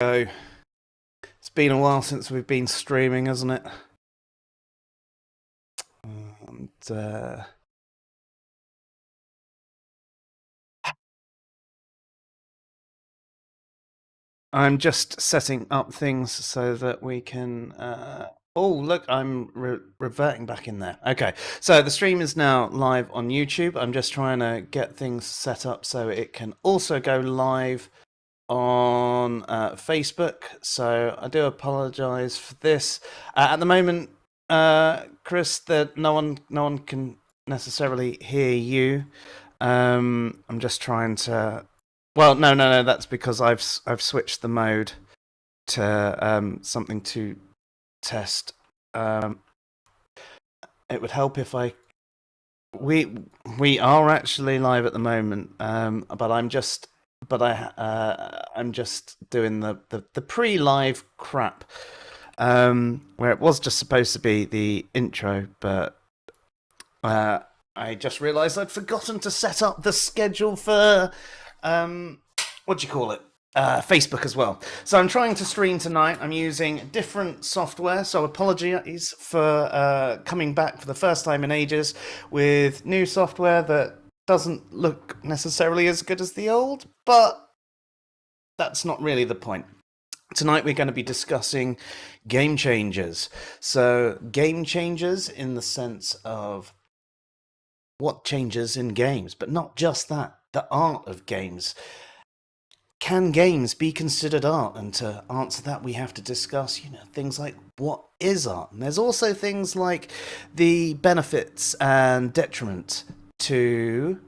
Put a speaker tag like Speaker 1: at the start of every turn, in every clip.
Speaker 1: Go. It's been a while since we've been streaming, hasn't it? And, I'm just setting up things so that we can. Oh, look, I'm reverting back in there. Okay, so the stream is now live on YouTube. I'm just trying to get things set up so it can also go live on Facebook. So I do apologize for this. At the moment, Chris, that no one can necessarily hear you. I'm just trying to. Well, no. That's because I've switched the mode to something to test. It would help if I. We are actually live at the moment, but I'm just doing the pre-live crap, where it was just supposed to be the intro, but I just realised I'd forgotten to set up the schedule for what do you call it? Facebook as well. So I'm trying to stream tonight. I'm using different software, so apologies for coming back for the first time in ages with new software that doesn't look necessarily as good as the old, but that's not really the point. Tonight we're going to be discussing game changers. So game changers in the sense of what changes in games, but not just that, the art of games. Can games be considered art? And to answer that, we have to discuss, things like what is art? And there's also things like the benefits and detriment to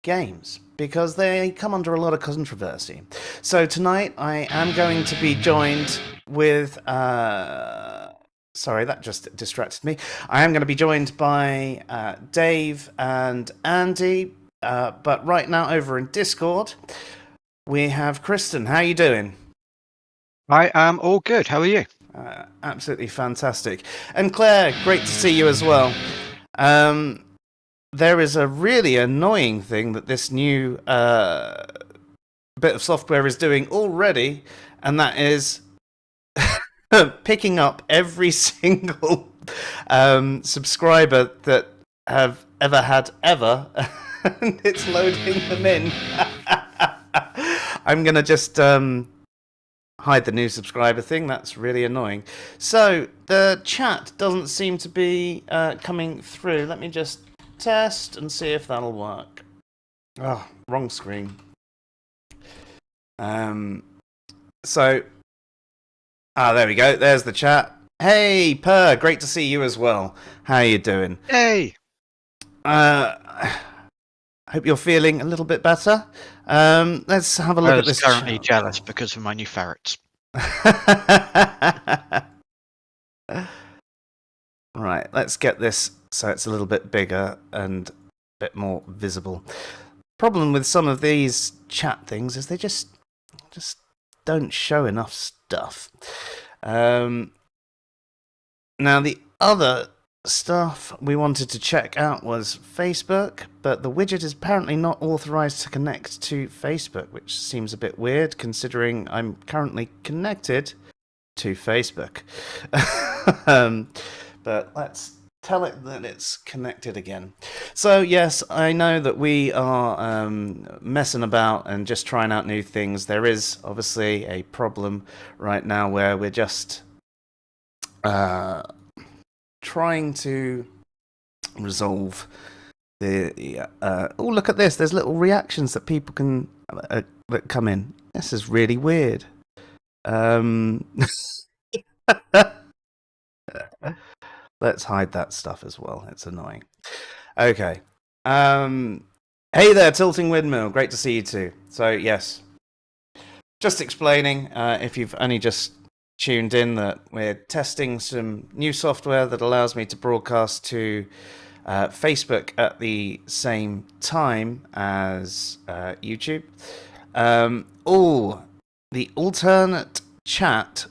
Speaker 1: games, because they come under a lot of controversy. So tonight I am going to be joined with... Sorry, that just distracted me. I am going to be joined by Dave and Andy, but right now over in Discord... we have Kristyn. How are you doing?
Speaker 2: I am all good. How are you?
Speaker 1: Absolutely fantastic. And Claire, great to see you as well. There is a really annoying thing that this new bit of software is doing already, and that is picking up every single subscriber that have ever had ever, and it's loading them in. I'm going to just hide the new subscriber thing. That's really annoying. So the chat doesn't seem to be coming through. Let me just test and see if that'll work. Oh, wrong screen. So, there we go. There's the chat. Hey, Per, great to see you as well. How are you doing?
Speaker 2: Hey.
Speaker 1: Hope you're feeling a little bit better. Let's have a look at this.
Speaker 2: I'm currently jealous because of my new ferrets.
Speaker 1: Right, let's get this so it's a little bit bigger and a bit more visible. Problem with some of these chat things is they just don't show enough stuff. Now the other stuff we wanted to check out was Facebook, but the widget is apparently not authorized to connect to Facebook, which seems a bit weird considering I'm currently connected to Facebook. But let's tell it that it's connected again. So yes, I know that we are messing about and just trying out new things. There is obviously a problem right now where we're just trying to resolve the oh, look at this, there's little reactions that people can that come in. This is really weird. Let's hide that stuff as well, it's annoying. Okay, hey there, Tilting Windmill, great to see you too. So yes, just explaining, if you've only just tuned in, that we're testing some new software that allows me to broadcast to Facebook at the same time as YouTube. The alternate chat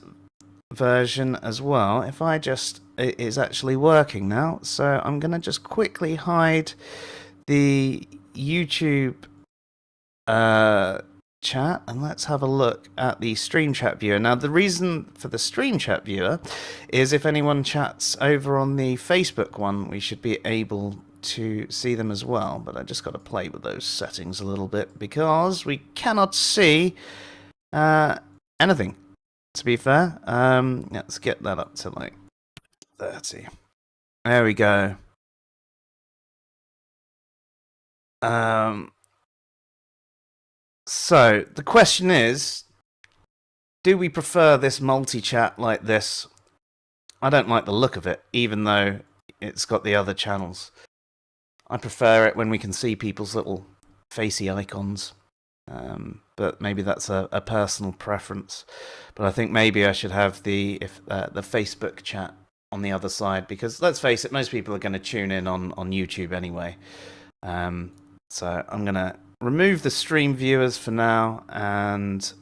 Speaker 1: version as well. If I just, it is actually working now, so I'm going to just quickly hide the YouTube chat, and let's have a look at the stream chat viewer. Now, the reason for the stream chat viewer is if anyone chats over on the Facebook one, we should be able to see them as well. But I just got to play with those settings a little bit because we cannot see anything, to be fair. Let's get that up to like 30. There we go. So the question is, do we prefer this multi-chat like this? I don't like the look of it, even though it's got the other channels. I prefer it when we can see people's little facey icons. But maybe that's a personal preference. But I think maybe I should have the Facebook chat on the other side, because let's face it, most people are going to tune in on YouTube anyway. So I'm going to remove the stream viewers for now and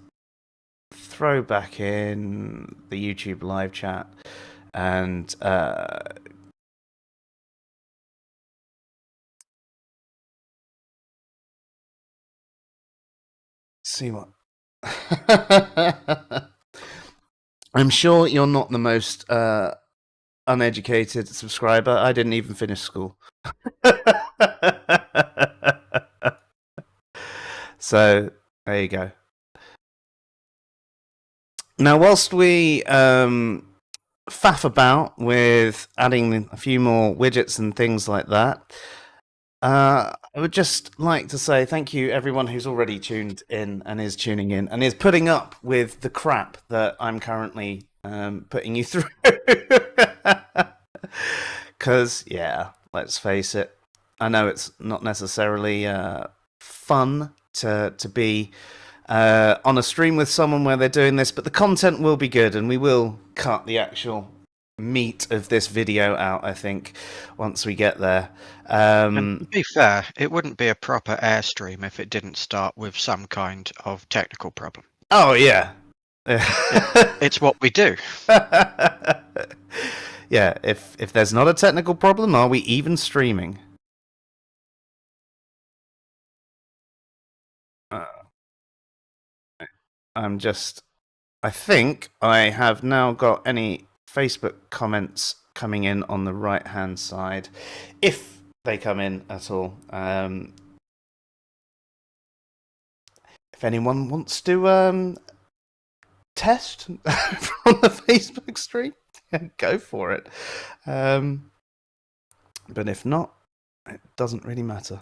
Speaker 1: throw back in the YouTube live chat and see what. I'm sure you're not the most uneducated subscriber. I didn't even finish school. So there you go. Now, whilst we faff about with adding a few more widgets and things like that, I would just like to say thank you everyone who's already tuned in and is tuning in and is putting up with the crap that I'm currently putting you through. Because, yeah, let's face it, I know it's not necessarily fun to be on a stream with someone where they're doing this, but the content will be good, and we will cut the actual meat of this video out, I think, once we get there.
Speaker 2: And to be fair, it wouldn't be a proper Airstream if it didn't start with some kind of technical problem.
Speaker 1: Oh, yeah.
Speaker 2: It's what we do.
Speaker 1: Yeah, if there's not a technical problem, are we even streaming? I think I have now got any Facebook comments coming in on the right hand side, if they come in at all. If anyone wants to test on the Facebook stream, go for it. But if not, it doesn't really matter.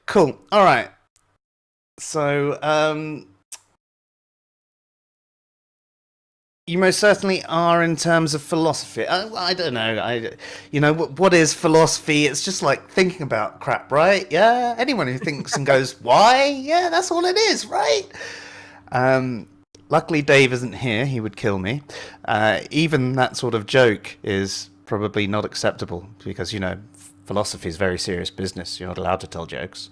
Speaker 1: Cool. All right. So, you most certainly are in terms of philosophy. I don't know. What is philosophy? It's just like thinking about crap, right? Yeah. Anyone who thinks and goes, why? Yeah, that's all it is, right? Luckily, Dave isn't here. He would kill me. Even that sort of joke is probably not acceptable because, philosophy is very serious business. You're not allowed to tell jokes.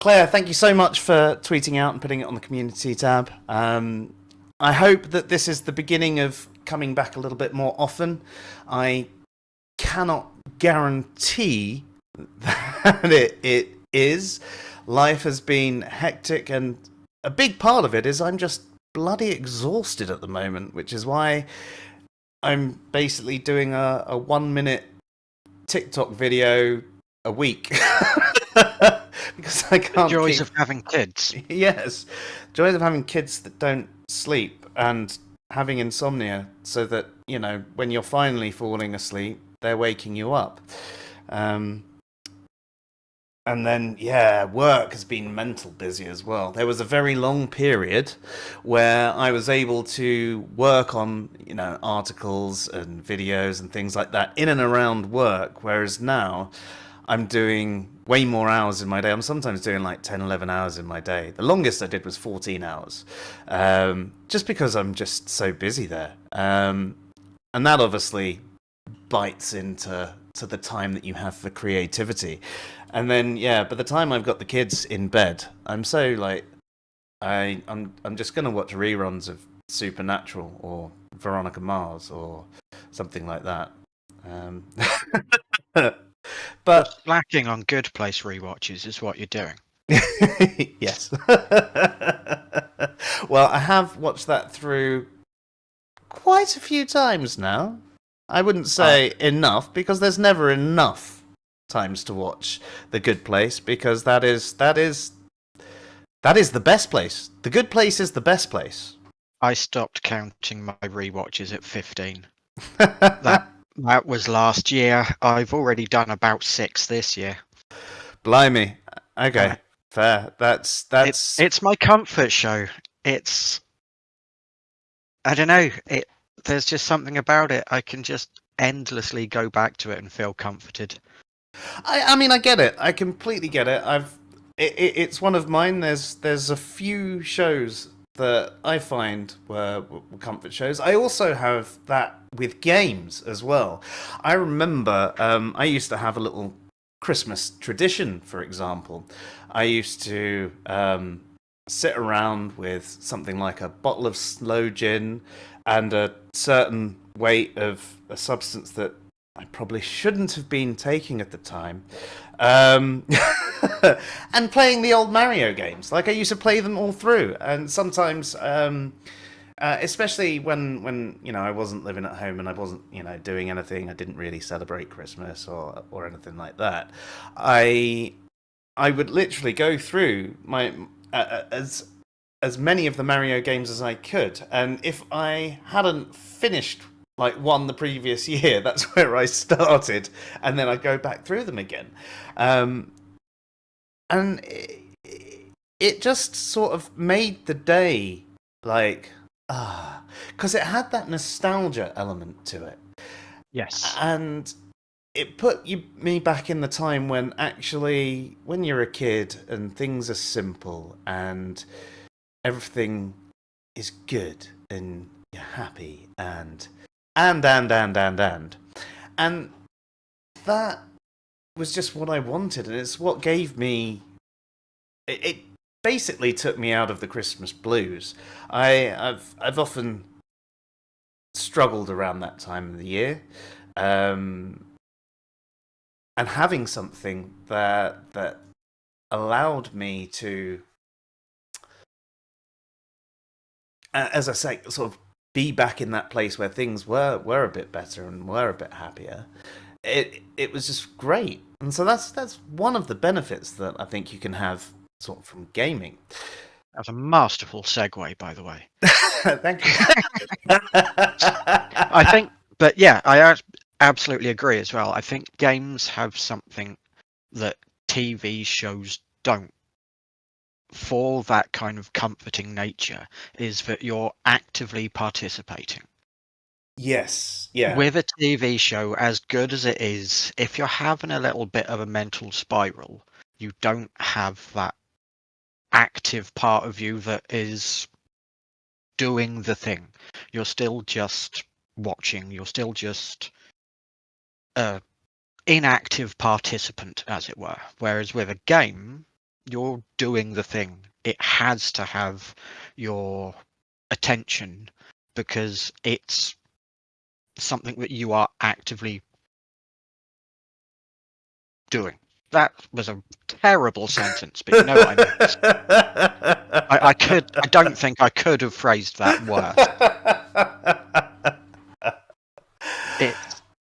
Speaker 1: Claire, thank you so much for tweeting out and putting it on the community tab. I hope that this is the beginning of coming back a little bit more often. I cannot guarantee that it is. Life has been hectic, and a big part of it is I'm just bloody exhausted at the moment, which is why I'm basically doing a 1-minute TikTok video a week. Because I can't.
Speaker 2: The joys of having kids.
Speaker 1: Yes, joys of having kids that don't sleep and having insomnia, so that when you're finally falling asleep, they're waking you up. And then work has been mental busy as well. There was a very long period where I was able to work on articles and videos and things like that in and around work, whereas now I'm doing way more hours in my day. I'm sometimes doing like 10, 11 hours in my day. The longest I did was 14 hours, just because I'm just so busy there. And that obviously bites into the time that you have for creativity. And then, by the time I've got the kids in bed, I'm so like, I'm just going to watch reruns of Supernatural or Veronica Mars or something like that. But
Speaker 2: lacking on Good Place rewatches is what you're doing.
Speaker 1: Yes. Well, I have watched that through quite a few times now. I wouldn't
Speaker 2: Uh,
Speaker 1: say enough because there's never enough times to watch The Good Place because that is the best place. The Good Place is the best place.
Speaker 2: I stopped counting my rewatches at 15. That was last year. I've already done about 6 this year.
Speaker 1: Blimey.
Speaker 2: Uh,
Speaker 1: Okay. Fair. That's
Speaker 2: it,
Speaker 1: that's
Speaker 2: it's my comfort show. It's I don't know. There's just something about it. I can just endlessly go back to it and feel comforted.
Speaker 1: I mean, I get it. I completely get it. It's one of mine. There's a few shows that I find were comfort shows. I also have that with games as well. I remember I used to have a little Christmas tradition, for example. I used to sit around with something like a bottle of sloe gin and a certain weight of a substance that I probably shouldn't have been taking at the time. Um, and playing the old Mario games. Like I used to play them all through, and sometimes, especially when I wasn't living at home and I wasn't doing anything. I didn't really celebrate Christmas or anything like that. I I would literally go through my as many of the Mario games as I could, and if I hadn't finished like one the previous year, that's where I started, and then I'd go back through them again, um, and it just sort of made the day like because it had that nostalgia element to it,
Speaker 2: Yes.
Speaker 1: and it put me back in the time when actually when you're a kid and things are simple and everything is good and you're happy and that was just what I wanted, and it's what gave me it basically took me out of the Christmas blues. I've often struggled around that time of the year, um, and having something that allowed me to, as I say, sort of be back in that place where things were a bit better and were a bit happier. It was just great, and so that's one of the benefits that I think you can have sort of from gaming.
Speaker 2: That's a masterful segue, by the way.
Speaker 1: Thank you.
Speaker 2: I think, but yeah, absolutely agree as well. I think games have something that TV shows don't. For that kind of comforting nature, is that you're actively participating.
Speaker 1: Yes, yeah,
Speaker 2: With a TV show, as good as it is, if you're having a little bit of a mental spiral, you don't have that active part of you that is doing the thing. You're still just watching. You're still just a inactive participant, as it were. Whereas with a game, you're doing the thing. It has to have your attention because it's something that you are actively doing. That was a terrible sentence, but you know what I meant. I don't think I could have phrased that worse.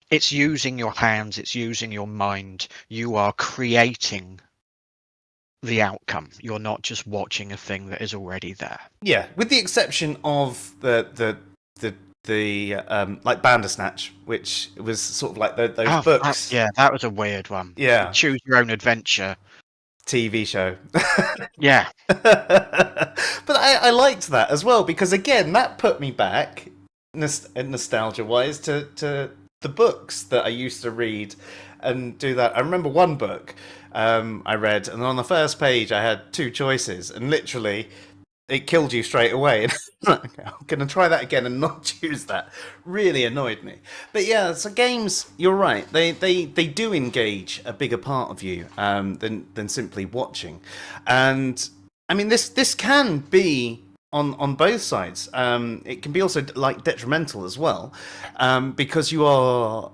Speaker 2: It's using your hands, it's using your mind. You are creating the outcome. You're not just watching a thing that is already there.
Speaker 1: Yeah, with the exception of the like Bandersnatch, which was sort of like those books.
Speaker 2: That was a weird one.
Speaker 1: Yeah,
Speaker 2: Choose your own adventure.
Speaker 1: TV show.
Speaker 2: Yeah.
Speaker 1: But I liked that as well because again that put me back nostalgia wise to the books that I used to read and do that. I remember one book I read, and on the first page I had two choices, and literally it killed you straight away. Okay, I'm going to try that again and not choose that. Really annoyed me. But yeah, so games, you're right. They do engage a bigger part of you than simply watching. And I mean, this can be on both sides. It can be also like detrimental as well, because you are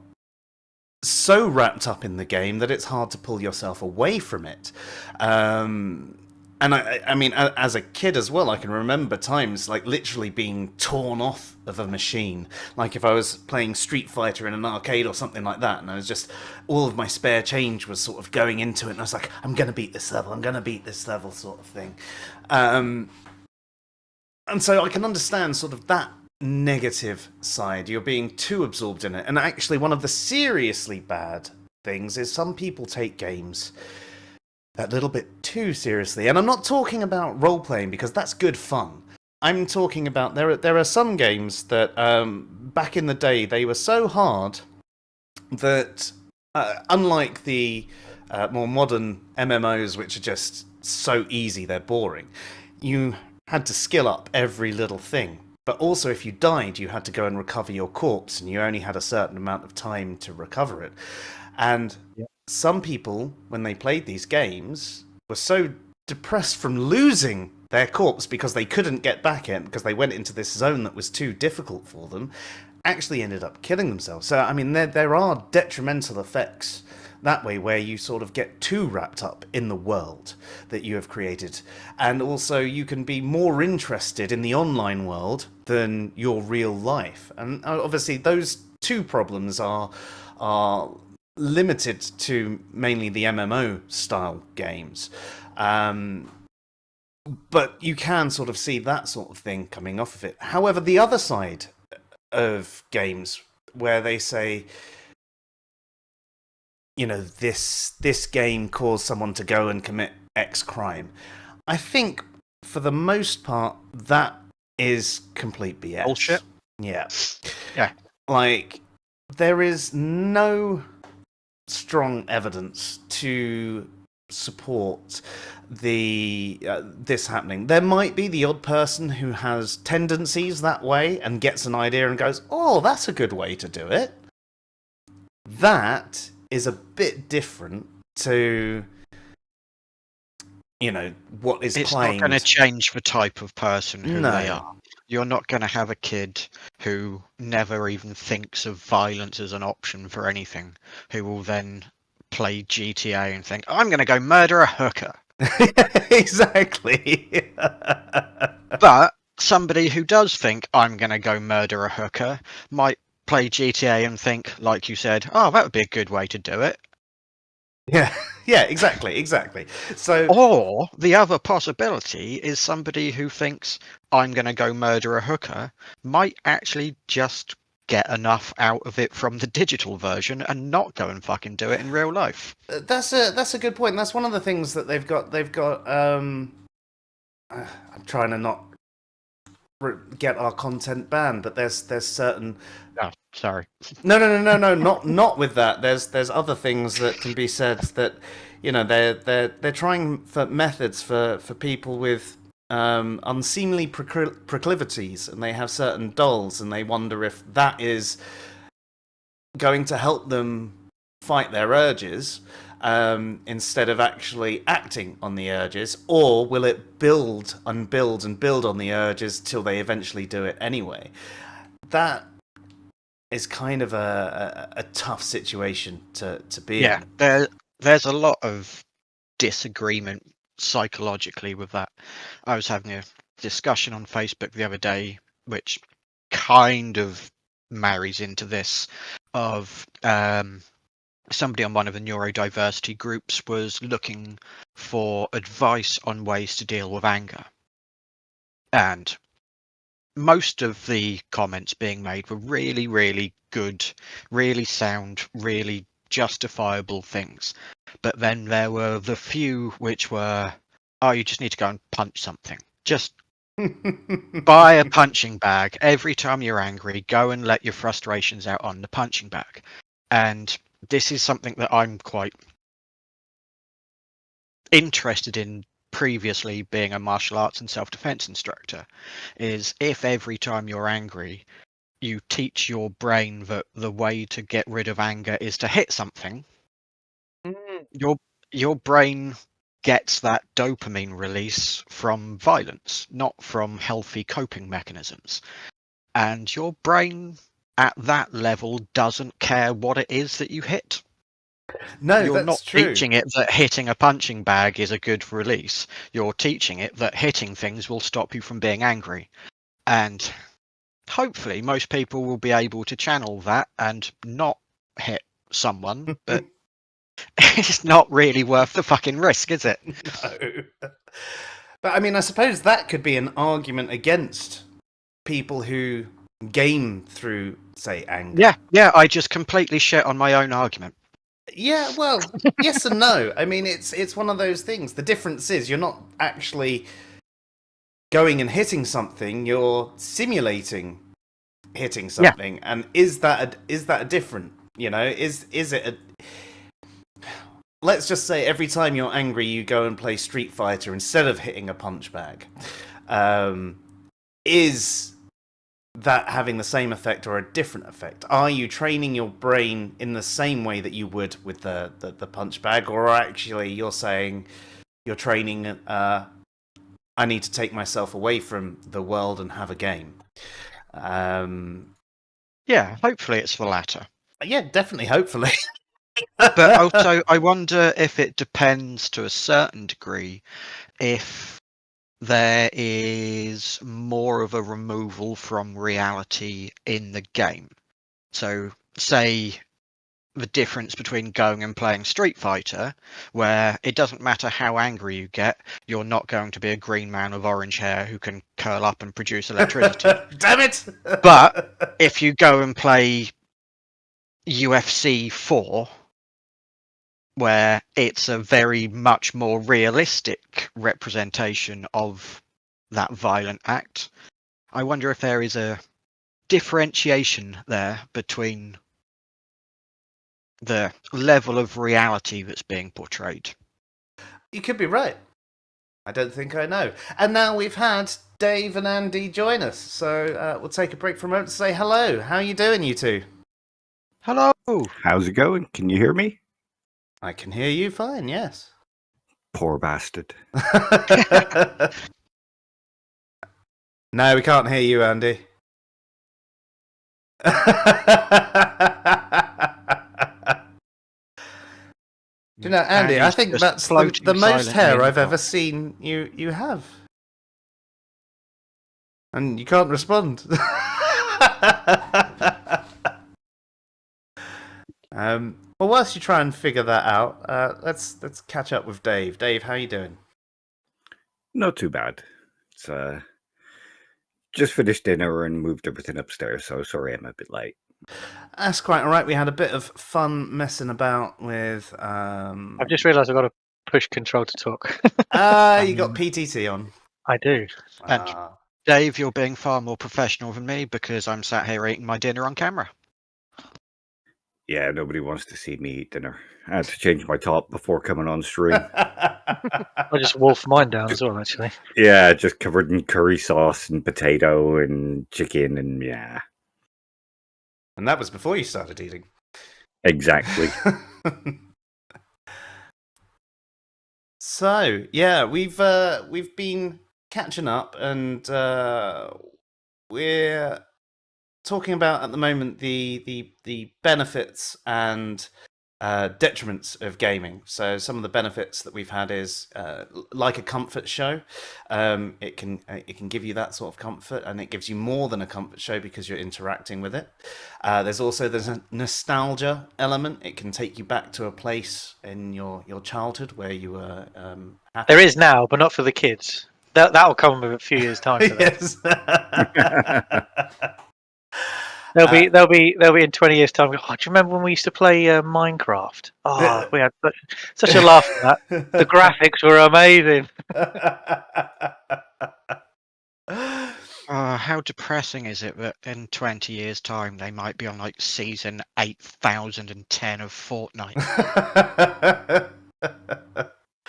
Speaker 1: so wrapped up in the game that it's hard to pull yourself away from it. And I mean, as a kid as well, I can remember times like literally being torn off of a machine. Like if I was playing Street Fighter in an arcade or something like that, and I was just, all of my spare change was sort of going into it, and I was like, I'm going to beat this level, I'm going to beat this level, sort of thing. And so I can understand sort of that negative side. You're being too absorbed in it. And actually, one of the seriously bad things is some people take games a little bit too seriously. And I'm not talking about role playing because that's good fun. I'm talking about there are some games that back in the day they were so hard that unlike the more modern MMOs, which are just so easy, they're boring. You had to skill up every little thing. But also, if you died, you had to go and recover your corpse, and you only had a certain amount of time to recover it. And some people, when they played these games, were so depressed from losing their corpse because they couldn't get back in, because they went into this zone that was too difficult for them, actually ended up killing themselves. So, I mean, there are detrimental effects that way, where you sort of get too wrapped up in the world that you have created. And also you can be more interested in the online world than your real life. And obviously those two problems are limited to mainly the MMO style games. But you can sort of see that sort of thing coming off of it. However, the other side of games where they say, you know, this game caused someone to go and commit X crime, I think for the most part that is complete BS.
Speaker 2: Bullshit.
Speaker 1: Yeah.
Speaker 2: Yeah.
Speaker 1: Like, there is no strong evidence to support this happening. There might be the odd person who has tendencies that way and gets an idea and goes, "Oh, that's a good way to do it." That is a bit different to, you know, what is
Speaker 2: It's
Speaker 1: claimed.
Speaker 2: not going to change the type of person who they are. You're not going to have a kid who never even thinks of violence as an option for anything, who will then play GTA and think, I'm going to go murder a hooker.
Speaker 1: Exactly.
Speaker 2: But somebody who does think, I'm going to go murder a hooker, might play GTA and think, like you said, oh, that would be a good way to do it.
Speaker 1: Yeah, exactly. So,
Speaker 2: or the other possibility is somebody who thinks, I'm going to go murder a hooker, might actually just get enough out of it from the digital version and not go and fucking do it in real life.
Speaker 1: That's a good point. That's one of the things that they've got. I'm trying to not get our content banned, but there's certain.
Speaker 2: Oh, sorry.
Speaker 1: No, not with that. There's other things that can be said that, you know, they're trying for methods for people with unseemly proclivities, and they have certain dolls, and they wonder if that is going to help them fight their urges, instead of actually acting on the urges, or will it build and build and build on the urges till they eventually do it anyway? That is kind of a tough situation to be in.
Speaker 2: There's a lot of disagreement psychologically with that. I was having a discussion on Facebook the other day, which kind of marries into this, of somebody on one of the neurodiversity groups was looking for advice on ways to deal with anger. And most of the comments being made were really, really good, really sound, really justifiable things. But then there were the few which were, oh, you just need to go and punch something. Just buy a punching bag. Every time you're angry, go and let your frustrations out on the punching bag. And this is something that I'm quite interested in previously, being a martial arts and self-defense instructor, is if every time you're angry, you teach your brain that the way to get rid of anger is to hit something, your brain gets that dopamine release from violence, not from healthy coping mechanisms. And your brain at that level doesn't care what it is that you hit.
Speaker 1: No,
Speaker 2: You're not
Speaker 1: that's true.
Speaker 2: teaching it that hitting a punching bag is a good release. You're teaching it that hitting things will stop you from being angry. And hopefully most people will be able to channel that and not hit someone, but it's not really worth the fucking risk, is it?
Speaker 1: No. But I mean, I suppose that could be an argument against people who game through, say, anger.
Speaker 2: Yeah, I just completely shit on my own argument.
Speaker 1: Yeah, well, yes and no. I mean, it's one of those things. The difference is you're not actually going and hitting something; you're simulating hitting something. And is that a different? You know, is it a? Let's just say every time you're angry, you go and play Street Fighter instead of hitting a punch bag. Is that having the same effect or a different effect? Are you training your brain in the same way that you would with the punch bag, or actually you're saying you're training? I need to take myself away from the world and have a game.
Speaker 2: Yeah, hopefully it's the latter.
Speaker 1: Yeah, definitely. Hopefully.
Speaker 2: But also, I wonder if it depends to a certain degree if there is more of a removal from reality in the game. So, say the difference between going and playing Street Fighter, where it doesn't matter how angry you get, you're not going to be a green man with orange hair who can curl up and produce electricity.
Speaker 1: Damn it!
Speaker 2: But if you go and play UFC 4, where it's a very much more realistic representation of that violent act, I wonder if there is a differentiation there between the level of reality that's being portrayed.
Speaker 1: You could be right. I don't think I know. And now we've had Dave and Andy join us, so we'll take a break for a moment to say hello. How are you doing, you two?
Speaker 2: Hello!
Speaker 3: How's it going? Can you hear me?
Speaker 1: I can hear you fine, yes.
Speaker 3: Poor bastard.
Speaker 1: No, we can't hear you, Andy. Do you know, Andy, I think that's the most hair I've ever seen you have. And you can't respond. Well, whilst you try and figure that out, let's catch up with Dave. Dave, how are you doing?
Speaker 3: Not too bad. It's just finished dinner and moved everything upstairs, so sorry I'm a bit late.
Speaker 1: That's quite all right. We had a bit of fun messing about with.
Speaker 4: I've just realised I've got to push control to talk.
Speaker 1: You got PTT on.
Speaker 4: I do.
Speaker 2: And Dave, you're being far more professional than me because I'm sat here eating my dinner on camera.
Speaker 3: Yeah, nobody wants to see me eat dinner. I had to change my top before coming on stream.
Speaker 4: I just wolfed mine down as well, actually.
Speaker 3: Yeah, just covered in curry sauce and potato and chicken and yeah.
Speaker 1: And that was before you started eating.
Speaker 3: Exactly.
Speaker 1: So, yeah, we've been catching up and we're talking about at the moment the benefits and detriments of gaming. So some of the benefits that we've had is like a comfort show. It can give you that sort of comfort, and it gives you more than a comfort show because you're interacting with it. There's also a nostalgia element. It can take you back to a place in your childhood where you were happy.
Speaker 4: There is now, but not for the kids. That'll come in a few years' time. For
Speaker 1: Yes.
Speaker 4: They'll be in 20 years' time. Oh, do you remember when we used to play Minecraft? Oh, we had such a laugh at that. The graphics were amazing.
Speaker 2: How depressing is it that in 20 years' time they might be on like season 8010 of Fortnite?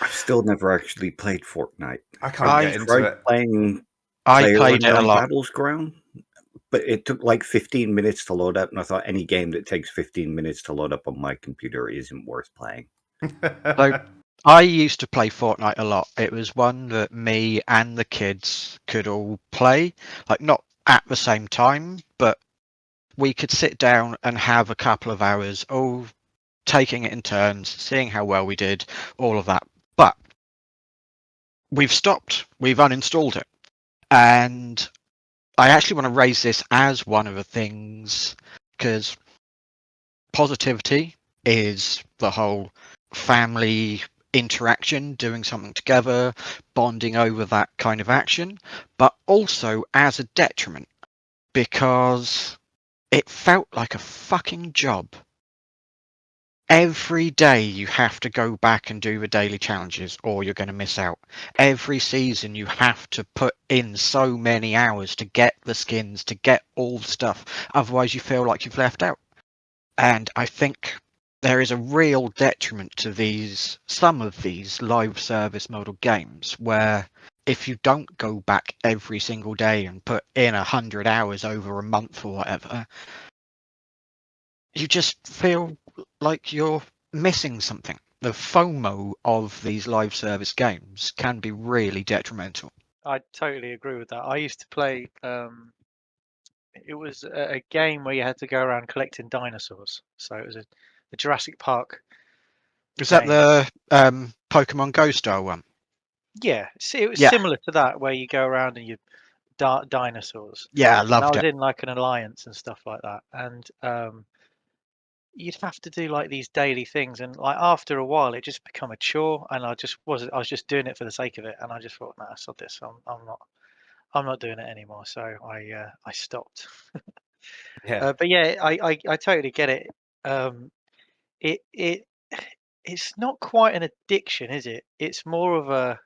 Speaker 3: I've still never actually played Fortnite.
Speaker 1: I can't get into it.
Speaker 2: I played it a lot.
Speaker 3: Battleground, but it took like 15 minutes to load up, and I thought any game that takes 15 minutes to load up on my computer isn't worth playing.
Speaker 2: So, I used to play Fortnite a lot. It was one that me and the kids could all play, like not at the same time, but we could sit down and have a couple of hours, taking it in turns, seeing how well we did, all of that. But we've stopped, we've uninstalled it. And I actually want to raise this as one of the things, because positivity is the whole family interaction, doing something together, bonding over that kind of action, but also as a detriment, because it felt like a fucking job. Every day you have to go back and do the daily challenges or you're going to miss out. Every season you have to put in so many hours to get the skins, to get all the stuff. Otherwise you feel like you've left out. And I think there is a real detriment to some of these live service model games where if you don't go back every single day and put in 100 hours over a month or whatever, you just feel like you're missing something. The FOMO of these live service games can be really detrimental.
Speaker 4: I totally agree with that. I used to play. It was a game where you had to go around collecting dinosaurs. So it was a Jurassic Park.
Speaker 2: Is that
Speaker 4: game.
Speaker 2: the Pokemon Go style one?
Speaker 4: Yeah, it was
Speaker 2: Yeah.
Speaker 4: similar to that, where you go around and you dinosaurs.
Speaker 2: Yeah, I
Speaker 4: And I
Speaker 2: loved
Speaker 4: was
Speaker 2: it.
Speaker 4: in like an alliance and stuff like that, and you'd have to do like these daily things, and like after a while, it just become a chore, and I was just doing it for the sake of it, and I just thought, nah, sod this, I'm not doing it anymore. So I stopped.
Speaker 1: Yeah.
Speaker 4: But yeah, I totally get it. It it's not quite an addiction, is it? It's more of a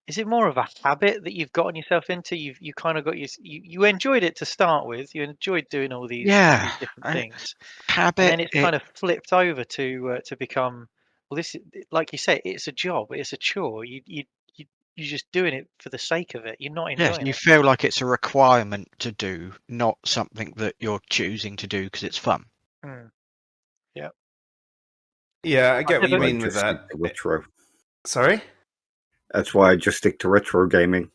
Speaker 4: Is it more of a habit that you've gotten yourself into? You kind of got you enjoyed it to start with. You enjoyed doing all
Speaker 2: Yeah,
Speaker 4: these different things, and
Speaker 2: habit.
Speaker 4: then it's kind of flipped over to become, well, this is, like you say, it's a job, it's a chore. You're just doing it for the sake of it. You're not
Speaker 2: Yes,
Speaker 4: enjoying
Speaker 2: you
Speaker 4: it.
Speaker 2: feel like it's a requirement to do, not something that you're choosing to do because it's fun.
Speaker 4: Mm, yeah,
Speaker 1: Yeah, I get
Speaker 4: I've
Speaker 1: what you
Speaker 4: never.
Speaker 3: I
Speaker 1: mean with
Speaker 3: just stick
Speaker 1: that.
Speaker 3: to retro.
Speaker 1: Sorry?
Speaker 3: That's why I just stick to retro gaming.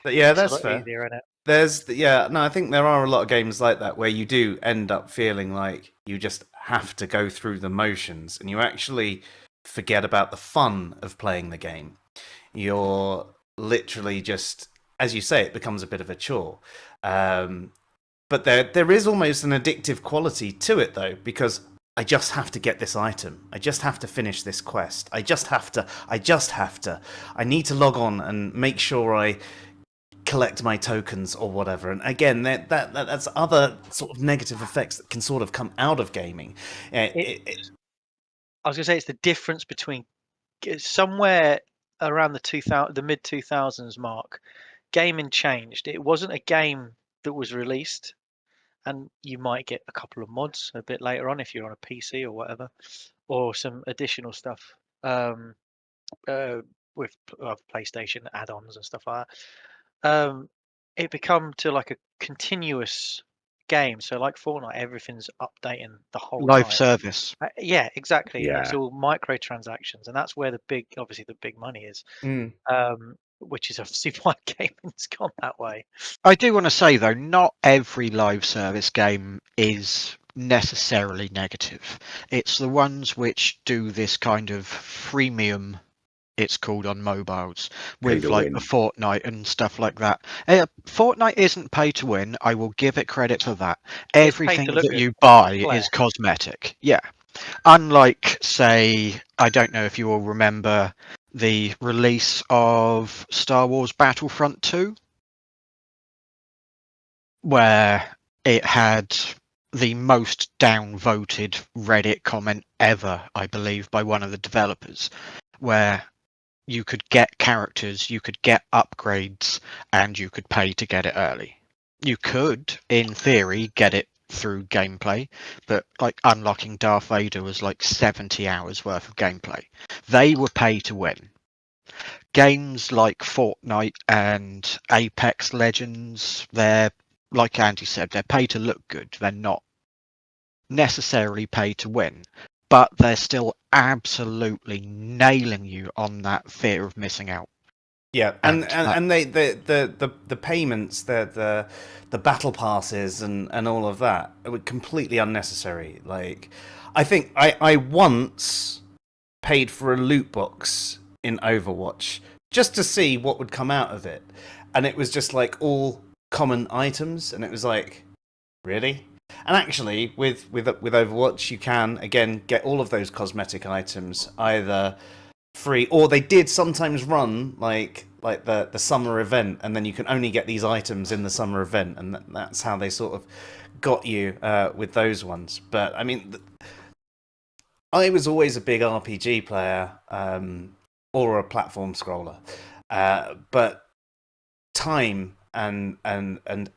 Speaker 1: But yeah,
Speaker 4: It's a
Speaker 1: that's
Speaker 4: lot
Speaker 1: fair.
Speaker 4: easier, isn't it?
Speaker 1: No, I think there are a lot of games like that where you do end up feeling like you just have to go through the motions and you actually forget about the fun of playing the game. You're literally just, as you say, it becomes a bit of a chore. But there is almost an addictive quality to it, though, because I just have to get this item. I just have to finish this quest. I just have to. I need to log on and make sure I collect my tokens or whatever. And again, that's other sort of negative effects that can sort of come out of gaming.
Speaker 4: I was gonna say it's the difference between somewhere around the mid 2000s mark, gaming changed. It wasn't a game that was released, and you might get a couple of mods a bit later on if you're on a PC or whatever, or some additional stuff uh, with PlayStation add-ons and stuff like that. It become to like a continuous game. So like Fortnite, everything's updating the whole
Speaker 2: Live
Speaker 4: time.
Speaker 2: service.
Speaker 4: Yeah, exactly, and it's
Speaker 3: Yeah.
Speaker 4: all microtransactions, and that's where obviously the big money is.
Speaker 1: Mm.
Speaker 4: Which is obviously why gaming's gone that way.
Speaker 2: I do want to say, though, not every live service game is necessarily negative. It's the ones which do this kind of freemium, it's called on mobiles,
Speaker 3: Pay
Speaker 2: with
Speaker 3: to
Speaker 2: like
Speaker 3: win.
Speaker 2: the Fortnite and stuff like that. Fortnite isn't pay to win. I will give it credit for that.
Speaker 4: It's pay
Speaker 2: Everything
Speaker 4: to look
Speaker 2: that
Speaker 4: good
Speaker 2: you buy
Speaker 4: player.
Speaker 2: is cosmetic. Yeah. Unlike, say, I don't know if you all remember the release of Star Wars Battlefront 2, where it had the most downvoted Reddit comment ever, I believe, by one of the developers, where you could get characters, you could get upgrades, and you could pay to get it early. You could, in theory, get it through gameplay, but like unlocking Darth Vader was like 70 hours worth of gameplay. They were pay to win. Games like Fortnite and Apex Legends, they're, like Andy said, they're pay to look good. They're not necessarily pay to win, but they're still absolutely nailing you on that fear of missing out.
Speaker 1: Yeah,
Speaker 2: And
Speaker 1: and they the payments, the battle passes and all of that were completely unnecessary. Like, I think I once paid for a loot box in Overwatch just to see what would come out of it, and it was just like all common items, and it was like, really? And actually, with Overwatch, you can again get all of those cosmetic items either free, or they did sometimes run like the summer event, and then you can only get these items in the summer event, and that's how they sort of got you with those ones. But I mean, I was always a big RPG player, or a platform scroller, but time and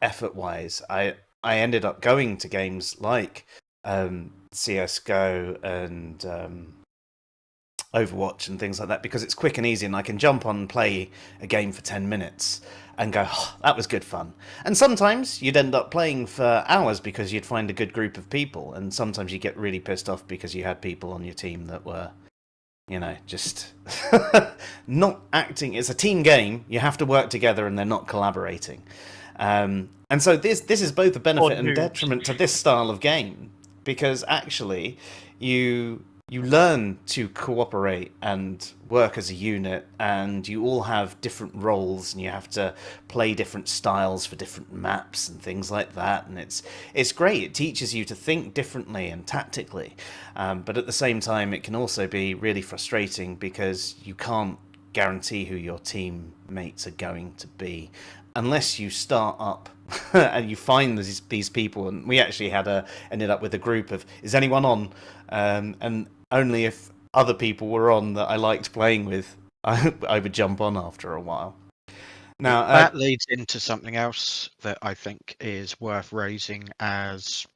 Speaker 1: effort wise, I ended up going to games like CS:GO and Overwatch and things like that, because it's quick and easy, and I can jump on and play a game for 10 minutes and go, oh, that was good fun. And sometimes you'd end up playing for hours because you'd find a good group of people, and sometimes you get really pissed off because you had people on your team that were, just not acting. It's a team game. You have to work together, and they're not collaborating. And so this is both a benefit and detriment to this style of game, because actually you learn to cooperate and work as a unit, and you all have different roles, and you have to play different styles for different maps and things like that. And it's great. It teaches you to think differently and tactically, but at the same time, it can also be really frustrating because you can't guarantee who your teammates are going to be unless you start up and you find these people. And we actually ended up with a group of, is anyone on? And only if other people were on that I liked playing with, I would jump on after a while. Now
Speaker 2: that leads into something else that I think is worth raising as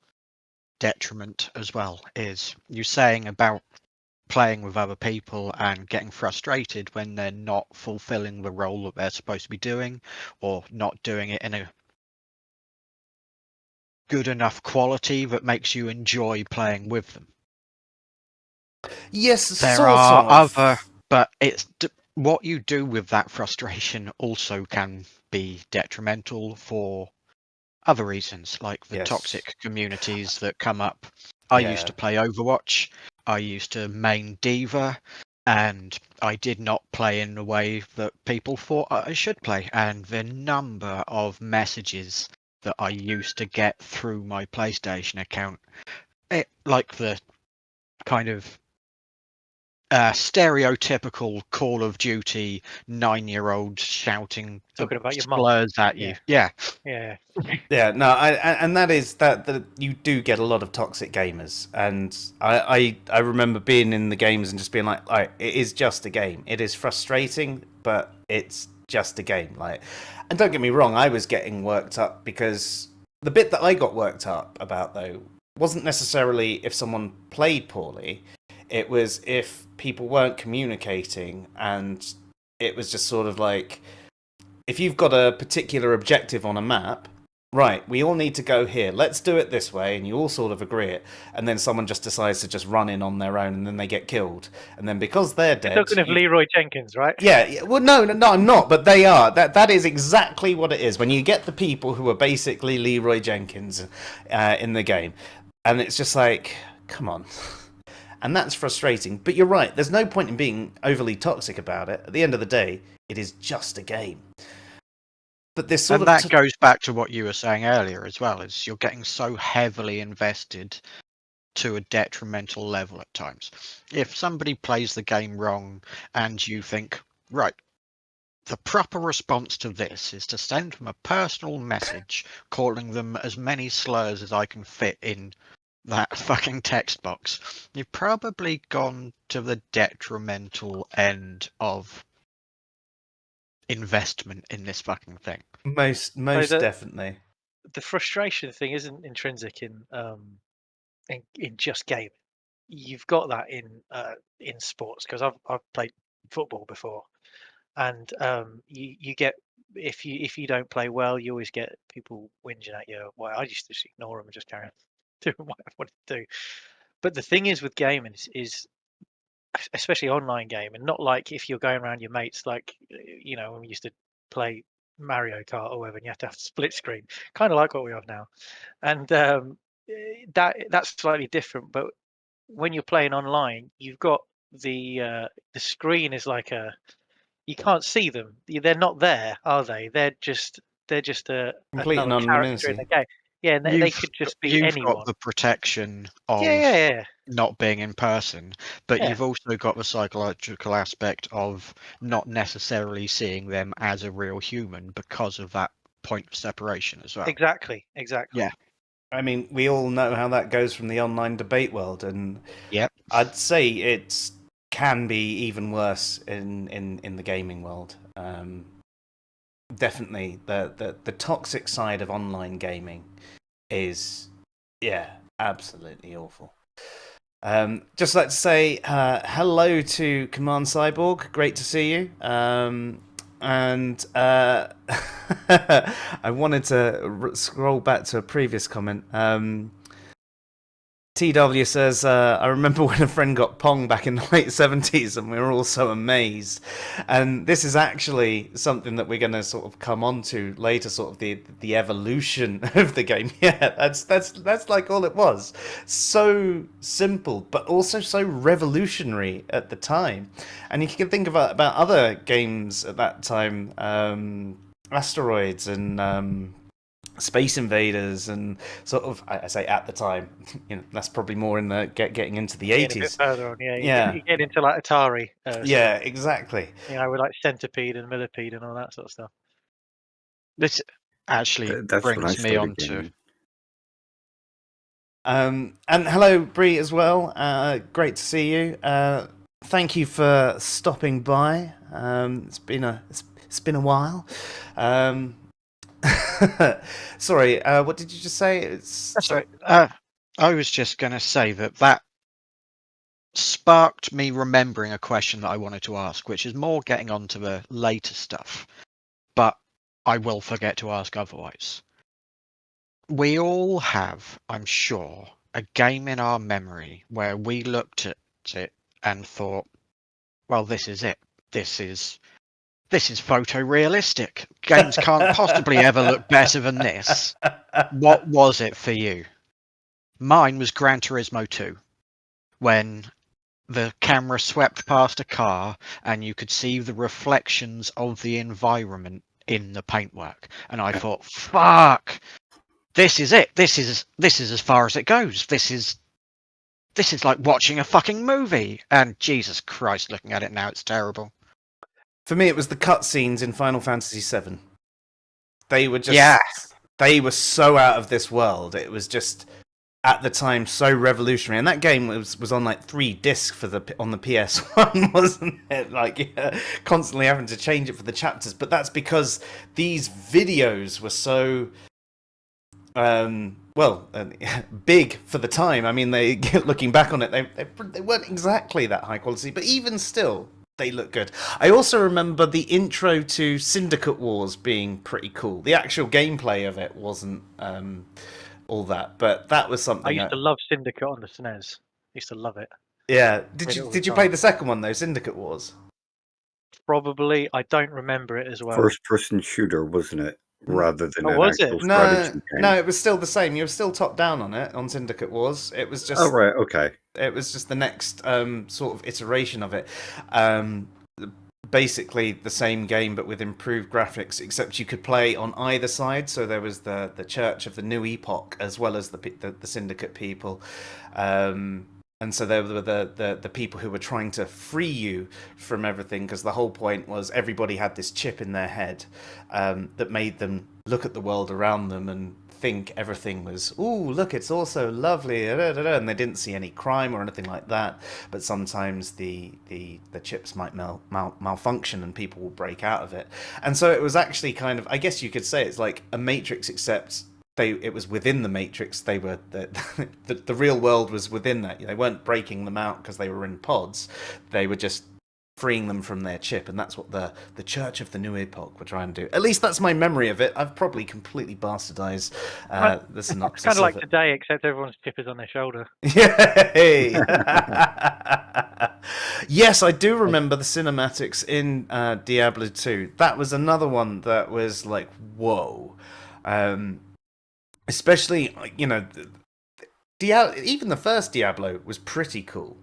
Speaker 2: detriment as well, is you saying about playing with other people and getting frustrated when they're not fulfilling the role that they're supposed to be doing, or not doing it in a good enough quality that makes you enjoy playing with them.
Speaker 1: yes,
Speaker 2: There
Speaker 1: sort
Speaker 2: are
Speaker 1: of.
Speaker 2: other, but it's what you do with that frustration also can be detrimental for other reasons, like the
Speaker 1: Yes.
Speaker 2: toxic communities that come up. I used to play Overwatch. I used to main Diva, and I did not play in the way that people thought I should play. And the number of messages that I used to get through my PlayStation account, like the kind of stereotypical Call of Duty 9-year-old shouting
Speaker 4: Talking about your mum.
Speaker 2: slurs at you. Yeah.
Speaker 1: Yeah, no, and that is that you do get a lot of toxic gamers, and I remember being in the games and just being like, it is just a game. It is frustrating, but it's just a game. Like, and don't get me wrong, I was getting worked up because the bit that I got worked up about though wasn't necessarily if someone played poorly. It was if people weren't communicating, and it was just sort of like, if you've got a particular objective on a map, right, we all need to go here, let's do it this way, and you all sort of agree it, and then someone just decides to just run in on their own, and then they get killed, and then because they're dead,
Speaker 4: You're talking of Leroy Jenkins, right?
Speaker 1: yeah, well, no, I'm not, but they are. That is exactly what it is. When you get the people who are basically Leroy Jenkins in the game, and it's just like, come on. And that's frustrating. But you're right, there's no point in being overly toxic about it. At the end of the day, it is just a game. But this sort
Speaker 2: and
Speaker 1: of
Speaker 2: that goes back to what you were saying earlier as well, is you're getting so heavily invested to a detrimental level at times. If somebody plays the game wrong and you think, right, the proper response to this is to send them a personal message calling them as many slurs as I can fit in that fucking text box, you've probably gone to the detrimental end of investment in this fucking thing.
Speaker 1: most definitely.
Speaker 4: The frustration thing isn't intrinsic in just gaming. You've got that in sports, because I've played football before, and you get, if you don't play well, you always get people whinging at you. Well, I used to just ignore them and just carry on doing what I wanted to do. But the thing is with gaming is especially online game, and not like if you're going around your mates, like when we used to play Mario Kart or whatever, and you have to have split screen, kind of like what we have now, and that's slightly different. But when you're playing online, you've got the screen is like you can't see them. They're not there, are they? They're just
Speaker 1: Complete
Speaker 4: another character in the
Speaker 1: anonymity.
Speaker 4: game. Yeah, and they could just be
Speaker 2: You've
Speaker 4: anyone.
Speaker 2: got the protection
Speaker 4: Yeah,
Speaker 2: of
Speaker 4: yeah.
Speaker 2: not being in person, but
Speaker 4: Yeah.
Speaker 2: you've also got the psychological aspect of not necessarily seeing them as a real human because of that point of separation as well.
Speaker 4: Exactly.
Speaker 2: Yeah.
Speaker 1: I mean, we all know how that goes from the online debate world, and
Speaker 2: Yep.
Speaker 1: I'd say it can be even worse in the gaming world. Definitely, the toxic side of online gaming is, absolutely awful. Just like to say hello to Command Cyborg. Great to see you. And I wanted to scroll back to a previous comment. TW says, I remember when a friend got Pong back in the late 70s and we were all so amazed. And this is actually something that we're going to sort of come on to later, sort of the evolution of the game. Yeah, that's like all it was. So simple, but also so revolutionary at the time. And you can think about other games at that time, Asteroids and Space Invaders, and sort of, I say at the time, that's probably more in the getting into the 80s.
Speaker 4: A bit further on,
Speaker 1: Yeah.
Speaker 4: You get into like Atari.
Speaker 1: Yeah, exactly.
Speaker 4: With like Centipede and Millipede and all that sort of stuff.
Speaker 2: This actually
Speaker 3: That's when I
Speaker 2: brings me
Speaker 3: started
Speaker 2: on to.
Speaker 3: gaming.
Speaker 1: And hello, Bree, as well. Great to see you. Thank you for stopping by. It's been a while. Sorry, what did you just say?
Speaker 2: That's right. I was just going to say that sparked me remembering a question that I wanted to ask, which is more getting onto the later stuff, but I will forget to ask otherwise. We all have, I'm sure, a game in our memory where we looked at it and thought, well, this is it. This is photorealistic. Games can't possibly ever look better than this. What was it for you? Mine was Gran Turismo 2, when the camera swept past a car and you could see the reflections of the environment in the paintwork. And I thought, fuck, this is it. This is as far as it goes. This is like watching a fucking movie. And Jesus Christ, looking at it now, it's terrible.
Speaker 1: For me, it was the cutscenes in Final Fantasy VII. They were just, they were so out of this world. It was just, at the time, so revolutionary. And that game was on like 3 discs on the PS1, wasn't it? Like, constantly having to change it for the chapters. But that's because these videos were so big for the time. I mean, looking back on it, they weren't exactly that high quality, but even still, they look good. I also remember the intro to Syndicate Wars being pretty cool. The actual gameplay of it wasn't all that, but that was something.
Speaker 4: I used to love Syndicate on the SNES. Used to love it.
Speaker 1: Yeah. Did you play the second one though, Syndicate Wars?
Speaker 4: Probably. I don't remember it as well.
Speaker 3: First-person shooter, wasn't it? Rather than an
Speaker 4: was it?
Speaker 3: actual strategy game.
Speaker 1: No, it was still the same. You were still top down on it on Syndicate Wars. It was just.
Speaker 3: Oh right, okay.
Speaker 1: It was just the next sort of iteration of it. Basically the same game but with improved graphics, except you could play on either side. So there was the Church of the New Epoch as well as the Syndicate people. And so there were the people who were trying to free you from everything, because the whole point was everybody had this chip in their head that made them look at the world around them and think everything was, ooh, look, it's all so lovely, and they didn't see any crime or anything like that. But sometimes the chips might malfunction and people will break out of it. And so it was actually kind of, I guess you could say it's like a Matrix, except it was within the Matrix. They were the real world was within that. They weren't breaking them out because they were in pods. They were just freeing them from their chip, and that's what the Church of the New Epoch were trying to do. At least that's my memory of it. I've probably completely bastardized the synopsis.
Speaker 4: It's kind of like today, except everyone's chip is on their shoulder.
Speaker 1: Yay! Yes, I do remember the cinematics in Diablo 2. That was another one that was like, whoa. Especially, even the first Diablo was pretty cool.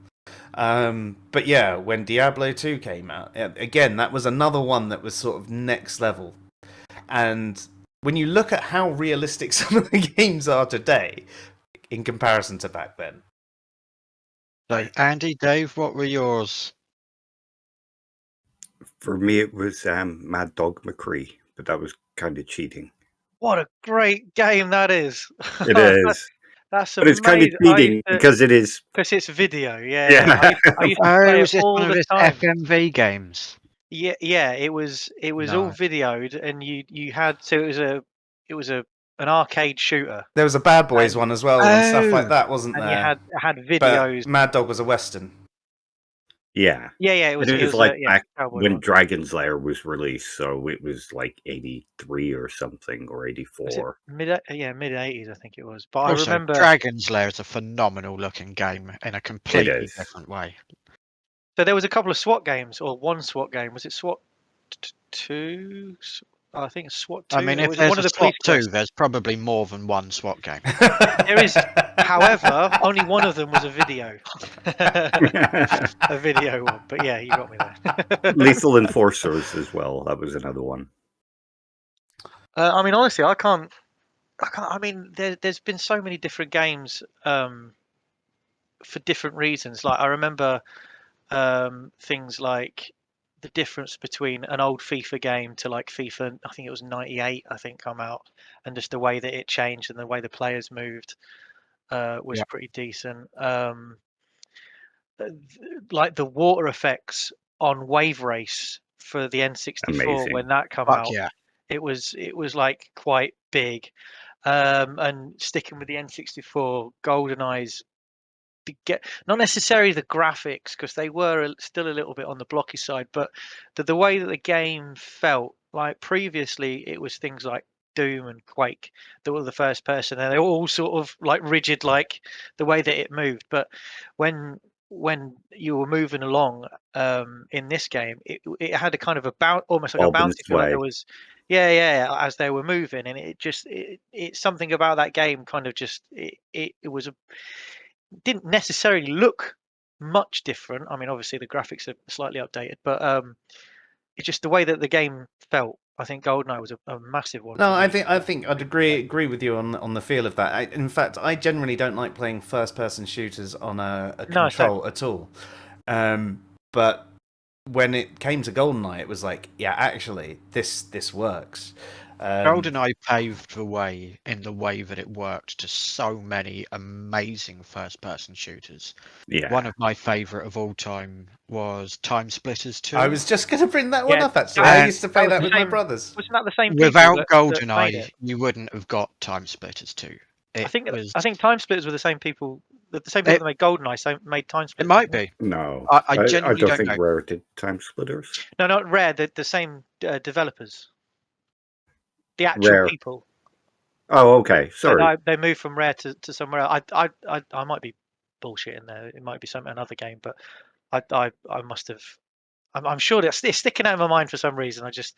Speaker 1: But yeah, when Diablo 2 came out, again, that was another one that was sort of next level. And when you look at how realistic some of the games are today in comparison to back then.
Speaker 2: So, Andy, Dave, what were yours?
Speaker 3: For me, it was Mad Dog McCree, but that was kind of cheating.
Speaker 4: What a great game that is!
Speaker 3: It is.
Speaker 4: That's
Speaker 3: But it's kind of
Speaker 4: amazing.
Speaker 3: cheating because it is.
Speaker 4: Because it's video. Yeah,
Speaker 3: Yeah.
Speaker 4: I used to play
Speaker 2: Oh,
Speaker 4: it
Speaker 2: was this
Speaker 4: all
Speaker 2: one of
Speaker 4: the
Speaker 2: his
Speaker 4: time.
Speaker 2: FMV games?
Speaker 4: Yeah. It was all
Speaker 2: No.
Speaker 4: videoed, and you had it was an arcade shooter,
Speaker 1: There was a Bad Boys
Speaker 4: And-
Speaker 1: one as well and stuff like
Speaker 2: Oh.
Speaker 1: that, wasn't
Speaker 4: and
Speaker 1: there?
Speaker 4: you had
Speaker 1: But
Speaker 4: videos.
Speaker 1: Mad Dog was a Western.
Speaker 3: Yeah.
Speaker 4: Yeah, it was.
Speaker 3: And it
Speaker 4: It
Speaker 3: was
Speaker 4: was
Speaker 3: like
Speaker 4: yeah,
Speaker 3: back
Speaker 4: cowboy
Speaker 3: when
Speaker 4: one.
Speaker 3: Dragon's Lair was released, so it was like 83 or something, or
Speaker 4: Was it
Speaker 3: 84.
Speaker 4: mid 80s, I think it was. But I
Speaker 2: Also,
Speaker 4: remember.
Speaker 2: Dragon's Lair is a phenomenal looking game in a completely
Speaker 3: is.
Speaker 2: different way.
Speaker 4: So there was a couple of SWAT games, or one SWAT game. Was it SWAT 2? I think it's SWAT 2.
Speaker 2: I mean,
Speaker 4: It
Speaker 2: if
Speaker 4: was
Speaker 2: there's
Speaker 4: one
Speaker 2: a
Speaker 4: of the
Speaker 2: SWAT
Speaker 4: police
Speaker 2: 2, there's probably more than one SWAT game.
Speaker 4: There is, however, only one of them was a video. A video one. But yeah, you got me there.
Speaker 3: Lethal Enforcers as well. That was another one.
Speaker 4: I mean, honestly, I can't. I mean, there's been so many different games for different reasons. Like I remember things like the difference between an old FIFA game to like FIFA, I think it was 98, I think, come out, and just the way that it changed and the way the players moved was
Speaker 2: Yeah.
Speaker 4: pretty decent. Like the water effects on Wave Race for the N64
Speaker 3: Amazing.
Speaker 4: when that come
Speaker 2: Fuck
Speaker 4: out,
Speaker 2: yeah.
Speaker 4: it was like quite big. And sticking with the N64, GoldenEye's get not necessarily the graphics because they were still a little bit on the blocky side, but the way that the game felt. Like previously, it was things like Doom and Quake that were the first person, and they were all sort of like rigid, like the way that it moved. But when you were moving along in this game, it had a kind of a almost like a
Speaker 3: Bob and
Speaker 4: bouncy feel, like there
Speaker 3: Sway.
Speaker 4: was as they were moving, and it's something about that game kind of just it was didn't necessarily look much different. I mean, obviously the graphics are slightly updated, but it's just the way that the game felt. I think GoldenEye was a massive one.
Speaker 1: No,
Speaker 4: for
Speaker 1: I
Speaker 4: me.
Speaker 1: think I'd agree with you on the feel of that. In fact, I generally don't like playing first person shooters on a
Speaker 4: No,
Speaker 1: control at all. But when it came to GoldenEye, it was like, yeah, actually, this works.
Speaker 2: GoldenEye paved the way in the way that it worked to so many amazing first-person shooters.
Speaker 3: Yeah.
Speaker 2: One of my favourite of all time was Time Splitters 2.
Speaker 1: I was just going to bring that one
Speaker 4: Yeah,
Speaker 1: up, actually.
Speaker 2: that-
Speaker 1: I used to play
Speaker 4: that was
Speaker 1: that
Speaker 4: the
Speaker 1: with my
Speaker 4: same-
Speaker 1: brothers.
Speaker 4: Wasn't that the same people
Speaker 2: Without
Speaker 4: that made
Speaker 2: GoldenEye,
Speaker 4: it?
Speaker 2: you wouldn't have got Time Splitters 2.
Speaker 4: I think Time Splitters were the same people. The same
Speaker 2: It-
Speaker 4: people that made GoldenEye made Time
Speaker 2: It
Speaker 4: Splitters.
Speaker 2: might be.
Speaker 3: No.
Speaker 2: I genuinely
Speaker 3: don't
Speaker 2: don't
Speaker 3: think
Speaker 2: know.
Speaker 3: Rare did Time Splitters.
Speaker 4: No, not Rare. The same developers. The actual
Speaker 3: Rare.
Speaker 4: people.
Speaker 3: Oh, okay. Sorry.
Speaker 4: They moved from Rare to somewhere else. I might be bullshitting there. It might be another game, but I must have. I'm sure that it's sticking out of my mind for some reason. I just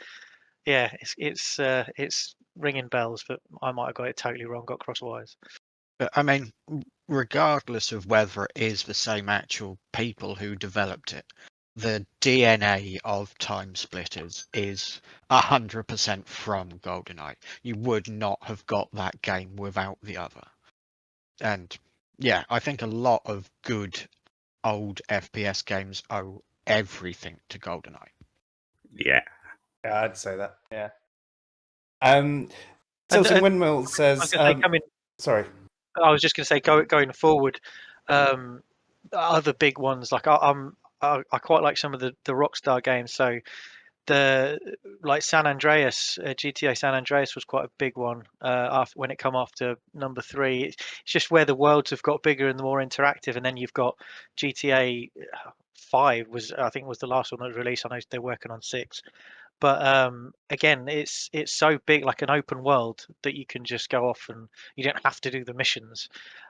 Speaker 4: it's ringing bells, but I might have got it totally wrong. Got cross wires.
Speaker 2: But I mean, regardless of whether it is the same actual people who developed it, the DNA of Time Splitters is 100% from GoldenEye. You would not have got that game without the other. And yeah, I think a lot of good old FPS games owe everything to GoldenEye.
Speaker 3: Yeah.
Speaker 1: Yeah, I'd say that. Yeah. Tilting
Speaker 4: and-
Speaker 1: Windmill
Speaker 4: I
Speaker 1: says.
Speaker 4: was gonna say,
Speaker 1: Sorry.
Speaker 4: I was just going to say, going forward, other big ones like I quite like some of the Rockstar games. So like San Andreas, GTA San Andreas was quite a big one. After when it come after number 3, it's just where the worlds have got bigger and the more interactive. And then you've got GTA 5 I think was the last one that was released. I know they're working on 6. But again, it's so big, like an open world, that you can just go off and you don't have to do the missions.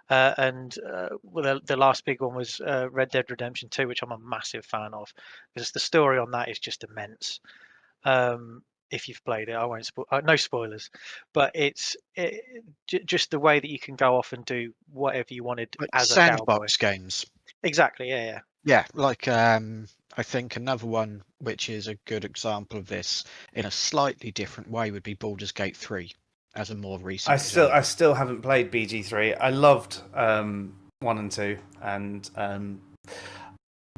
Speaker 4: Well, the last big one was Red Dead Redemption 2, which I'm a massive fan of, because the story on that is just immense. If you've played it, I won't spoil. No spoilers, but just the way that you can go off and do whatever you wanted
Speaker 2: Like
Speaker 4: as a cowboy.
Speaker 2: sandbox games.
Speaker 4: Exactly. Yeah.
Speaker 2: Yeah, like I think another one which is a good example of this in a slightly different way would be Baldur's Gate 3 as a more recent example.
Speaker 1: I still haven't played BG3. I loved 1 and 2, and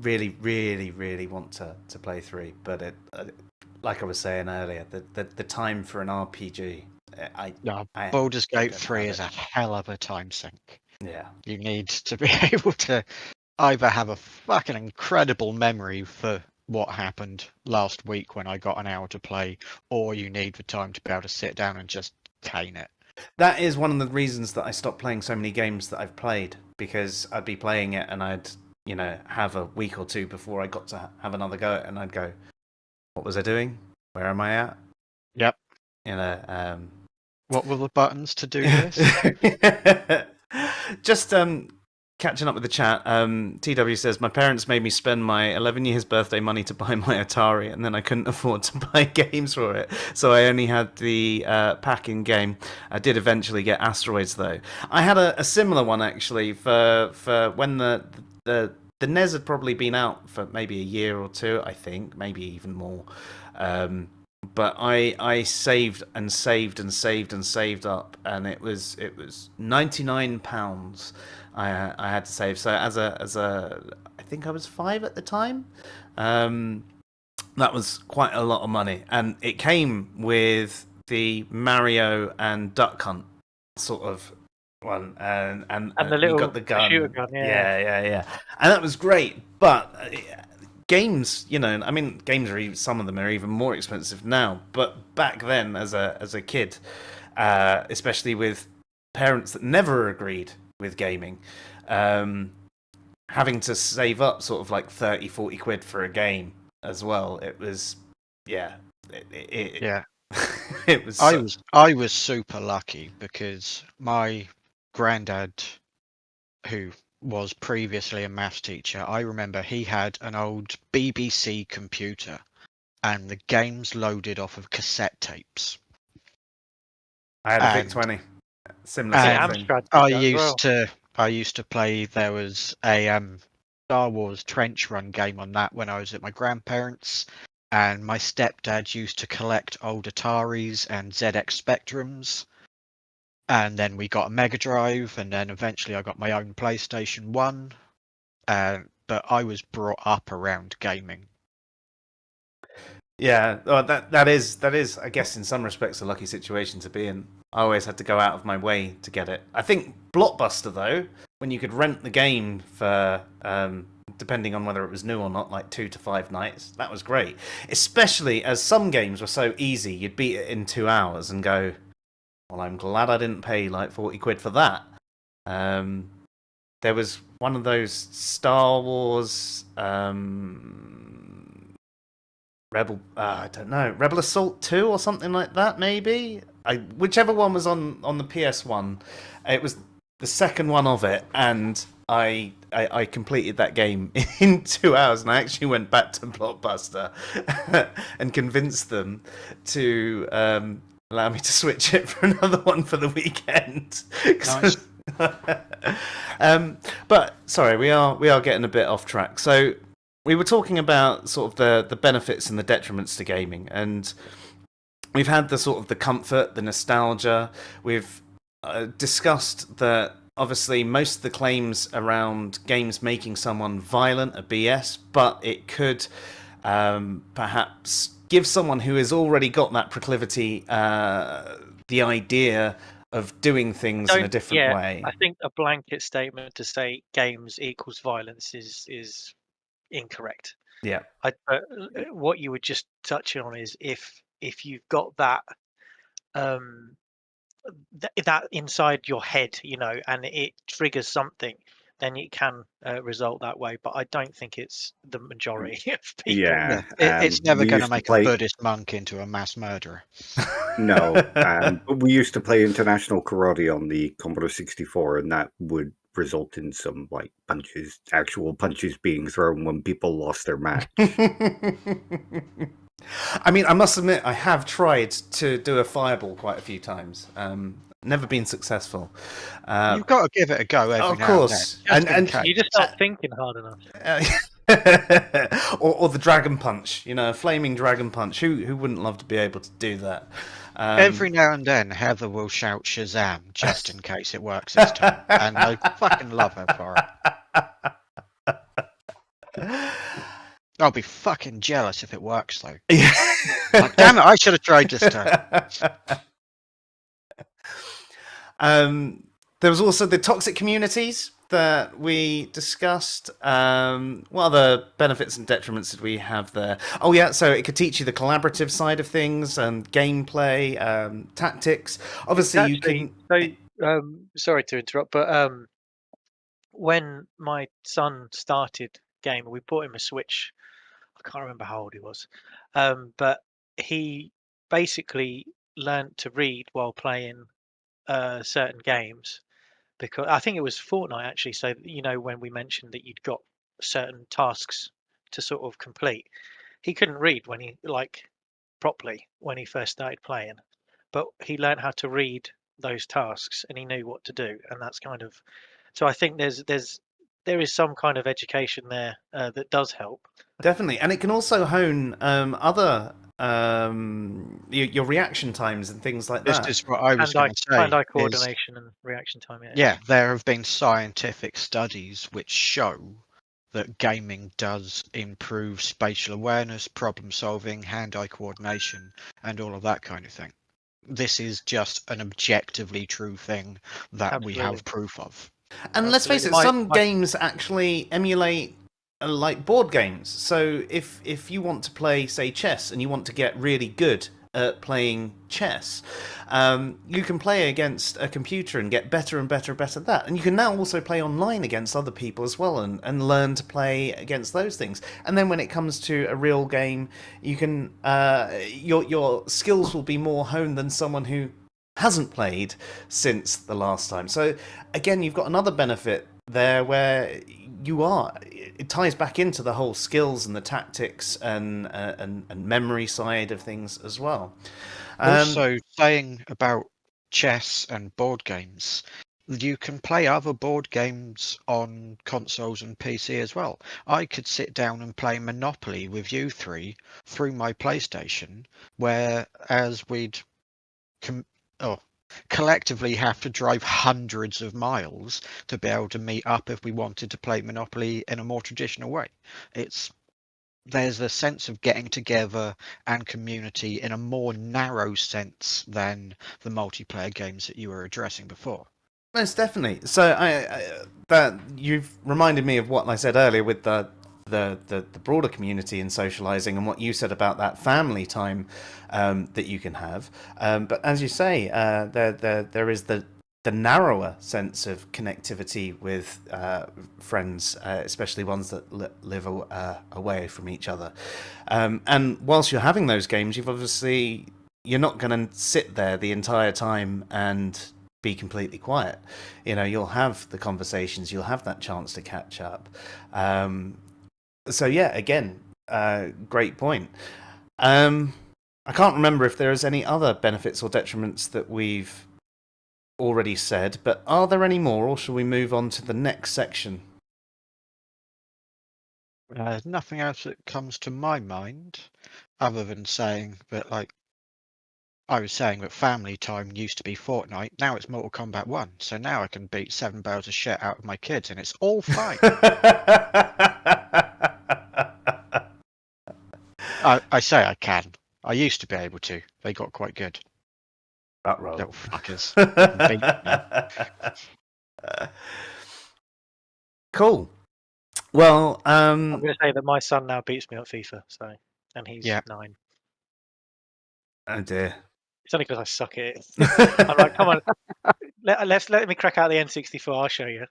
Speaker 1: really want to play 3. But it, like I was saying earlier, the time for an RPG.
Speaker 2: Baldur's Gate
Speaker 1: don't
Speaker 2: 3
Speaker 1: have
Speaker 2: is
Speaker 1: it.
Speaker 2: a hell of a time sink.
Speaker 1: Yeah.
Speaker 2: You need to be able to either have a fucking incredible memory for what happened last week when I got an hour to play, or you need the time to be able to sit down and just cane it.
Speaker 1: That is one of the reasons that I stopped playing so many games that I've played, because I'd be playing it and I'd, have a week or two before I got to have another go at it, and I'd go, what was I doing? Where am I at?
Speaker 2: Yep. What were the buttons to do this?
Speaker 1: Just catching up with the chat. TW says, my parents made me spend my 11 years birthday money to buy my Atari, and then I couldn't afford to buy games for it, so I only had the pack-in game. I did eventually get Asteroids, though. I had a similar one, actually, for when the NES had probably been out for maybe a year or two, I think, maybe even more. But I saved and saved and saved and saved up, and it was £99 I had to save. So as a I think I was 5 at the time. That was quite a lot of money, and it came with the Mario and Duck Hunt sort of one, and
Speaker 4: the
Speaker 1: you
Speaker 4: little
Speaker 1: got the gun.
Speaker 4: shooter gun, yeah.
Speaker 1: And that was great, but games, I mean, games are some of them are even more expensive now. But back then, as a kid, especially with parents that never agreed with gaming, having to save up sort of like 30-40 quid for a game as well, it was
Speaker 2: yeah.
Speaker 1: It was.
Speaker 2: I was super lucky because my granddad, who was previously a maths teacher, I remember he had an old BBC computer, and the games loaded off of cassette tapes.
Speaker 1: I had a Vic 20, similar sort of thing.
Speaker 2: I used to play. There was a Star Wars Trench Run game on that when I was at my grandparents', and my stepdad used to collect old Ataris and ZX Spectrums. And then we got a Mega Drive, and then eventually I got my own PlayStation 1. But I was brought up around gaming.
Speaker 1: Yeah, well, that is, I guess, in some respects, a lucky situation to be in. I always had to go out of my way to get it. I think Blockbuster, though, when you could rent the game for, depending on whether it was new or not, like 2 to 5 nights, that was great. Especially as some games were so easy, you'd beat it in 2 hours and go, well, I'm glad I didn't pay like 40 quid for that. There was one of those Star Wars Rebel, I don't know, Rebel Assault 2 or something like that, maybe? Whichever one was on the PS1. It was the second one of it, and I completed that game in 2 hours, and I actually went back to Blockbuster and convinced them to allow me to switch it for another one for the weekend.
Speaker 2: Nice.
Speaker 1: But sorry, we are getting a bit off track. So we were talking about sort of the benefits and the detriments to gaming, and we've had the sort of the comfort, the nostalgia. We've discussed that obviously most of the claims around games making someone violent are BS, but it could perhaps give someone who has already got that proclivity the idea of doing things in a different way.
Speaker 4: I think a blanket statement to say games equals violence is incorrect.
Speaker 1: Yeah.
Speaker 4: What you were just touching on is if you've got that that inside your head, and it triggers something, then it can result that way. But I don't think it's the majority of people.
Speaker 3: Yeah,
Speaker 2: It's never
Speaker 3: we
Speaker 2: going to
Speaker 3: used to
Speaker 2: make a
Speaker 3: play.
Speaker 2: Buddhist monk into a mass murderer.
Speaker 3: No, but we used to play international karate on the Commodore 64, and that would result in some like actual punches being thrown when people lost their match.
Speaker 1: I mean, I must admit, I have tried to do a fireball quite a few times. Never been successful.
Speaker 2: You've got to give it a go every
Speaker 1: Of
Speaker 2: now and then,
Speaker 1: course,
Speaker 2: just in
Speaker 1: and
Speaker 2: case.
Speaker 4: You're just not thinking hard enough.
Speaker 1: or the dragon punch, a flaming dragon punch. Who wouldn't love to be able to do that?
Speaker 2: Every now and then, Heather will shout Shazam just in case it works this time, and I fucking love her for it. I'll be fucking jealous if it works though. Like, damn it, I should have tried this time.
Speaker 1: There was also the toxic communities that we discussed. What other benefits and detriments did we have there? Oh yeah, so it could teach you the collaborative side of things and gameplay, tactics. Obviously, you can.
Speaker 4: Sorry to interrupt, but when my son started gaming, we bought him a Switch. I can't remember how old he was, but he basically learned to read while playing certain games, because I think it was Fortnite actually. So when we mentioned that you'd got certain tasks to sort of complete, he couldn't read when he properly when he first started playing, but he learned how to read those tasks and he knew what to do, and that's kind of. So I think there is some kind of education there that does help.
Speaker 1: Definitely, and it can also hone other your reaction times and things like
Speaker 2: This
Speaker 1: that.
Speaker 2: is what I was going to say.
Speaker 4: Hand-eye coordination and reaction time.
Speaker 2: Yeah, there have been scientific studies which show that gaming does improve spatial awareness, problem solving, hand-eye coordination, and all of that kind of thing. This is just an objectively true thing that we have proof of.
Speaker 1: And let's face it, some games actually emulate like board games. So if you want to play, say, chess, and you want to get really good at playing chess, you can play against a computer and get better and better and better at that. And you can now also play online against other people as well, and learn to play against those things. And then when it comes to a real game, you can your skills will be more honed than someone who hasn't played since the last time. So again, you've got another benefit there where it ties back into the whole skills and the tactics and memory side of things as well.
Speaker 2: Also, saying about chess and board games, you can play other board games on consoles and PC as well. I could sit down and play Monopoly with you three through my PlayStation, whereas we'd collectively have to drive hundreds of miles to be able to meet up if we wanted to play Monopoly in a more traditional way. There's a sense of getting together and community in a more narrow sense than the multiplayer games that you were addressing before.
Speaker 1: Most definitely. So that you've reminded me of what I said earlier with the broader community and socializing, and what you said about that family time that you can have. But as you say, there is the narrower sense of connectivity with friends, especially ones that live away from each other. And whilst you're having those games, you're not going to sit there the entire time and be completely quiet. You'll have the conversations, you'll have that chance to catch up. So yeah, again, great point. I can't remember if there is any other benefits or detriments that we've already said, but are there any more, or shall we move on to the next section?
Speaker 2: Nothing else that comes to my mind, other than saying that, I was saying that family time used to be Fortnite, now it's Mortal Kombat 1, so now I can beat 7 barrels of shit out of my kids, and it's all fine. I say I can. I used to be able to. They got quite good. Little fuckers.
Speaker 1: Cool. Well,
Speaker 4: I'm going to say that my son now beats me at FIFA, and he's 9.
Speaker 1: Oh dear.
Speaker 4: It's only because I suck at it. I'm like, come on, let me crack out the N64. I'll show you.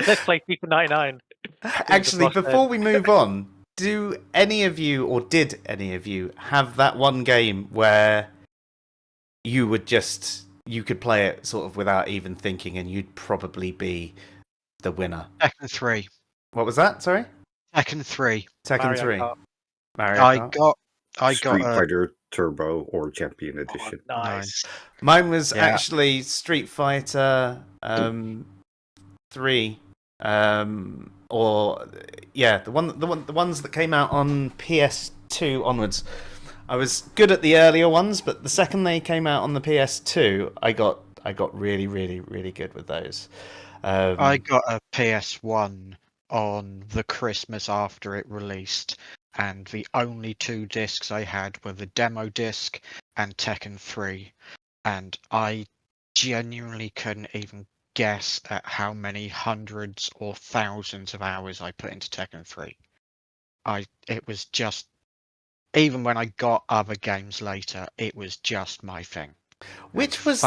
Speaker 4: Let's play FIFA 99.
Speaker 1: Actually, before we move on, do any of you, or did any of you, have that one game where you could play it sort of without even thinking, and you'd probably be the winner?
Speaker 2: Tekken 3.
Speaker 1: What was that? Sorry,
Speaker 2: Tekken 3.
Speaker 1: Tekken
Speaker 4: Mario
Speaker 1: 3.
Speaker 4: Kart.
Speaker 1: Mario
Speaker 2: I
Speaker 1: Kart.
Speaker 2: got
Speaker 3: Street
Speaker 2: a
Speaker 3: Fighter Turbo or Champion Edition.
Speaker 4: Nice.
Speaker 2: nice.
Speaker 1: Mine was
Speaker 2: Yeah.
Speaker 1: actually Street Fighter 3, or yeah, the ones that came out on PS2 onwards. I was good at the earlier ones, but the second they came out on the PS2, I got really, really, really good with those.
Speaker 2: I got a PS1 on the Christmas after it released, and the only 2 discs I had were the demo disc and Tekken 3, and I genuinely couldn't even guess at how many hundreds or thousands of hours I put into Tekken 3. It was just, even when I got other games later, it was just my thing.
Speaker 1: Which was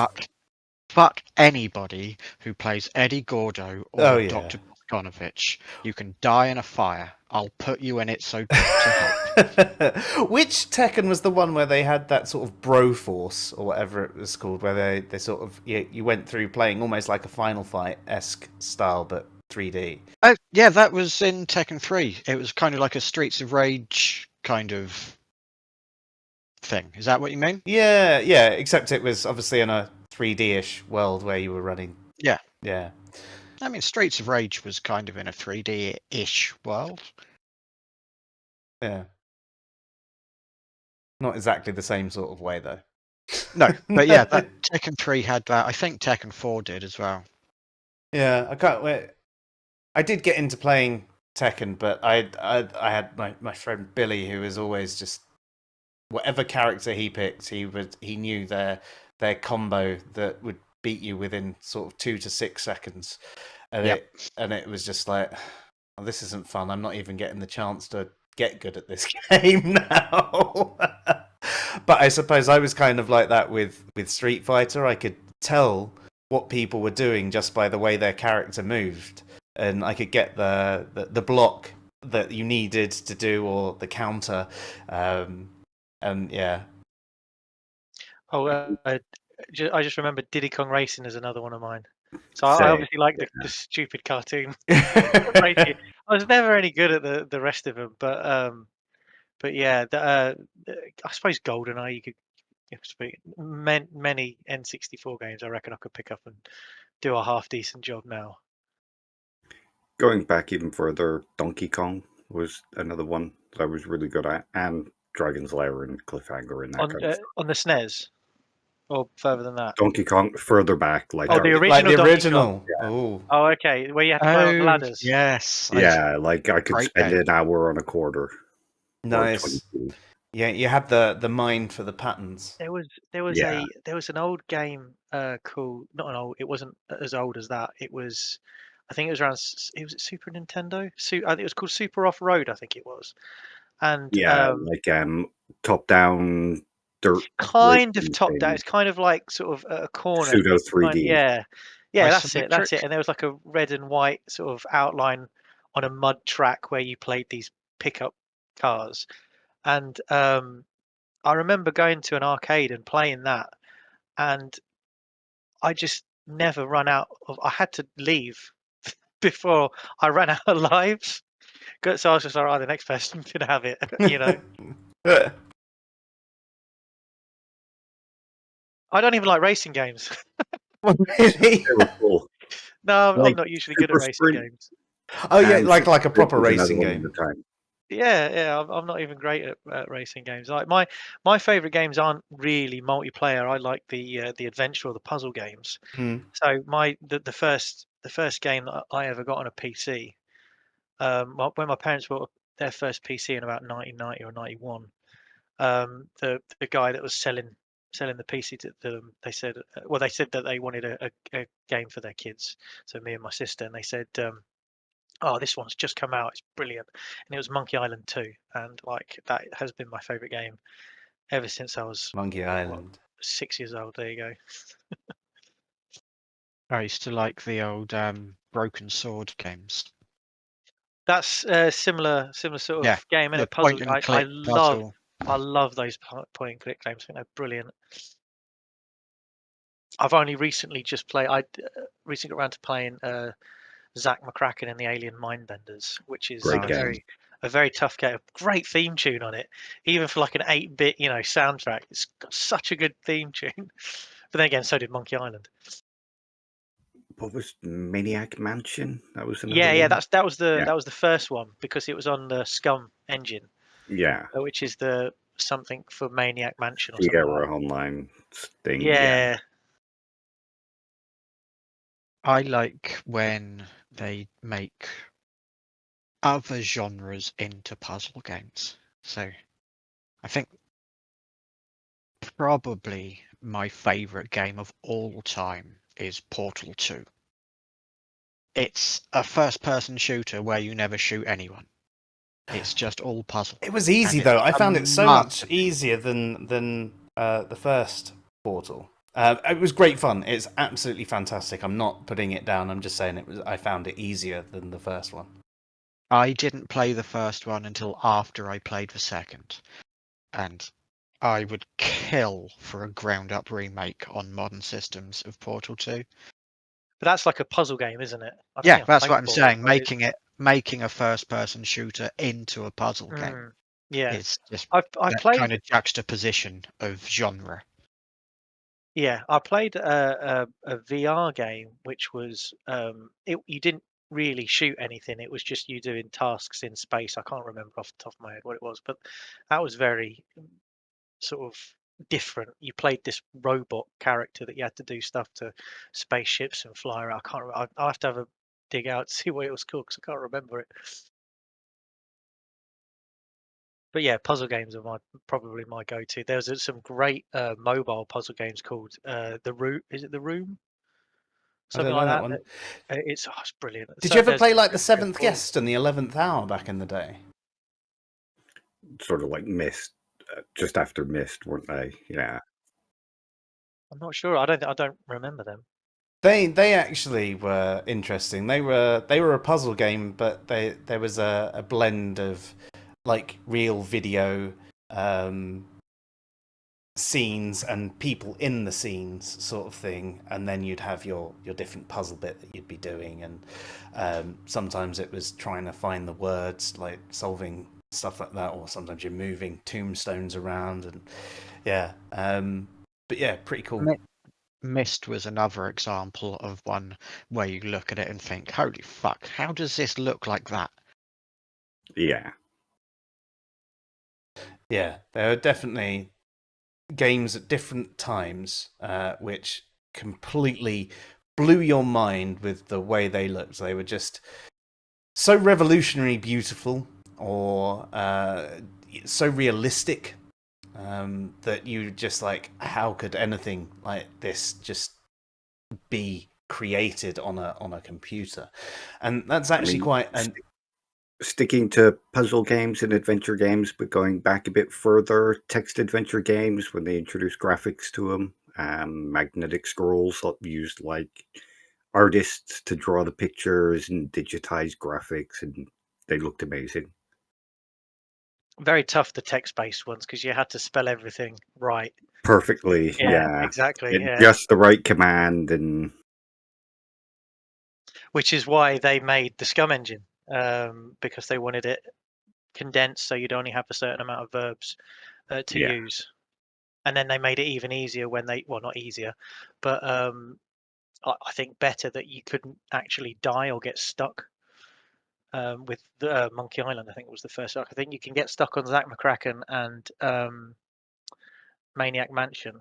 Speaker 2: Fuck anybody who plays Eddie Gordo or
Speaker 1: Oh, yeah.
Speaker 2: Dr. Bogdanovich. You can die in a fire. I'll put you in it so to help.
Speaker 1: Which Tekken was the one where they had that sort of Broforce or whatever it was called, where they sort of you went through playing almost like a Final Fight-esque style, but 3D.
Speaker 2: Oh, yeah, that was in Tekken 3. It was kind of like a Streets of Rage kind of thing. Is that what you mean?
Speaker 1: Yeah, except it was obviously in a 3D-ish world where you were running.
Speaker 2: Yeah.
Speaker 1: Yeah.
Speaker 2: I mean, Streets of Rage was kind of in a 3D-ish world.
Speaker 1: Yeah. Not exactly the same sort of way, though.
Speaker 2: No, but yeah, that Tekken 3 had that. I think Tekken 4 did as well.
Speaker 1: Yeah, I can't wait. I did get into playing Tekken, but I had my friend Billy, who was always just whatever character he picked, he knew their combo that would beat you within sort of 2 to 6 seconds, and it was just like, oh, this isn't fun. I'm not even getting the chance to get good at this game now. But I suppose I was kind of like that with Street Fighter. I could tell what people were doing just by the way their character moved, and I could get the block that you needed to do or the counter, and yeah.
Speaker 4: Oh, I just remembered Diddy Kong Racing is another one of mine. So I obviously like the stupid cartoon. I was never any good at the rest of them, but yeah, I suppose GoldenEye. You could speak many N64 games. I reckon I could pick up and do a half decent job now.
Speaker 3: Going back even further, Donkey Kong was another one that I was really good at, and Dragon's Lair and Cliffhanger and that kind of stuff.
Speaker 4: On the SNES, or further than that.
Speaker 3: Donkey Kong further back, like
Speaker 4: the original.
Speaker 1: Like the
Speaker 4: Donkey
Speaker 1: original.
Speaker 4: Kong.
Speaker 1: Yeah.
Speaker 4: Oh, okay. Where you had to climb up the ladders.
Speaker 2: Yes.
Speaker 3: Yeah, like I could spend an hour on a quarter.
Speaker 1: Nice. Yeah, you had the mind for the patterns.
Speaker 4: There was an old game called, not an old, it wasn't as old as that. It was, I think it was around, it was Super Nintendo. I think it was called Super Off Road. I think it was, and
Speaker 3: like top down dirt.
Speaker 4: Kind of top down. It's kind of like sort of a corner.
Speaker 3: Pseudo 3D.
Speaker 4: Yeah, that's it. That's it. And there was like a red and white sort of outline on a mud track where you played these pickup cars. And I remember going to an arcade and playing that, and I just never run out of. I had to leave before I ran out of lives. So I was just like, "Oh, the next person can have it," you know. I don't even like racing games.
Speaker 1: Really?
Speaker 3: They were cool.
Speaker 4: No,
Speaker 3: Like
Speaker 4: I'm not usually good at racing
Speaker 3: Sprint.
Speaker 4: games.
Speaker 1: Oh yeah,
Speaker 3: And
Speaker 1: like a proper
Speaker 3: was another
Speaker 1: racing
Speaker 3: one at
Speaker 1: game.
Speaker 3: the time.
Speaker 4: Yeah, I'm not even great at racing games. Like my favorite games aren't really multiplayer. I like the adventure or the puzzle games. So the first game that I ever got on a PC, when my parents bought their first PC in about 1990 or 91, the guy that was selling the PC to them, they said that they wanted a game for their kids. So me and my sister, and they said, oh, this one's just come out, it's brilliant. And it was Monkey Island 2, and like that has been my favorite game ever since I was
Speaker 1: Monkey Island.
Speaker 4: 6 years old. There you go.
Speaker 2: I used to like the old Broken Sword games.
Speaker 4: That's similar sort
Speaker 2: Yeah,
Speaker 4: of game, and
Speaker 2: the
Speaker 4: a puzzle.
Speaker 2: point and
Speaker 4: I
Speaker 2: click
Speaker 4: love
Speaker 2: puzzle.
Speaker 4: those point and click games. I think they're brilliant. I've only recently just played. I recently got around to playing Zach McCracken and the Alien Mindbenders, which is
Speaker 3: Great
Speaker 4: a
Speaker 3: game.
Speaker 4: very tough game. Great theme tune on it, even for like an 8-bit soundtrack. It's got such a good theme tune. But then again, so did Monkey Island.
Speaker 3: What was Maniac Mansion? That was another
Speaker 4: Yeah,
Speaker 3: one.
Speaker 4: that was
Speaker 3: Yeah.
Speaker 4: the first one because it was on the Scum engine,
Speaker 3: Yeah,
Speaker 4: which is the something for Maniac Mansion or something like
Speaker 3: Sierra
Speaker 4: that.
Speaker 3: Online thing.
Speaker 4: Yeah,
Speaker 2: I like when they make other genres into puzzle games. So I think probably my favorite game of all time is Portal 2. It's a first-person shooter where you never shoot anyone. It's just all puzzle.
Speaker 1: It was easy
Speaker 2: And
Speaker 1: though.
Speaker 2: it's
Speaker 1: I
Speaker 2: a
Speaker 1: found it so much
Speaker 2: masterpiece.
Speaker 1: easier than the first Portal. It was great fun. It's absolutely fantastic. I'm not putting it down. I'm just saying it was. I found it easier than the first one.
Speaker 2: I didn't play the first one until after I played the second, and I would kill for a ground-up remake on modern systems of Portal 2.
Speaker 4: but that's like a puzzle game, isn't it? I don't
Speaker 2: Yeah,
Speaker 4: think I've
Speaker 2: that's
Speaker 4: played
Speaker 2: what I'm
Speaker 4: Portal,
Speaker 2: saying.
Speaker 4: but it's,
Speaker 2: Making a first-person shooter into a puzzle game
Speaker 4: yeah.
Speaker 2: is just
Speaker 4: I've
Speaker 2: that
Speaker 4: played
Speaker 2: kind of juxtaposition of genre.
Speaker 4: I played a VR game which was you didn't really shoot anything. It was just you doing tasks in space. I can't remember off the top of my head what it was, but that was very sort of different. You played this robot character that you had to do stuff to spaceships and fly around. I can't remember. I'll have to have a dig out to see what it was called because I can't remember it. But yeah, puzzle games are probably my go-to. There's some great mobile puzzle games called The Room. Is it The Room?
Speaker 1: I
Speaker 4: Something
Speaker 1: don't know
Speaker 4: like
Speaker 1: that
Speaker 4: that.
Speaker 1: one.
Speaker 4: It's brilliant.
Speaker 1: Did
Speaker 4: So
Speaker 1: you ever
Speaker 4: there's
Speaker 1: play like the
Speaker 4: good going
Speaker 1: Seventh
Speaker 4: forward.
Speaker 1: Guest and the 11th Hour back in the day?
Speaker 3: Sort of like Mist, just after Mist, weren't they? Yeah.
Speaker 4: I'm not sure. I don't remember them.
Speaker 1: They actually were interesting. They were a puzzle game, but there was a blend of like real video scenes and people in the scenes sort of thing, and then you'd have your different puzzle bit that you'd be doing, and sometimes it was trying to find the words, like solving stuff like that, or sometimes you're moving tombstones around, and yeah, but yeah, pretty cool.
Speaker 2: Myst was another example of one where you look at it and think, holy fuck, how does this look like that?
Speaker 3: Yeah.
Speaker 1: Yeah, there are definitely games at different times which completely blew your mind with the way they looked. They were just so revolutionary beautiful, or so realistic, that you just like, how could anything like this just be created on a computer? And that's actually quite an
Speaker 3: Sticking to puzzle games and adventure games, but going back a bit further, text adventure games, when they introduced graphics to them, magnetic scrolls used like artists to draw the pictures and digitize graphics, and they looked amazing.
Speaker 4: Very tough, the text-based ones, because you had to spell everything right.
Speaker 3: Perfectly,
Speaker 4: Yeah,
Speaker 3: yeah.
Speaker 4: exactly. Yeah,
Speaker 3: Just the right command, and
Speaker 4: which is why they made the Scum engine, because they wanted it condensed, so you'd only have a certain amount of verbs to
Speaker 3: yeah.
Speaker 4: use. And then they made it even easier when not easier, but I think better, that you couldn't actually die or get stuck. With the Monkey Island, I think it was the first arc. I think you can get stuck on Zach McCracken and Maniac Mansion,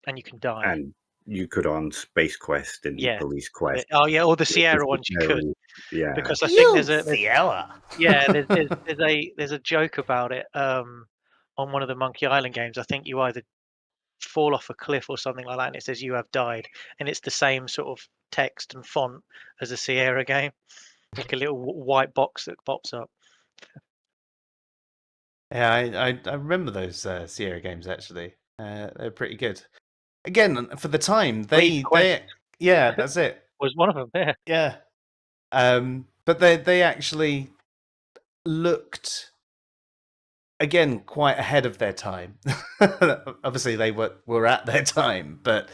Speaker 4: and you can die.
Speaker 3: And you could on Space Quest and
Speaker 4: Yeah.
Speaker 3: Police Quest.
Speaker 4: Oh yeah, or the
Speaker 3: with
Speaker 4: Sierra ones you could,
Speaker 3: no- Yeah.
Speaker 4: because I think
Speaker 1: you
Speaker 4: there's
Speaker 1: Sierra.
Speaker 4: there's a joke about it on one of the Monkey Island games. I think you either fall off a cliff or something like that, and it says you have died, and it's the same sort of text and font as a Sierra game, like a little white box that pops up.
Speaker 1: Yeah, I remember those Sierra games actually. They're pretty good. again, for the time,
Speaker 4: Quest
Speaker 1: yeah, that's it.
Speaker 4: was one of them. Yeah.
Speaker 1: Yeah. But they actually looked, again, quite ahead of their time. Obviously, they were at their time, but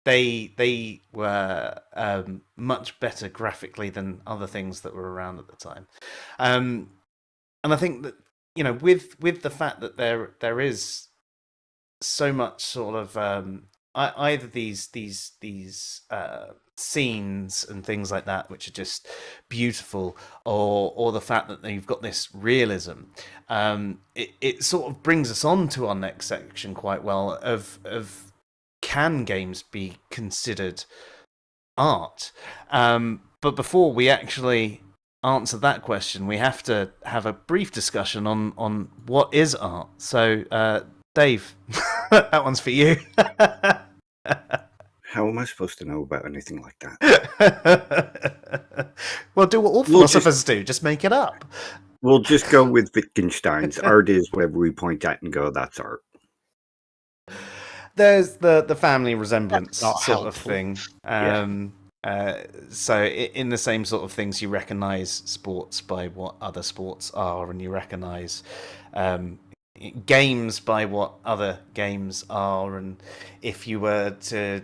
Speaker 1: they were much better graphically than other things that were around at the time. And I think that, you know, with the fact that there is so much sort of either these scenes and things like that which are just beautiful, or the fact that you've got this realism, it sort of brings us on to our next section quite well of can games be considered art? But before we actually answer that question, we have to have a brief discussion on what is art. So, Dave, that one's for you.
Speaker 3: How am I supposed to know about anything like that?
Speaker 1: Well, do what all philosophers do. Just make it up.
Speaker 3: We'll just go with Wittgenstein's. Art is whatever we point at and go, that's art.
Speaker 1: There's the family resemblance
Speaker 2: That's not
Speaker 1: sort of
Speaker 2: helpful.
Speaker 1: thing. So in the same sort of things, you recognise sports by what other sports are, and you recognise games by what other games are. And if you were to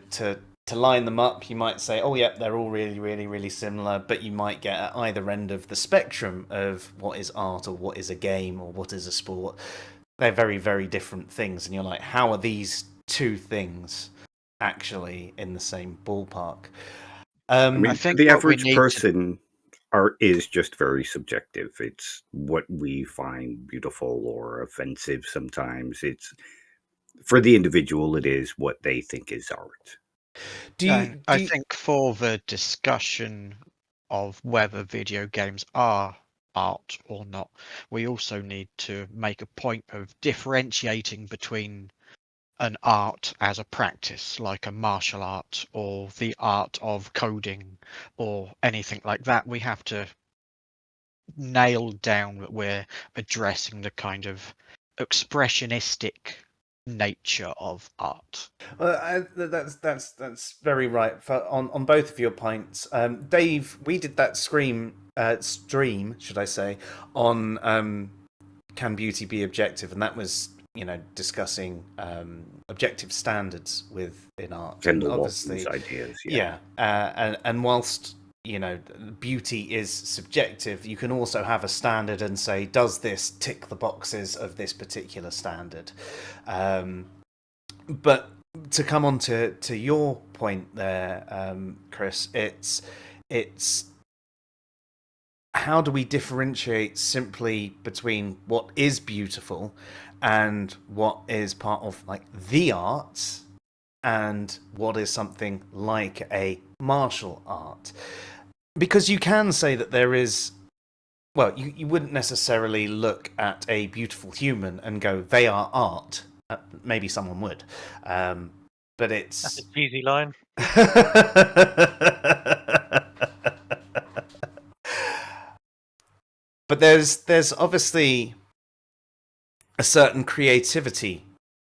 Speaker 1: line them up, you might say, oh, yep, they're all really, really, really similar. But you might get at either end of the spectrum of what is art, or what is a game, or what is a sport. They're very, very different things. And you're like, how are these two things actually in the same ballpark?
Speaker 3: I mean,
Speaker 2: I think
Speaker 3: the
Speaker 2: what we
Speaker 3: average
Speaker 2: need
Speaker 3: person, art is just very subjective. It's what we find beautiful or offensive sometimes. It's for the individual, it is what they think is art.
Speaker 2: I think for the discussion of whether video games are art or not, we also need to make a point of differentiating between an art as a practice, like a martial art or the art of coding or anything like that. We have to nail down that we're addressing the kind of expressionistic nature of art.
Speaker 1: Well, that's very right on both of your points. Dave, we did that stream, should I say, on Can Beauty Be Objective, and that was, you know, discussing objective standards within art,
Speaker 3: And the
Speaker 1: obviously
Speaker 3: Walton's ideas.
Speaker 1: and whilst, you know, beauty is subjective, you can also have a standard and say, does this tick the boxes of this particular standard? But to come on to your point there, Chris, it's how do we differentiate simply between what is beautiful and what is part of, like, the arts, and what is something like a martial art? Because you can say that there is, well, you wouldn't necessarily look at a beautiful human and go, they are art. Maybe someone would, but it's
Speaker 4: That's a cheesy line.
Speaker 1: But there's obviously a certain creativity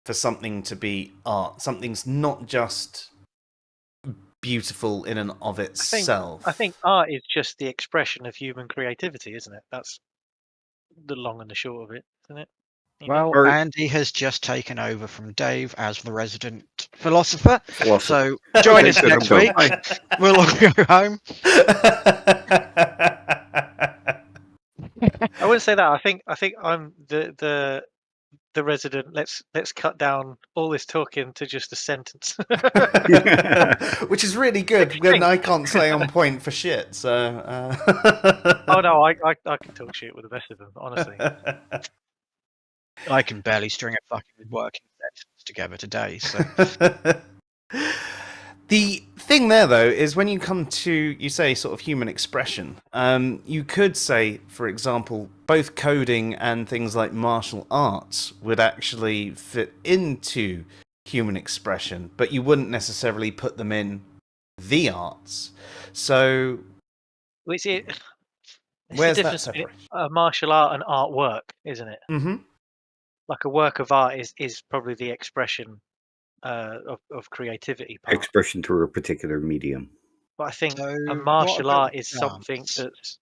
Speaker 1: for something to be art. Something's not just beautiful in and of itself.
Speaker 4: I think art is just the expression of human creativity, isn't it? That's the long and the short of it, isn't it?
Speaker 2: Well,
Speaker 3: Or-
Speaker 2: Andy has just taken over from Dave as the resident philosopher.
Speaker 3: Philosopher.
Speaker 2: So join
Speaker 3: Okay,
Speaker 2: us
Speaker 3: good,
Speaker 2: next
Speaker 3: I'm
Speaker 2: week.
Speaker 3: going.
Speaker 2: We'll all go home.
Speaker 4: I wouldn't say that. I think I'm the resident. Let's cut down all this talking to just a sentence.
Speaker 1: Which is really good when I can't stay on point for shit. So.
Speaker 4: Oh no, I can talk shit with the best of them, honestly.
Speaker 2: I can barely string a fucking working sentence together today. So
Speaker 1: The thing there, though, is when you come to, you say, sort of human expression, you could say, for example, both coding and things like martial arts would actually fit into human expression, but you wouldn't necessarily put them in the arts. So,
Speaker 4: Where's the
Speaker 1: where's that
Speaker 4: difference between
Speaker 1: separation?
Speaker 4: a martial art and artwork, isn't it?
Speaker 1: Mm-hmm.
Speaker 4: Like a work of art is probably the expression of creativity part.
Speaker 3: Expression through a particular medium.
Speaker 4: But I think
Speaker 2: So
Speaker 4: a
Speaker 2: what
Speaker 4: martial
Speaker 2: about
Speaker 4: art is something
Speaker 2: dance?
Speaker 4: that's.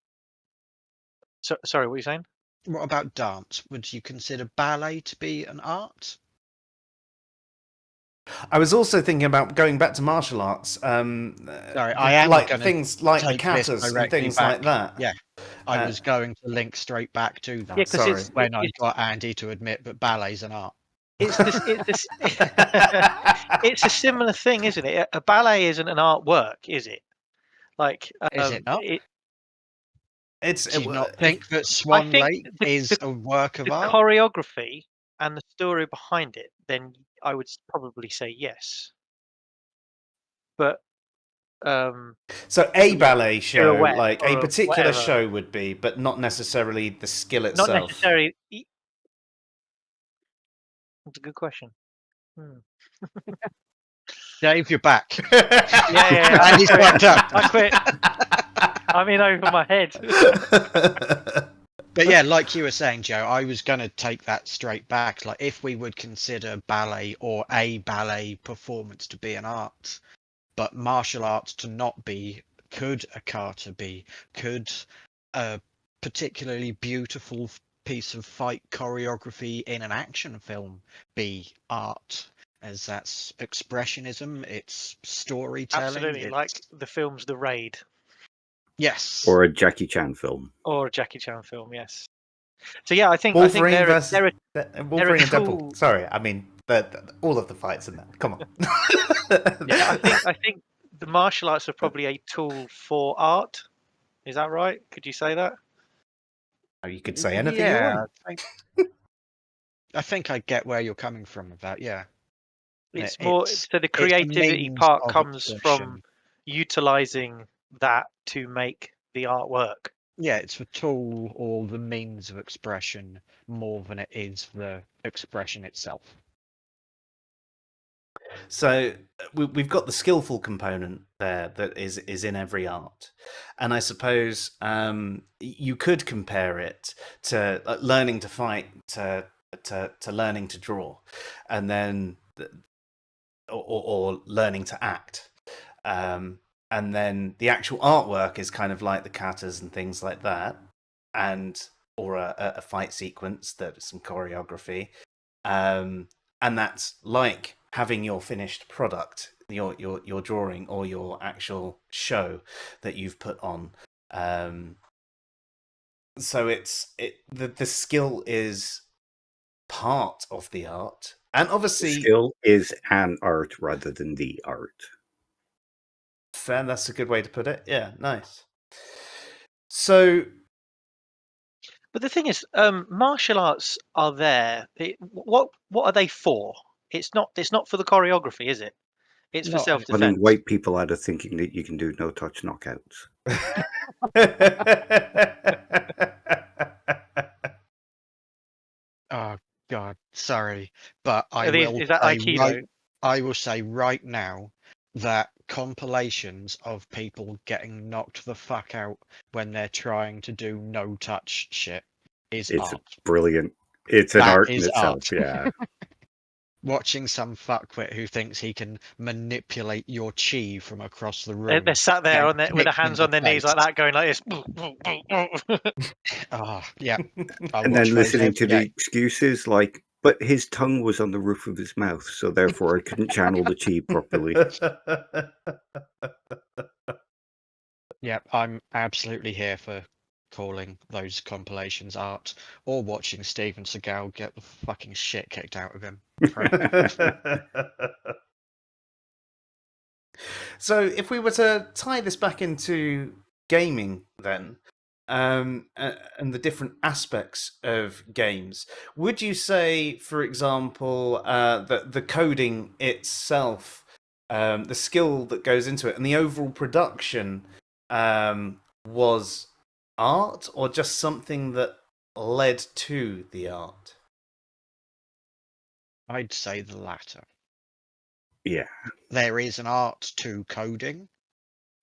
Speaker 4: Sorry, what are you saying?
Speaker 2: What about dance? Would you consider ballet to be an art?
Speaker 1: I was also thinking about going back to martial arts.
Speaker 2: Sorry, I am
Speaker 1: like
Speaker 2: gonna
Speaker 1: things like the
Speaker 2: take this
Speaker 1: katas and
Speaker 2: directly
Speaker 1: things
Speaker 2: back.
Speaker 1: like that.
Speaker 2: Yeah, I
Speaker 1: Uh,
Speaker 2: was going to link straight back to that.
Speaker 4: Yeah, because
Speaker 1: Sorry.
Speaker 2: When I got Andy to admit that ballet's an art.
Speaker 4: it's this it's a similar thing, isn't it? A ballet isn't an artwork, is it? Like,
Speaker 2: Is it not? Do you not think that
Speaker 4: I
Speaker 2: Swan
Speaker 4: think
Speaker 2: Lake is a work of
Speaker 4: the
Speaker 2: art?
Speaker 4: choreography and the story behind it, then I would probably say yes. But
Speaker 1: so a ballet show,
Speaker 4: pirouette
Speaker 1: like a
Speaker 4: or
Speaker 1: particular
Speaker 4: whatever.
Speaker 1: show, would be, but not necessarily the skill
Speaker 4: not
Speaker 1: itself.
Speaker 4: necessarily. That's a good question.
Speaker 2: Dave, you're back.
Speaker 4: Yeah.
Speaker 2: Andy's fucked up.
Speaker 4: I quit. I'm in over my head.
Speaker 2: But yeah, like you were saying, Joe, I was going to take that straight back. Like, if we would consider ballet or a ballet performance to be an art, but martial arts to not be, could a kata be? Could a particularly beautiful piece of fight choreography in an action film be art? As that's expressionism, it's storytelling.
Speaker 4: Absolutely, like the films The Raid.
Speaker 2: Yes.
Speaker 3: Or a Jackie Chan film.
Speaker 4: Or a Jackie Chan film, yes. So yeah, I think
Speaker 1: Wolverine
Speaker 4: they're
Speaker 1: versus Wolverine and
Speaker 4: tool.
Speaker 1: Deadpool. Sorry, I mean all of the fights in that. Come on.
Speaker 4: Yeah, I think the martial arts are probably a tool for art. Is that right? Could you say that?
Speaker 1: You could say anything you want.
Speaker 2: I think I get where you're coming from with that. Yeah.
Speaker 4: It's more so the creativity part comes from utilizing that to make the artwork.
Speaker 2: Yeah, it's the tool or the means of expression more than it is the expression itself.
Speaker 1: So we've got the skillful component there that is in every art, and I suppose you could compare it to learning to fight, to learning to draw, and then or learning to act. And then the actual artwork is kind of like the katas and things like that, or a fight sequence that is some choreography, and that's like having your finished product, your drawing or your actual show that you've put on. So the skill is part of the art, and obviously
Speaker 3: skill is an art rather than the art.
Speaker 1: Fair, that's a good way to put it. Yeah, nice. So,
Speaker 4: but the thing is, martial arts are there. What are they for? It's not for the choreography, is it? It's for self-defense.
Speaker 3: Running white people out of thinking that you can do no-touch knockouts.
Speaker 2: Oh God, sorry, but I
Speaker 4: Is that Aikido?
Speaker 2: I will say right now that compilations of people getting knocked the fuck out when they're trying to do no touch shit is art.
Speaker 3: Brilliant. It's an art in itself, yeah.
Speaker 2: Watching some fuckwit who thinks he can manipulate your chi from across the room.
Speaker 4: They're sat there with their hands on their knees like that, going like this.
Speaker 2: Oh, yeah.
Speaker 3: And then listening to the excuses like, but his tongue was on the roof of his mouth, so therefore I couldn't channel the chi properly.
Speaker 2: Yeah, I'm absolutely here for calling those compilations art, or watching Steven Seagal get the fucking shit kicked out of him.
Speaker 1: So if we were to tie this back into gaming then, and the different aspects of games, would you say, for example, that the coding itself, the skill that goes into it, and the overall production was art, or just something that led to the art?
Speaker 2: I'd say the latter.
Speaker 3: Yeah.
Speaker 2: There is an art to coding,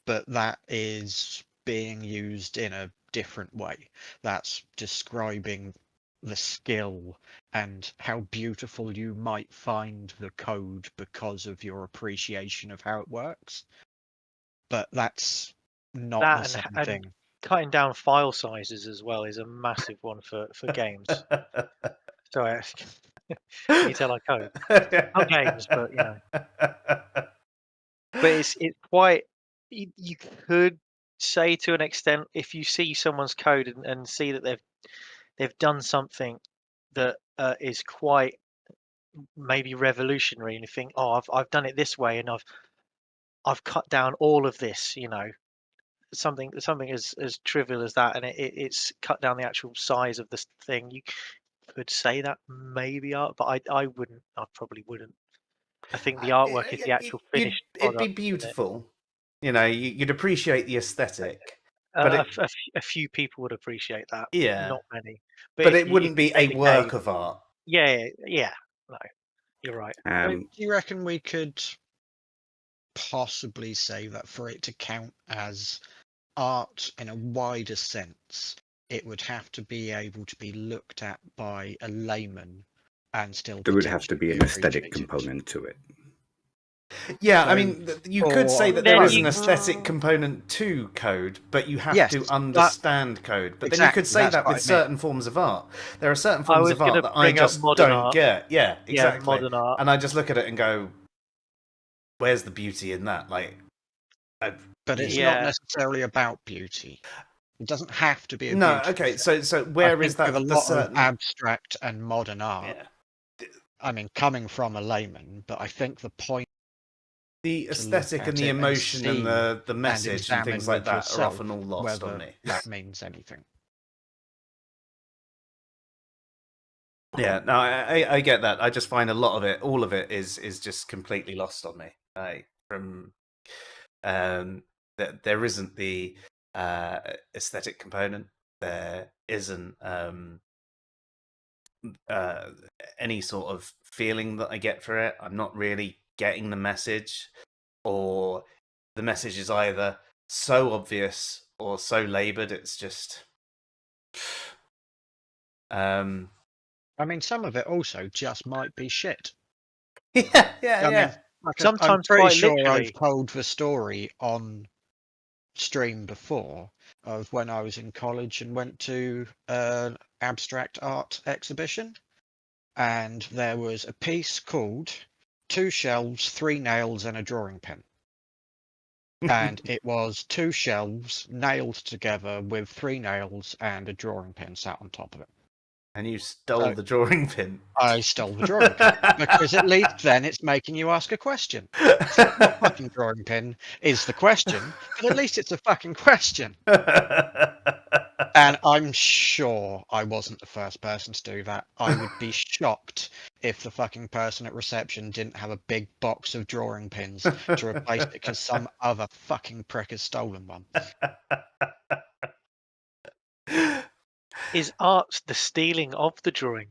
Speaker 2: but that is being used in a different way. That's describing the skill and how beautiful you might find the code because of your appreciation of how it works. But that's not the
Speaker 4: That
Speaker 2: same
Speaker 4: and
Speaker 2: thing.
Speaker 4: cutting down file sizes as well is a massive one for games. Sorry, can you tell I code? Not games, but you know. But it's quite. You could say to an extent, if you see someone's code and see that they've done something that is quite maybe revolutionary, and you think, oh, I've done it this way, and I've cut down all of this, you know, something as trivial as that, and it's cut down the actual size of this thing. You could say that maybe art, but I wouldn't. I probably wouldn't. I think the artwork is the actual finished
Speaker 1: It'd be
Speaker 4: product. Isn't it?
Speaker 1: beautiful. You know, you'd appreciate the aesthetic, but
Speaker 4: A few people would appreciate that,
Speaker 1: yeah,
Speaker 4: not many.
Speaker 1: but
Speaker 4: If
Speaker 1: it
Speaker 4: you
Speaker 1: wouldn't be
Speaker 4: say
Speaker 1: a
Speaker 4: the
Speaker 1: work
Speaker 4: game,
Speaker 1: of art.
Speaker 4: yeah, no, you're right.
Speaker 2: So do you reckon we could possibly say that for it to count as art in a wider sense, it would have to be able to be looked at by a layman and still
Speaker 3: There would have to
Speaker 2: potentially
Speaker 3: be an aesthetic
Speaker 2: appreciated?
Speaker 3: component to it.
Speaker 1: Yeah, I
Speaker 2: So,
Speaker 1: mean, you could say that
Speaker 4: Then
Speaker 1: there is
Speaker 4: you-
Speaker 1: an aesthetic component to code, but you have
Speaker 2: Yes,
Speaker 1: to
Speaker 2: but-
Speaker 1: understand code. But then you could
Speaker 2: Exactly,
Speaker 1: say
Speaker 2: that's
Speaker 1: that
Speaker 2: what
Speaker 1: with
Speaker 2: I meant.
Speaker 1: certain forms of art. There are certain
Speaker 4: I
Speaker 1: forms
Speaker 4: was
Speaker 1: of art
Speaker 4: gonna
Speaker 1: that I
Speaker 4: bring up
Speaker 1: just
Speaker 4: modern
Speaker 1: don't
Speaker 4: art.
Speaker 1: get. Yeah, exactly.
Speaker 4: Yeah, modern art.
Speaker 1: And I just look at it and go, "Where's the beauty in that?" Like,
Speaker 2: But it's
Speaker 4: Yeah.
Speaker 2: not necessarily about beauty. It doesn't have to be a
Speaker 1: no,
Speaker 2: beautiful
Speaker 1: okay.
Speaker 2: thing.
Speaker 1: So
Speaker 2: I
Speaker 1: where
Speaker 2: think
Speaker 1: is that?
Speaker 2: with a
Speaker 1: The
Speaker 2: lot
Speaker 1: certain
Speaker 2: of abstract and modern art,
Speaker 1: yeah.
Speaker 2: I mean, coming from a layman, but I think the point
Speaker 1: The
Speaker 2: to look
Speaker 1: aesthetic
Speaker 2: at
Speaker 1: and the
Speaker 2: it and
Speaker 1: emotion and
Speaker 2: see
Speaker 1: the message and things
Speaker 2: examine
Speaker 1: like
Speaker 2: with
Speaker 1: that are
Speaker 2: yourself
Speaker 1: often all lost on
Speaker 2: whether
Speaker 1: me.
Speaker 2: that means anything.
Speaker 1: Yeah, no, I get that. I just find a lot of it, all of it, is just completely lost on me. Like from that there isn't the aesthetic component. There isn't uh, any sort of feeling that I get for it. I'm not really getting the message, or the message is either so obvious or so laboured. It's just.
Speaker 2: I mean, some of it also just might be shit.
Speaker 1: Yeah.
Speaker 2: I mean, I'm
Speaker 4: Sometimes
Speaker 2: pretty
Speaker 4: quite
Speaker 2: sure
Speaker 4: literally.
Speaker 2: I've told the story on stream before of when I was in college and went to an abstract art exhibition, and there was a piece called 2 Shelves, 3 Nails and a Drawing Pen. And it was 2 shelves nailed together with 3 nails and a drawing pen sat on top of it.
Speaker 1: And you stole the drawing pin.
Speaker 2: I stole the drawing pin because at least then it's making you ask a question. It's not a fucking drawing pin is the question, but at least it's a fucking question. And I'm sure I wasn't the first person to do that. I would be shocked if the fucking person at reception didn't have a big box of drawing pins to replace it because some other fucking prick has stolen one.
Speaker 4: Is art the stealing of the drawing?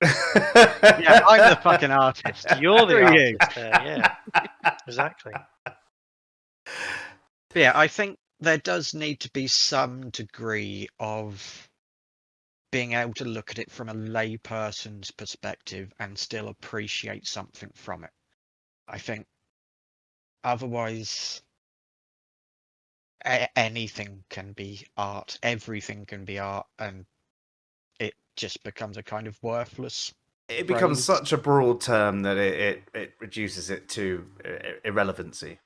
Speaker 2: Yeah, I'm the fucking artist.
Speaker 4: You're the
Speaker 2: Screw you.
Speaker 4: artist there, yeah. Exactly.
Speaker 2: Yeah, I think there does need to be some degree of being able to look at it from a layperson's perspective and still appreciate something from it. I think otherwise anything can be art, everything can be art, and it just becomes a kind of worthless.
Speaker 1: It becomes
Speaker 2: phrase.
Speaker 1: such a broad term that it reduces it to irrelevancy.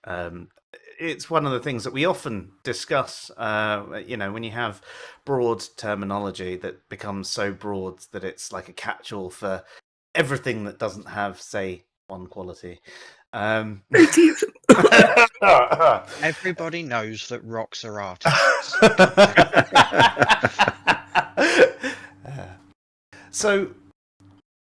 Speaker 1: It's one of the things that we often discuss. When you have broad terminology that becomes so broad that it's like a catch-all for everything that doesn't have, say, one quality.
Speaker 2: Everybody knows that rocks are artists.
Speaker 1: So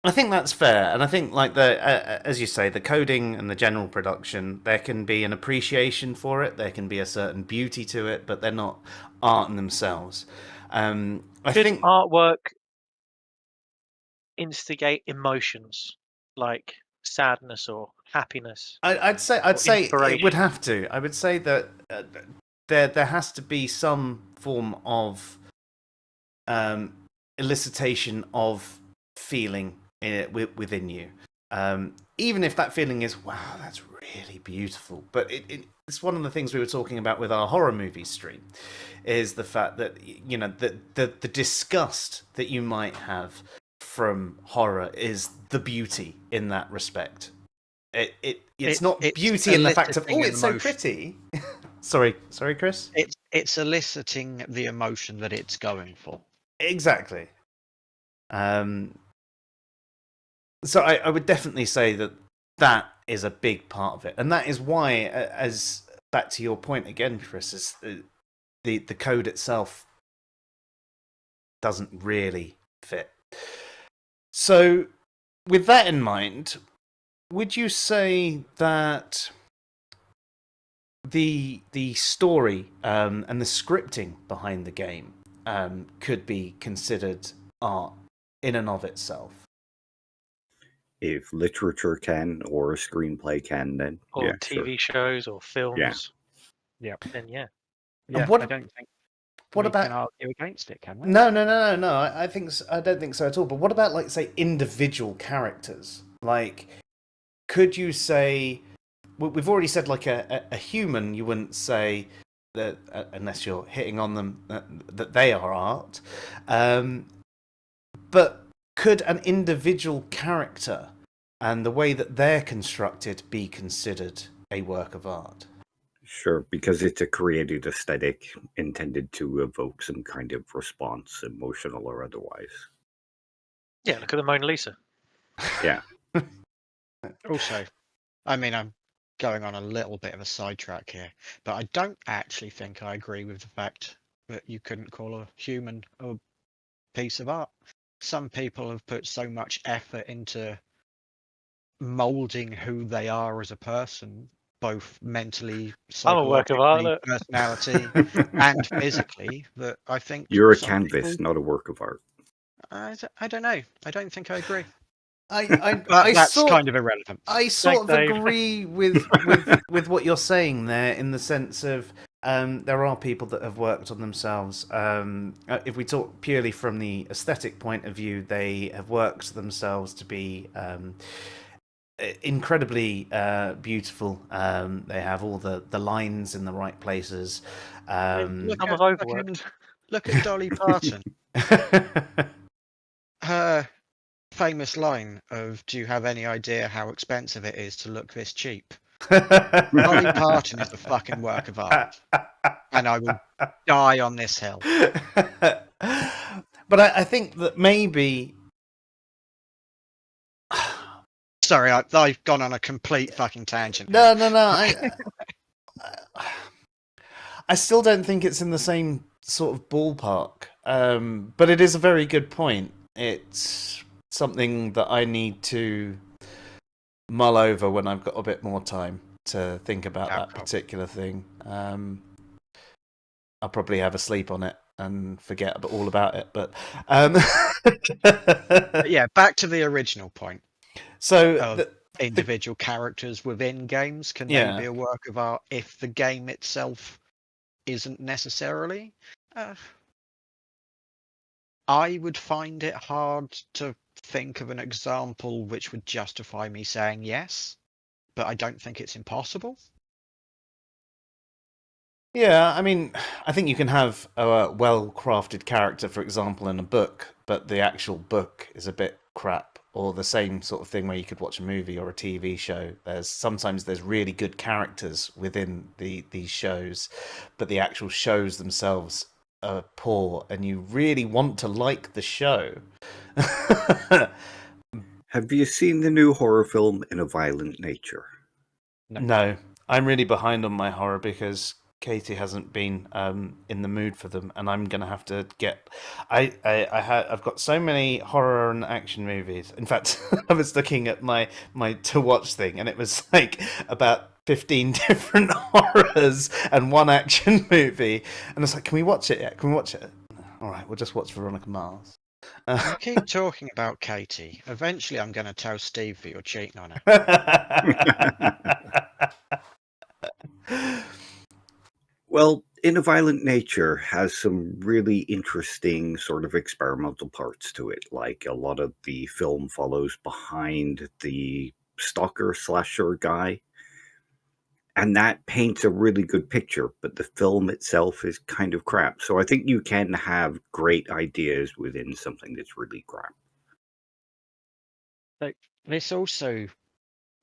Speaker 1: I think that's fair, and I think like as you say, the coding and the general production, there can be an appreciation for it, there can be a certain beauty to it, but they're not art in themselves. I
Speaker 4: Could
Speaker 1: think
Speaker 4: artwork instigate emotions like sadness or happiness?
Speaker 1: I'd say it would have to. I would say that there has to be some form of elicitation of feeling within you. Even if that feeling is, wow, that's really beautiful. But it's one of the things we were talking about with our horror movie stream, is the fact that, you know, the disgust that you might have from horror is the beauty in that respect. It's not beauty in the fact of, oh, it's so pretty. Sorry, Chris?
Speaker 2: It's eliciting the emotion that it's going for.
Speaker 1: Exactly. So I would definitely say that is a big part of it. And that is why, as back to your point again, Chris, is the code itself doesn't really fit. So with that in mind, would you say that the story and the scripting behind the game could be considered art in and of itself?
Speaker 3: If literature can, or a screenplay can, then
Speaker 4: Or
Speaker 3: yeah,
Speaker 4: TV shows or films.
Speaker 2: Yeah.
Speaker 4: Then yeah.
Speaker 2: Yeah,
Speaker 1: what-
Speaker 2: I don't think
Speaker 1: What
Speaker 2: we
Speaker 1: about
Speaker 2: can argue against it, can we?
Speaker 1: No. I think I don't think so at all. But what about, like, say, individual characters? Like, could you say, we've already said, like, a human, you wouldn't say that unless you're hitting on them that they are art. But could an individual character and the way that they're constructed be considered a work of art?
Speaker 3: Sure, because it's a created aesthetic intended to evoke some kind of response, emotional or otherwise.
Speaker 4: Yeah, look at the Mona Lisa.
Speaker 3: Yeah.
Speaker 2: Also, I mean, I'm going on a little bit of a sidetrack here, but I don't actually think I agree with the fact that you couldn't call a human a piece of art. Some people have put so much effort into molding who they are as a person, both mentally,
Speaker 4: I'm a work of art,
Speaker 2: psychologically,
Speaker 4: look.
Speaker 2: personality, and physically, that I think
Speaker 3: You're a
Speaker 2: some
Speaker 3: canvas,
Speaker 2: people-
Speaker 3: not a work of art.
Speaker 2: I don't know. I don't think I agree.
Speaker 1: I
Speaker 2: That's kind of irrelevant.
Speaker 1: I sort of
Speaker 4: Dave.
Speaker 1: agree with what you're saying there, in the sense of there are people that have worked on themselves. If we talk purely from the aesthetic point of view, they have worked themselves to be incredibly beautiful. They have all the lines in the right places.
Speaker 4: Some have overworked.
Speaker 2: Look at Dolly Parton. Her famous line of, "Do you have any idea how expensive it is to look this cheap?" Dolly Parton is a fucking work of art, and I will die on this hill.
Speaker 1: But I think that maybe.
Speaker 2: Sorry, I've gone on a complete fucking tangent.
Speaker 1: No. I still don't think it's in the same sort of ballpark. But it is a very good point. It's something that I need to mull over when I've got a bit more time to think about that particular thing. I'll probably have a sleep on it and forget all about it. But
Speaker 2: yeah, back to the original point.
Speaker 1: So
Speaker 2: Individual characters within games, can they be a work of art if the game itself isn't necessarily? I would find it hard to think of an example which would justify me saying yes, but I don't think it's impossible.
Speaker 1: Yeah, I mean, I think you can have a well-crafted character, for example, in a book, but the actual book is a bit crap. Or the same sort of thing where you could watch a movie or a TV show. Sometimes there's really good characters within these shows, but the actual shows themselves are poor, and you really want to like the show.
Speaker 3: Have you seen the new horror film In a Violent Nature?
Speaker 1: No, I'm really behind on my horror because Katie hasn't been in the mood for them, and I'm gonna have to get. I've got so many horror and action movies. In fact, I was looking at my to watch thing, and it was like about 15 different horrors and one action movie, and it's like, can we watch it yet? Can we watch it? All right, we'll just watch Veronica Mars.
Speaker 2: You keep talking about Katie. Eventually, I'm going to tell Steve that you're cheating on her.
Speaker 3: Well, In a Violent Nature has some really interesting sort of experimental parts to it. Like a lot of the film follows behind the stalker slasher guy. And that paints a really good picture, but the film itself is kind of crap. So I think you can have great ideas within something that's really crap.
Speaker 2: This also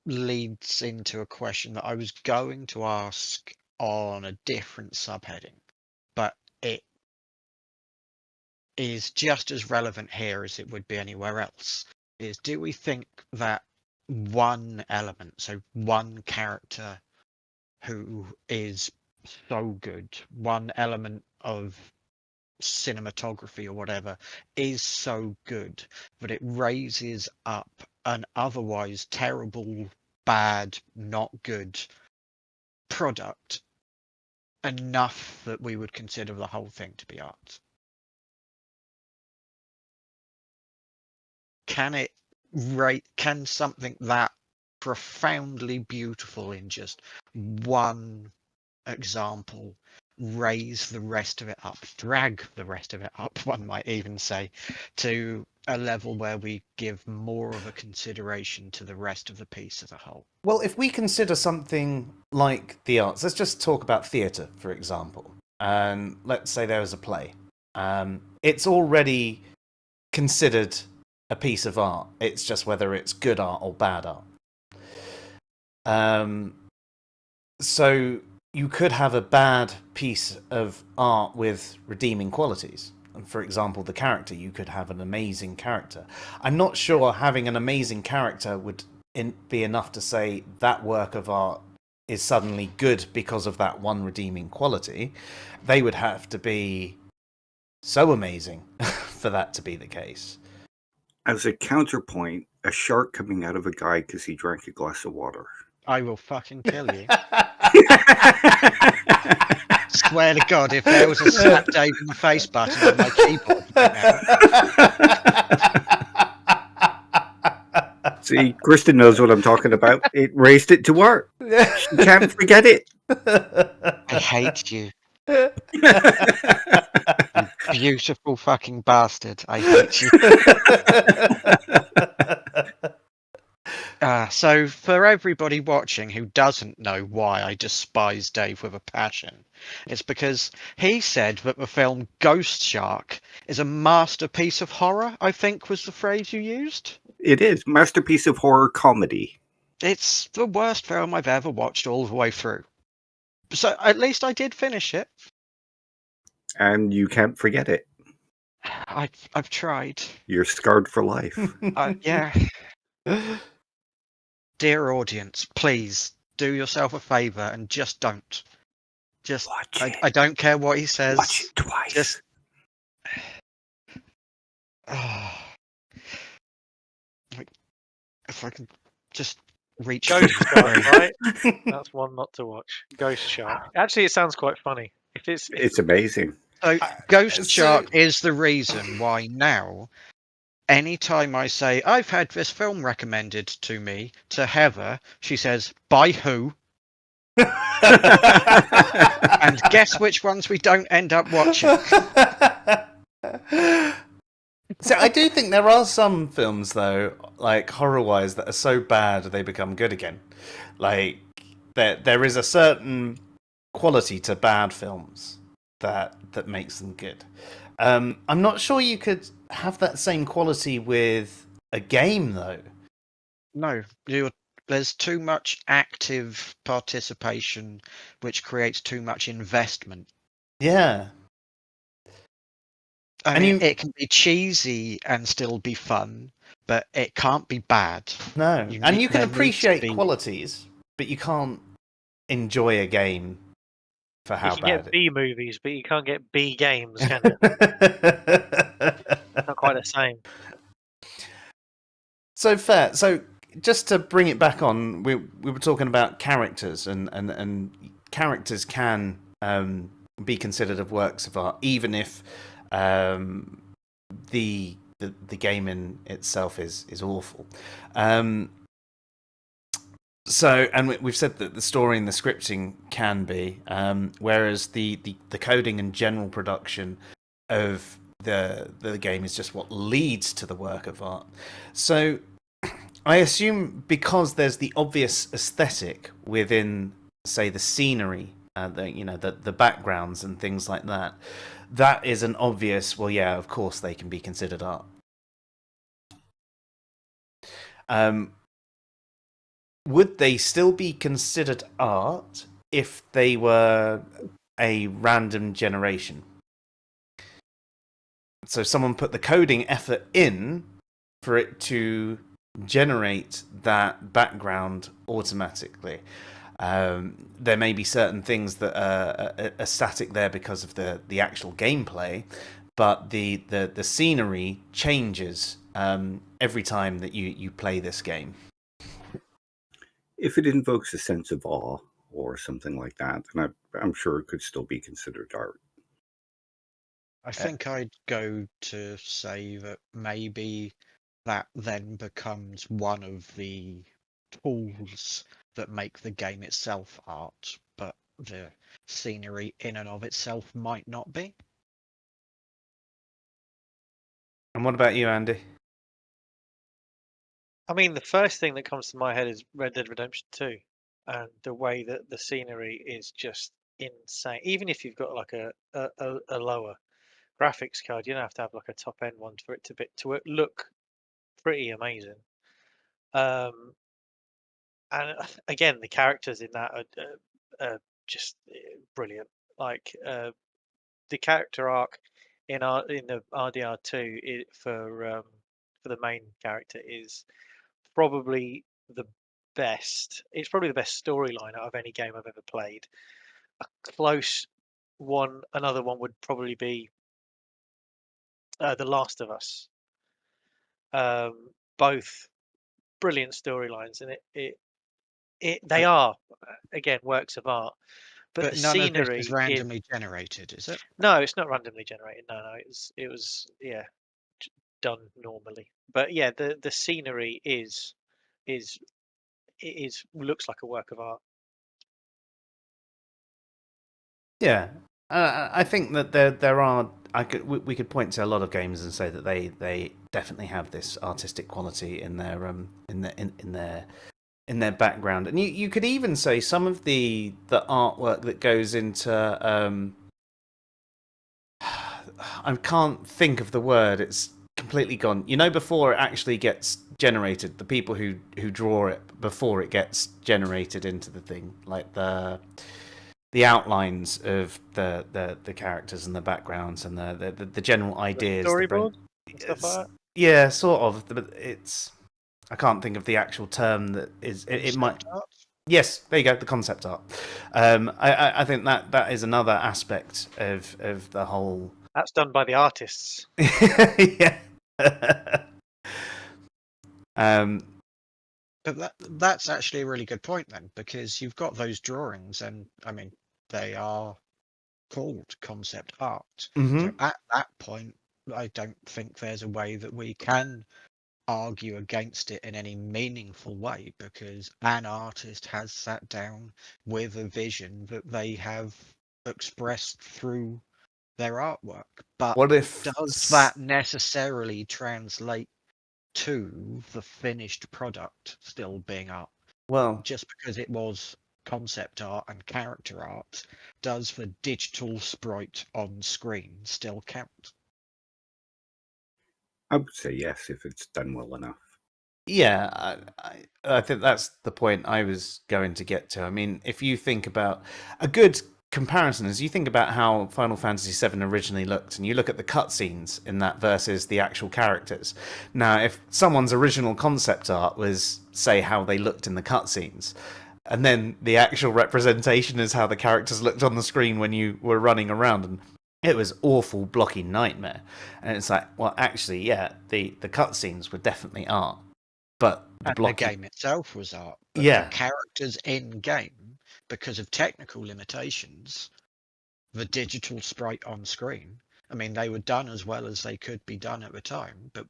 Speaker 2: leads into a question that I was going to ask on a different subheading, but it is just as relevant here as it would be anywhere else. Is, do we think that one element, so one character who is so good, one element of cinematography or whatever is so good that it raises up an otherwise terrible, bad, not good product enough that we would consider the whole thing to be art? Can it can something that profoundly beautiful in just one example raise the rest of it up, drag the rest of it up, one might even say, to a level where we give more of a consideration to the rest of the piece as a whole?
Speaker 1: Well, if we consider something like the arts, let's just talk about theatre, for example. And let's say there was a play. It's already considered a piece of art. It's just whether it's good art or bad art. So you could have a bad piece of art with redeeming qualities. And for example, the character, you could have an amazing character. I'm not sure having an amazing character would be enough to say that work of art is suddenly good because of that one redeeming quality. They would have to be so amazing for that to be the case.
Speaker 3: As a counterpoint, a shark coming out of a guy because he drank a glass of water.
Speaker 2: I will fucking kill you. Swear to God, if there was a slap Dave in the face button on my keyboard right now.
Speaker 3: See, Kristyn knows what I'm talking about. It raised it to art. She can't forget it.
Speaker 2: I hate you. You beautiful fucking bastard. I hate you. So for everybody watching who doesn't know why I despise Dave with a passion, it's because he said that the film Ghost Shark is a masterpiece of horror, I think was the phrase you used.
Speaker 3: It is. Masterpiece of horror comedy.
Speaker 2: It's the worst film I've ever watched all the way through. So at least I did finish it.
Speaker 3: And you can't forget it.
Speaker 2: I've tried.
Speaker 3: You're scarred for life.
Speaker 2: Yeah. Dear audience, please do yourself a favour and just don't. Just
Speaker 3: Watch it.
Speaker 2: I don't care what he says.
Speaker 3: Watch it twice.
Speaker 2: Just if I can just reach
Speaker 4: Ghost Shark, right? That's one not to watch. Ghost Shark. Actually, it sounds quite funny. If
Speaker 3: It's amazing.
Speaker 2: So Ghost Shark is the reason why now, anytime I say I've had this film recommended to me to Heather, she says, "By who?" And guess which ones we don't end up watching.
Speaker 1: So I do think there are some films, though, like horror-wise, that are so bad they become good again. Like there is a certain quality to bad films that makes them good. I'm not sure you could have that same quality with a game, though.
Speaker 2: No, there's too much active participation, which creates too much investment.
Speaker 1: Yeah.
Speaker 2: I mean, it can be cheesy and still be fun, but it can't be bad.
Speaker 1: No. You can
Speaker 2: there
Speaker 1: appreciate
Speaker 2: needs to be-
Speaker 1: qualities, but you can't enjoy a game for how
Speaker 4: you can
Speaker 1: bad
Speaker 4: get B movies, but you can't get B games, can you? Not quite the same.
Speaker 1: So fair. So just to bring it back on, we were talking about characters, and characters can be considered of works of art, even if the game in itself is awful. So, and we've said that the story and the scripting can be, whereas the coding and general production of the game is just what leads to the work of art. So, I assume because there's the obvious aesthetic within, say, the scenery, the backgrounds and things like that, that is an obvious. Well, yeah, of course they can be considered art. Would they still be considered art if they were a random generation? So someone put the coding effort in for it to generate that background automatically. There may be certain things that are static there because of the actual gameplay, but the scenery changes every time that you play this game.
Speaker 3: If it invokes a sense of awe or something like that, then I'm sure it could still be considered art.
Speaker 2: I think I'd go to say that maybe that then becomes one of the tools that make the game itself art, but the scenery in and of itself might not be.
Speaker 1: And what about you, Andy?
Speaker 4: I mean, the first thing that comes to my head is Red Dead Redemption 2, and the way that the scenery is just insane. Even if you've got like a lower graphics card, you don't have to have like a top end one for it to look pretty amazing. And again, the characters in that are just brilliant. Like the character arc in the RDR2 for the main character is probably the best. It's probably the best storyline out of any game I've ever played. A close one, another one would probably be The Last of Us. Both brilliant storylines, and they are again works of art. But the
Speaker 2: none of this is
Speaker 4: scenery
Speaker 2: randomly generated, is it?
Speaker 4: no, it's not randomly generated. No, it was yeah done normally. But yeah, the scenery is looks like a work of art.
Speaker 1: Yeah, I think that there are. We could point to a lot of games and say that they definitely have this artistic quality in their in their background, and you could even say some of the artwork that goes into I can't think of the word. It's completely gone. You know, before it actually gets generated, the people who draw it before it gets generated into the thing, like the outlines of the characters and the backgrounds and the general ideas.
Speaker 4: Storyboard and stuff like that.
Speaker 1: Yeah, sort of. But it's I can't think of the actual term that is. It might.
Speaker 2: Concept art?
Speaker 1: Yes, there you go. The concept art. I think that is another aspect of the whole.
Speaker 4: That's done by the artists.
Speaker 1: Yeah.
Speaker 2: But that's actually a really good point then, because you've got those drawings, and I mean they are called concept art. So at that point, I don't think there's a way that we can argue against it in any meaningful way, because an artist has sat down with a vision that they have expressed through their artwork. But
Speaker 1: What if
Speaker 2: does that necessarily translate to the finished product still being art?
Speaker 1: Well,
Speaker 2: just because it was concept art and character art, does the digital sprite on screen still count?
Speaker 3: I would say yes if it's done well enough.
Speaker 1: yeah, I think that's the point I was going to get to. I mean, if you think about a good comparison, as you think about how Final Fantasy VII originally looked, and you look at the cutscenes in that versus the actual characters. Now, if someone's original concept art was, say, how they looked in the cutscenes, and then the actual representation is how the characters looked on the screen when you were running around, and it was awful blocky nightmare. And it's like, well, actually, yeah, the cutscenes were definitely art, but the
Speaker 2: The game itself was art. But
Speaker 1: Yeah.
Speaker 2: the characters in game, because of technical limitations, the digital sprite on screen, I mean, they were done as well as they could be done at the time, but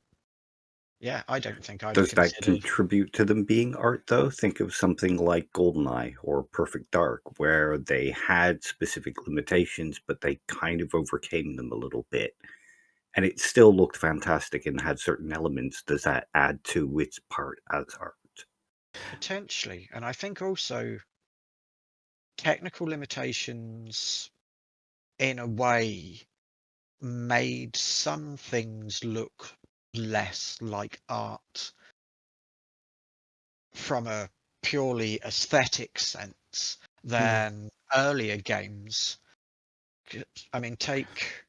Speaker 2: Yeah, I don't think I'd have
Speaker 3: Does that
Speaker 2: considered.
Speaker 3: contribute to them being art, though? Think of something like GoldenEye or Perfect Dark, where they had specific limitations, but they kind of overcame them a little bit. And it still looked fantastic and had certain elements. Does that add to its part as art?
Speaker 2: Potentially, and I think also technical limitations, in a way, made some things look less like art from a purely aesthetic sense than earlier games. I mean, take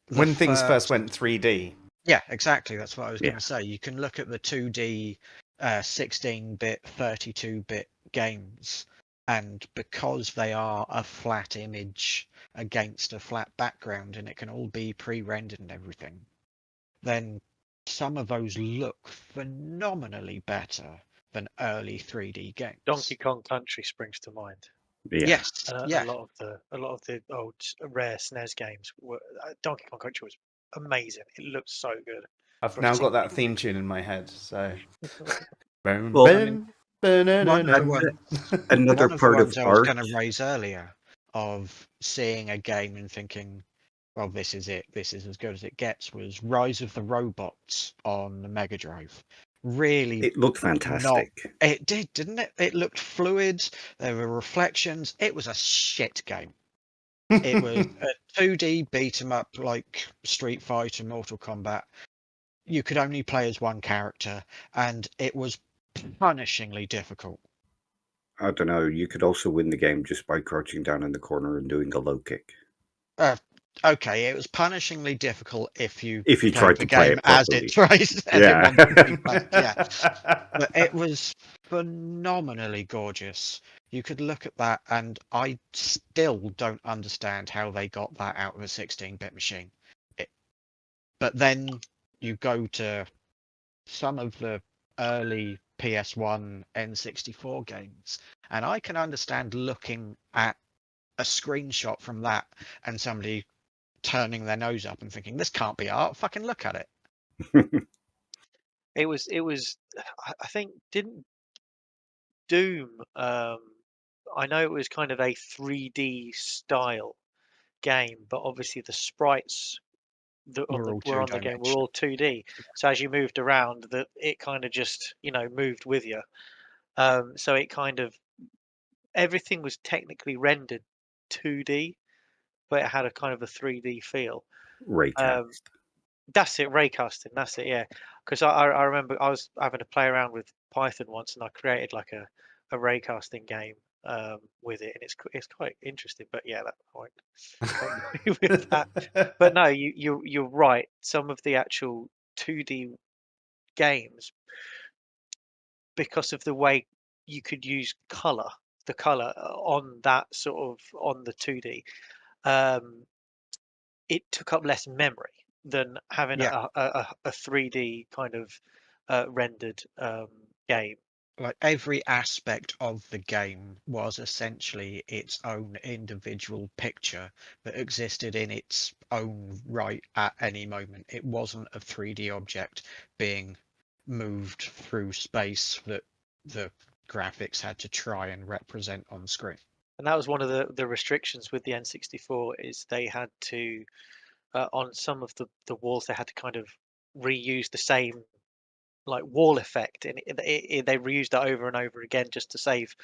Speaker 2: the
Speaker 1: When things first
Speaker 2: first.
Speaker 1: went 3D.
Speaker 2: Yeah, exactly. That's what I was going
Speaker 3: Yeah.
Speaker 2: to say. You can look at the 2D, 16-bit, 32-bit games, and because they are a flat image against a flat background, and it can all be pre-rendered and everything, then some of those look phenomenally better than early 3D games.
Speaker 4: Donkey Kong Country springs to mind.
Speaker 3: Yeah.
Speaker 2: Yes,
Speaker 4: And
Speaker 2: yeah.
Speaker 4: a lot of the old rare SNES games were Donkey Kong Country was amazing. It looked so good.
Speaker 1: I've
Speaker 4: for a
Speaker 1: now got that
Speaker 4: 16-bit.
Speaker 1: theme tune in my head. So. Boom,
Speaker 3: Well,
Speaker 1: boom,
Speaker 2: One of the
Speaker 1: ba-na-na-na.
Speaker 3: another
Speaker 2: one of the
Speaker 3: part of
Speaker 2: ones I was
Speaker 3: art.
Speaker 2: going to raise earlier of seeing a game and thinking, well, this is it. This is as good as it gets. Was Rise of the Robots on the Mega Drive. Really,
Speaker 3: It looked
Speaker 2: not.
Speaker 3: fantastic.
Speaker 2: It did, didn't it? It looked fluid. There were reflections. It was a shit game. It was a 2D beat 'em up like Street Fighter, Mortal Kombat. You could only play as one character, and it was punishingly difficult.
Speaker 3: I don't know. You could also win the game just by crouching down in the corner and doing a low kick.
Speaker 2: Okay, it was punishingly difficult if you
Speaker 3: If you
Speaker 2: played
Speaker 3: tried
Speaker 2: the
Speaker 3: to play
Speaker 2: game
Speaker 3: it
Speaker 2: as
Speaker 3: properly.
Speaker 2: it's right, as it
Speaker 3: Yeah.
Speaker 2: wanted to be played. Yeah, but it was phenomenally gorgeous. You could look at that, and I still don't understand how they got that out of a 16-bit machine. But then you go to some of the early PS1 N64 games, and I can understand looking at a screenshot from that and somebody turning their nose up and thinking, this can't be art. Fucking look at it.
Speaker 4: It was I think didn't Doom I know it was kind of a 3D style game, but obviously the sprites that
Speaker 2: We're all
Speaker 4: were on the game were
Speaker 2: two-dimensional.
Speaker 4: all 2D. So as you moved around, it kind of just moved with you. So it kind of everything was technically rendered 2D, but it had a kind of a 3D feel.
Speaker 3: Raycast.
Speaker 4: That's it, raycasting. That's it, yeah. Because I remember I was having to play around with Python once, and I created like a raycasting game with it, and it's quite interesting. But yeah, that point with that. But no, you're right. Some of the actual 2D games, because of the way you could use the color on that sort of on the 2D, um, it took up less memory than having
Speaker 2: Yeah,
Speaker 4: a 3D kind of rendered game.
Speaker 2: like every aspect of the game was essentially its own individual picture that existed in its own right at any moment. It wasn't a 3D object being moved through space that the graphics had to try and represent on screen.
Speaker 4: And that was one of the restrictions with the N64 is they had to on some of the walls they had to kind of reuse the same like wall effect, and they reused that over and over again just to save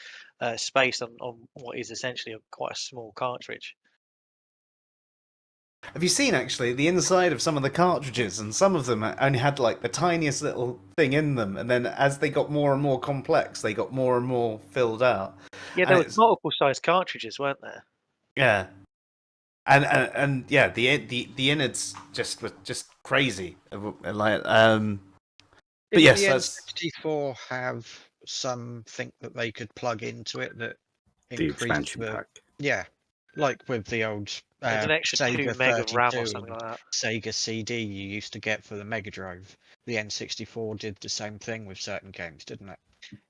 Speaker 4: space on what is essentially quite a small cartridge.
Speaker 1: Have you seen actually the inside of some of the cartridges? And some of them only had like the tiniest little thing in them, and then as they got more and more complex, they got more and more filled out.
Speaker 4: Yeah,
Speaker 1: And
Speaker 4: there was
Speaker 1: it's
Speaker 4: multiple size cartridges, weren't there?
Speaker 1: yeah, and yeah, the innards just were just crazy. Like but
Speaker 2: Didn't
Speaker 1: yes,
Speaker 2: the
Speaker 1: that's
Speaker 2: N64 have something that they could plug into it that
Speaker 3: The
Speaker 2: increased
Speaker 3: expansion
Speaker 2: the
Speaker 3: pack.
Speaker 2: yeah, like with the old
Speaker 4: There's an extra 2
Speaker 2: Sega
Speaker 4: meg of RAM or
Speaker 2: 32
Speaker 4: something
Speaker 2: and
Speaker 4: like that.
Speaker 2: Sega CD you used to get for the Mega Drive. The N64 did the same thing with certain games, didn't it?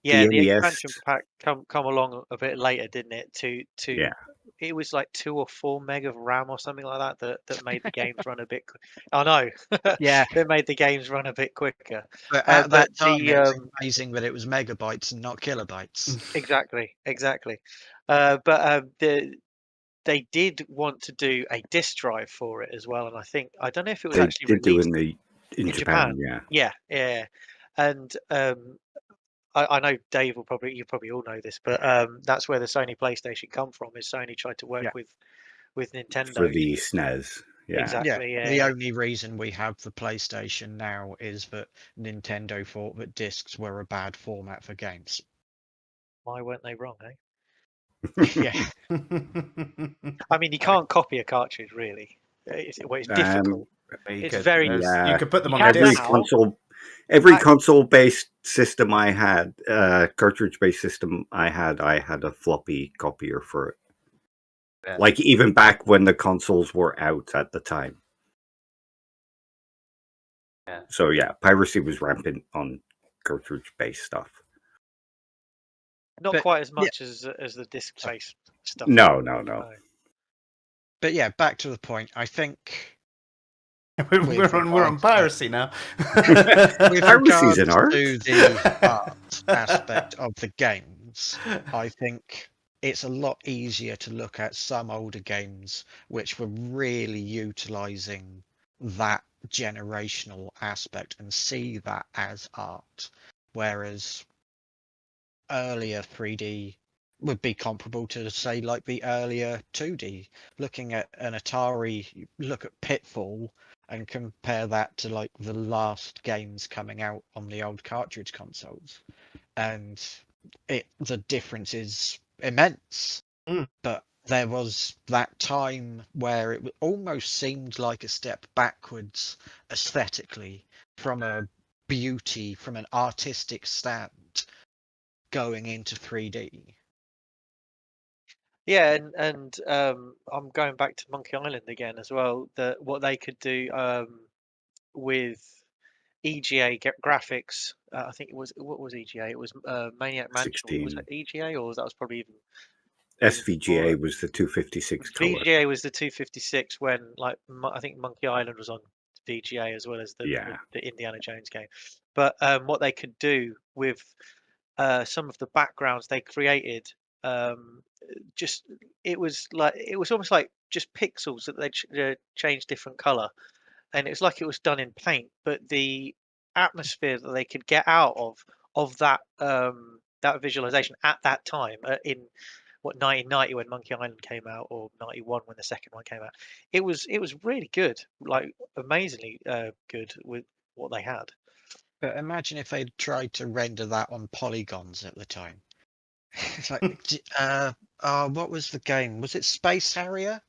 Speaker 4: Yeah, the
Speaker 3: NES.
Speaker 4: expansion pack come along a bit later, didn't it?
Speaker 3: Yeah.
Speaker 4: It was like 2 or 4 meg of RAM or something like that that made the games run a bit. I know.
Speaker 2: Yeah.
Speaker 4: That made the games run a bit quicker.
Speaker 2: But at
Speaker 4: But
Speaker 2: that time,
Speaker 4: the
Speaker 2: it was amazing that it was megabytes and not kilobytes.
Speaker 4: exactly. They did want to do a disk drive for it as well, and I don't know if it was
Speaker 3: They
Speaker 4: actually
Speaker 3: did do
Speaker 4: released
Speaker 3: in
Speaker 4: in
Speaker 3: Japan,
Speaker 4: Japan.
Speaker 3: yeah.
Speaker 4: Yeah. And I know Dave will you probably all know this, but that's where the Sony PlayStation come from. Is Sony tried to work
Speaker 2: Yeah.
Speaker 4: with
Speaker 3: For
Speaker 4: Nintendo.
Speaker 3: the SNES. Yeah.
Speaker 4: Exactly.
Speaker 2: The
Speaker 4: Yeah.
Speaker 2: only reason we have the PlayStation now is that Nintendo thought that discs were a bad format for games.
Speaker 4: Why weren't they wrong, eh?
Speaker 2: Yeah.
Speaker 4: I mean, you can't copy a cartridge really. It's difficult. It's very.
Speaker 3: Yeah.
Speaker 1: You could put them
Speaker 4: You
Speaker 1: on a
Speaker 4: can
Speaker 3: every
Speaker 1: disc.
Speaker 4: now.
Speaker 3: every
Speaker 4: Back-
Speaker 3: console-based system I had, cartridge-based system I had a floppy copier for it.
Speaker 1: Yeah.
Speaker 3: Like even back when the consoles were out at the time.
Speaker 1: Yeah.
Speaker 3: So yeah, piracy was rampant on cartridge-based stuff.
Speaker 4: Not
Speaker 2: But,
Speaker 4: quite as
Speaker 2: yeah.
Speaker 4: much as the disc-based stuff.
Speaker 3: No.
Speaker 2: But yeah, back to the point. I think
Speaker 1: we're on piracy now.
Speaker 2: with
Speaker 3: Piracy's
Speaker 2: regards
Speaker 3: an art.
Speaker 2: to the art aspect of the games, I think it's a lot easier to look at some older games which were really utilizing that generational aspect and see that as art, whereas earlier 3D would be comparable to, say, like the earlier 2D. Looking at an Atari, you look at Pitfall and compare that to like the last games coming out on the old cartridge consoles, and the difference is immense. But there was that time where it almost seemed like a step backwards aesthetically from an artistic stand going into 3D.
Speaker 4: Yeah, and I'm going back to Monkey Island again as well. What they could do with EGA graphics. I think it was what was EGA? It was Maniac Mansion. Was
Speaker 3: 16.
Speaker 4: it EGA or that was probably even before
Speaker 3: SVGA
Speaker 4: it?
Speaker 3: was the 256 color.
Speaker 4: VGA was the 256 when like I think Monkey Island was on VGA as well as
Speaker 3: Yeah.
Speaker 4: the Indiana Jones game. But what they could do with some of the backgrounds they created, just it was almost like just pixels that they changed different color, and it's like it was done in paint. But the atmosphere that they could get out of that that visualization at that time in what 1990 when Monkey Island came out, or 91 when the second one came out, it was really good, like amazingly good with what they had.
Speaker 2: But imagine if they'd tried to render that on polygons at the time. It's like, what was the game? Was it Space Harrier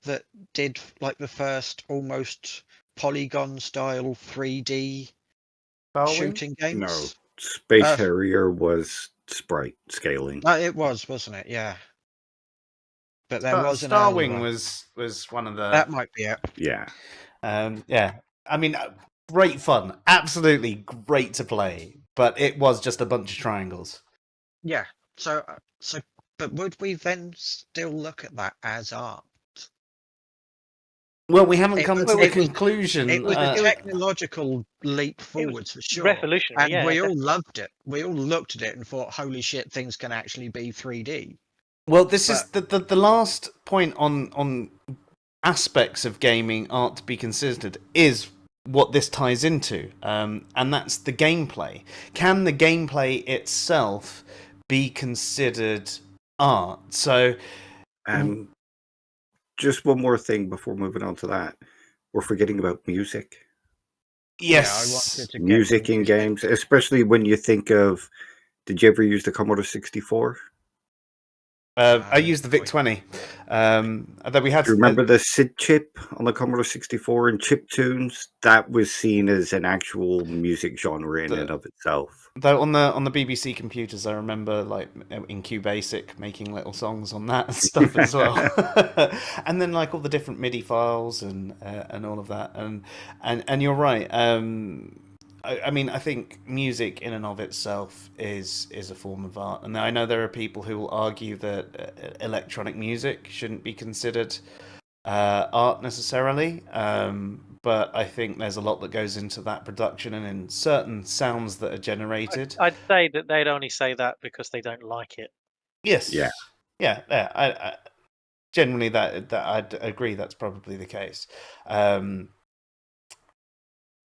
Speaker 2: that did like the first almost polygon style 3D shooting games?
Speaker 3: No. Space
Speaker 2: Uh,
Speaker 3: Harrier was sprite scaling.
Speaker 2: It was, wasn't it? Yeah. But there was an early
Speaker 1: Starwing
Speaker 2: one.
Speaker 1: was one of the.
Speaker 2: That might be it.
Speaker 3: Yeah.
Speaker 1: Yeah. I mean, great fun. Absolutely great to play. But it was just a bunch of triangles.
Speaker 2: Yeah. So, but would we then still look at that as art?
Speaker 1: Well, we haven't
Speaker 2: It
Speaker 1: come
Speaker 2: was-
Speaker 1: to the
Speaker 2: it was-
Speaker 1: conclusion.
Speaker 2: It was a
Speaker 1: uh,
Speaker 2: technological leap forwards for sure.
Speaker 4: Revolutionary,
Speaker 2: And
Speaker 4: yeah.
Speaker 2: we all loved it. We all looked at it and thought, holy shit, things can actually be 3D.
Speaker 1: Well, this is the last point on aspects of gaming art to be considered is what this ties into, and that's the gameplay. Can the gameplay itself be considered art? So,
Speaker 3: Just one more thing before moving on to that. We're forgetting about music.
Speaker 1: yes,
Speaker 2: Yeah, I wanted to get
Speaker 3: Music
Speaker 2: to
Speaker 3: in games, especially when you think of. Did you ever use the Commodore 64?
Speaker 1: I used the VIC-20. Although we had.
Speaker 3: Do you remember the SID chip on the Commodore 64 and chiptunes? That was seen as an actual music genre in and of itself.
Speaker 1: Though on the BBC computers, I remember like in QBasic making little songs on that and stuff as well, and then like all the different MIDI files and all of that, and you're right. I mean, I think music in and of itself is a form of art, and I know there are people who will argue that electronic music shouldn't be considered art necessarily. But I think there's a lot that goes into that production, and in certain sounds that are generated.
Speaker 4: I'd say that they'd only say that because they don't like it.
Speaker 1: Yes.
Speaker 3: Yeah.
Speaker 1: Yeah. I generally that I'd agree. That's probably the case.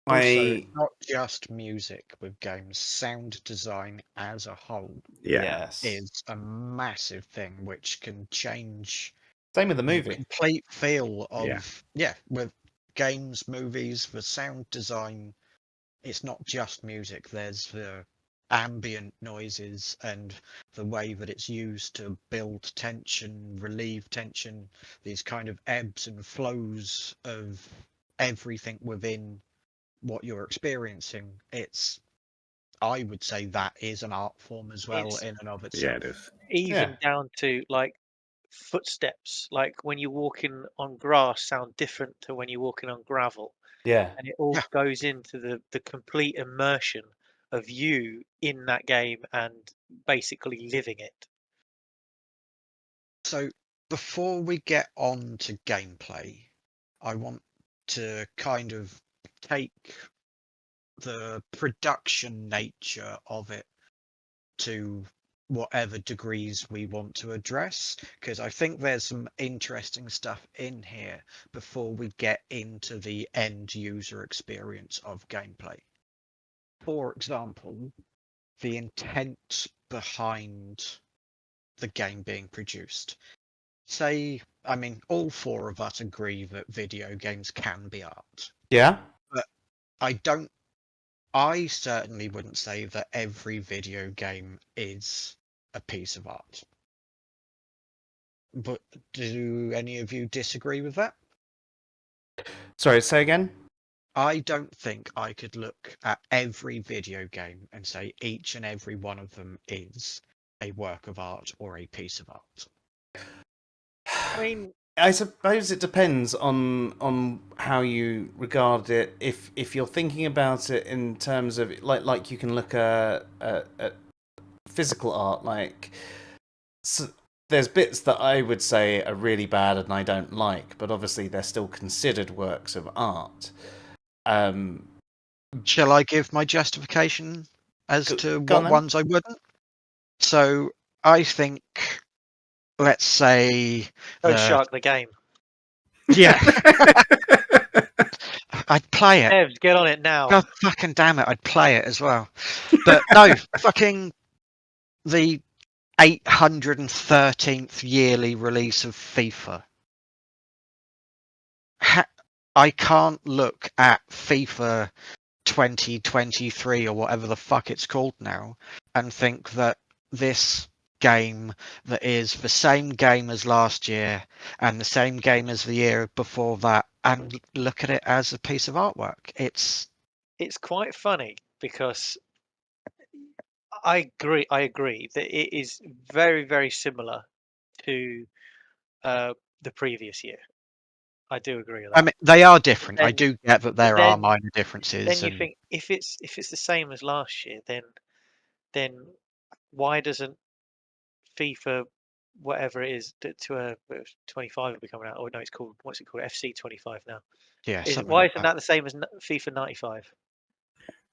Speaker 2: Also,
Speaker 1: I
Speaker 2: not just music with games, sound design as a whole
Speaker 3: Yeah.
Speaker 1: yes.
Speaker 2: is a massive thing which can change
Speaker 1: Same with the
Speaker 2: the
Speaker 1: movie.
Speaker 2: complete feel
Speaker 3: Yeah.
Speaker 2: of with games, movies, the sound design. It's not just music. There's the ambient noises and the way that it's used to build tension, relieve tension, these kind of ebbs and flows of everything within what you're experiencing. I would say that is an art form as well
Speaker 4: It's
Speaker 2: in and of
Speaker 3: Yeah,
Speaker 2: itself.
Speaker 3: it is.
Speaker 4: even down to like footsteps, like when you're walking on grass sound different to when you're walking on gravel,
Speaker 1: Yeah.
Speaker 4: and it all
Speaker 2: Yeah.
Speaker 4: goes into the complete immersion of you in that game and basically living it.
Speaker 2: So before we get on to gameplay, I want to kind of take the production nature of it to whatever degrees we want to address, because I think there's some interesting stuff in here before we get into the end user experience of gameplay. For example, the intent behind the game being produced. Say, I mean, all four of us agree that video games can be art.
Speaker 1: Yeah.
Speaker 2: But I certainly wouldn't say that every video game is a piece of art. But do any of you disagree with that?
Speaker 1: Sorry, say again.
Speaker 2: I don't think I could look at every video game and say each and every one of them is a work of art or a piece of art.
Speaker 4: I mean,
Speaker 1: I suppose it depends on how you regard it. If you're thinking about it in terms of like you can look at physical art, like there's bits that I would say are really bad and I don't like, but obviously they're still considered works of art.
Speaker 2: Shall I give my justification as to
Speaker 1: Go on
Speaker 2: what
Speaker 1: then.
Speaker 2: ones I wouldn't? So I think, let's say,
Speaker 4: Ghost Shark the game.
Speaker 2: yeah, I'd play it.
Speaker 4: Evs, get on it now.
Speaker 2: God fucking damn it, I'd play it as well. But no, fucking the 813th yearly release of FIFA. I can't look at FIFA 2023 or whatever the fuck it's called now and think that this game that is the same game as last year and the same game as the year before that and look at it as a piece of artwork. It's
Speaker 4: quite funny because I agree that it is very, very similar to the previous year. I do agree with that.
Speaker 2: I mean, they are different. I
Speaker 4: Then-
Speaker 2: do get that there are
Speaker 4: then-
Speaker 2: minor differences.
Speaker 4: Then you
Speaker 2: and
Speaker 4: think if it's the same as last year, then why doesn't FIFA, whatever it is, to a 25 will be coming out? Oh no, it's called, what's it called? FC 25 now.
Speaker 2: yeah,
Speaker 4: Is,
Speaker 2: something
Speaker 4: why
Speaker 2: like
Speaker 4: isn't
Speaker 2: that.
Speaker 4: that the same as FIFA 95?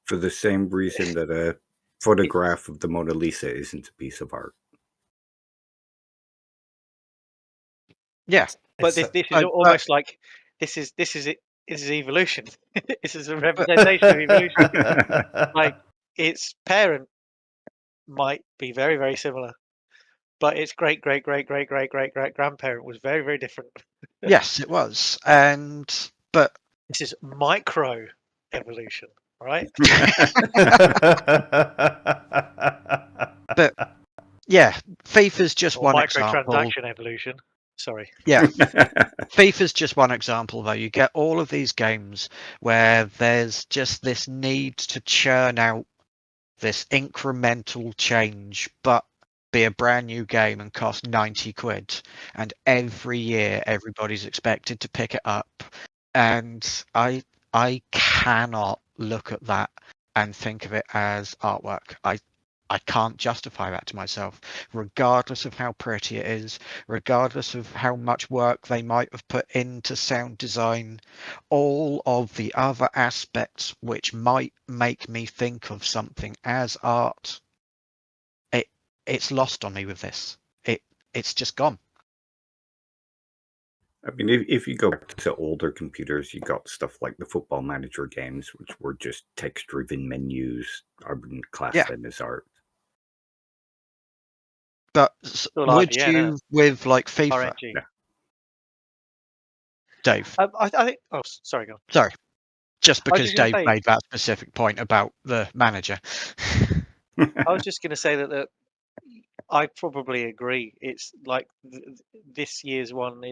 Speaker 3: For the same reason that a photograph of the Mona Lisa isn't a piece of art.
Speaker 2: Yeah,
Speaker 4: But this is
Speaker 2: but-
Speaker 4: almost like this is it. This is evolution. This is a representation of evolution. Like its parent might be very, very similar, but its great great great great great great great grandparent was very, very different.
Speaker 2: yes, it was. But
Speaker 4: This is micro evolution, right?
Speaker 2: but yeah, FIFA's just
Speaker 4: Or
Speaker 2: one example.
Speaker 4: microtransaction evolution. Sorry.
Speaker 2: Yeah, FIFA's just one example, though. You get all of these games where there's just this need to churn out this incremental change, but be a brand new game and cost 90 quid. And every year, everybody's expected to pick it up. And I cannot look at that and think of it as artwork. I can't justify that to myself, regardless of how pretty it is, regardless of how much work they might have put into sound design, all of the other aspects which might make me think of something as art. It's lost on me with this. It's just gone.
Speaker 3: I mean, if you go back to older computers, you got stuff like the Football Manager games, which were just text-driven menus. I wouldn't class them as art.
Speaker 2: But
Speaker 4: Still
Speaker 2: would
Speaker 4: IBM,
Speaker 2: you with like FIFA,
Speaker 4: RNG.
Speaker 3: Yeah.
Speaker 2: Dave?
Speaker 4: I think. Oh, sorry, go on.
Speaker 2: Sorry, just
Speaker 4: I was
Speaker 2: because
Speaker 4: just gonna
Speaker 2: Dave
Speaker 4: say-
Speaker 2: made that specific point about the manager.
Speaker 4: I was just going to say that I probably agree. It's like this year's one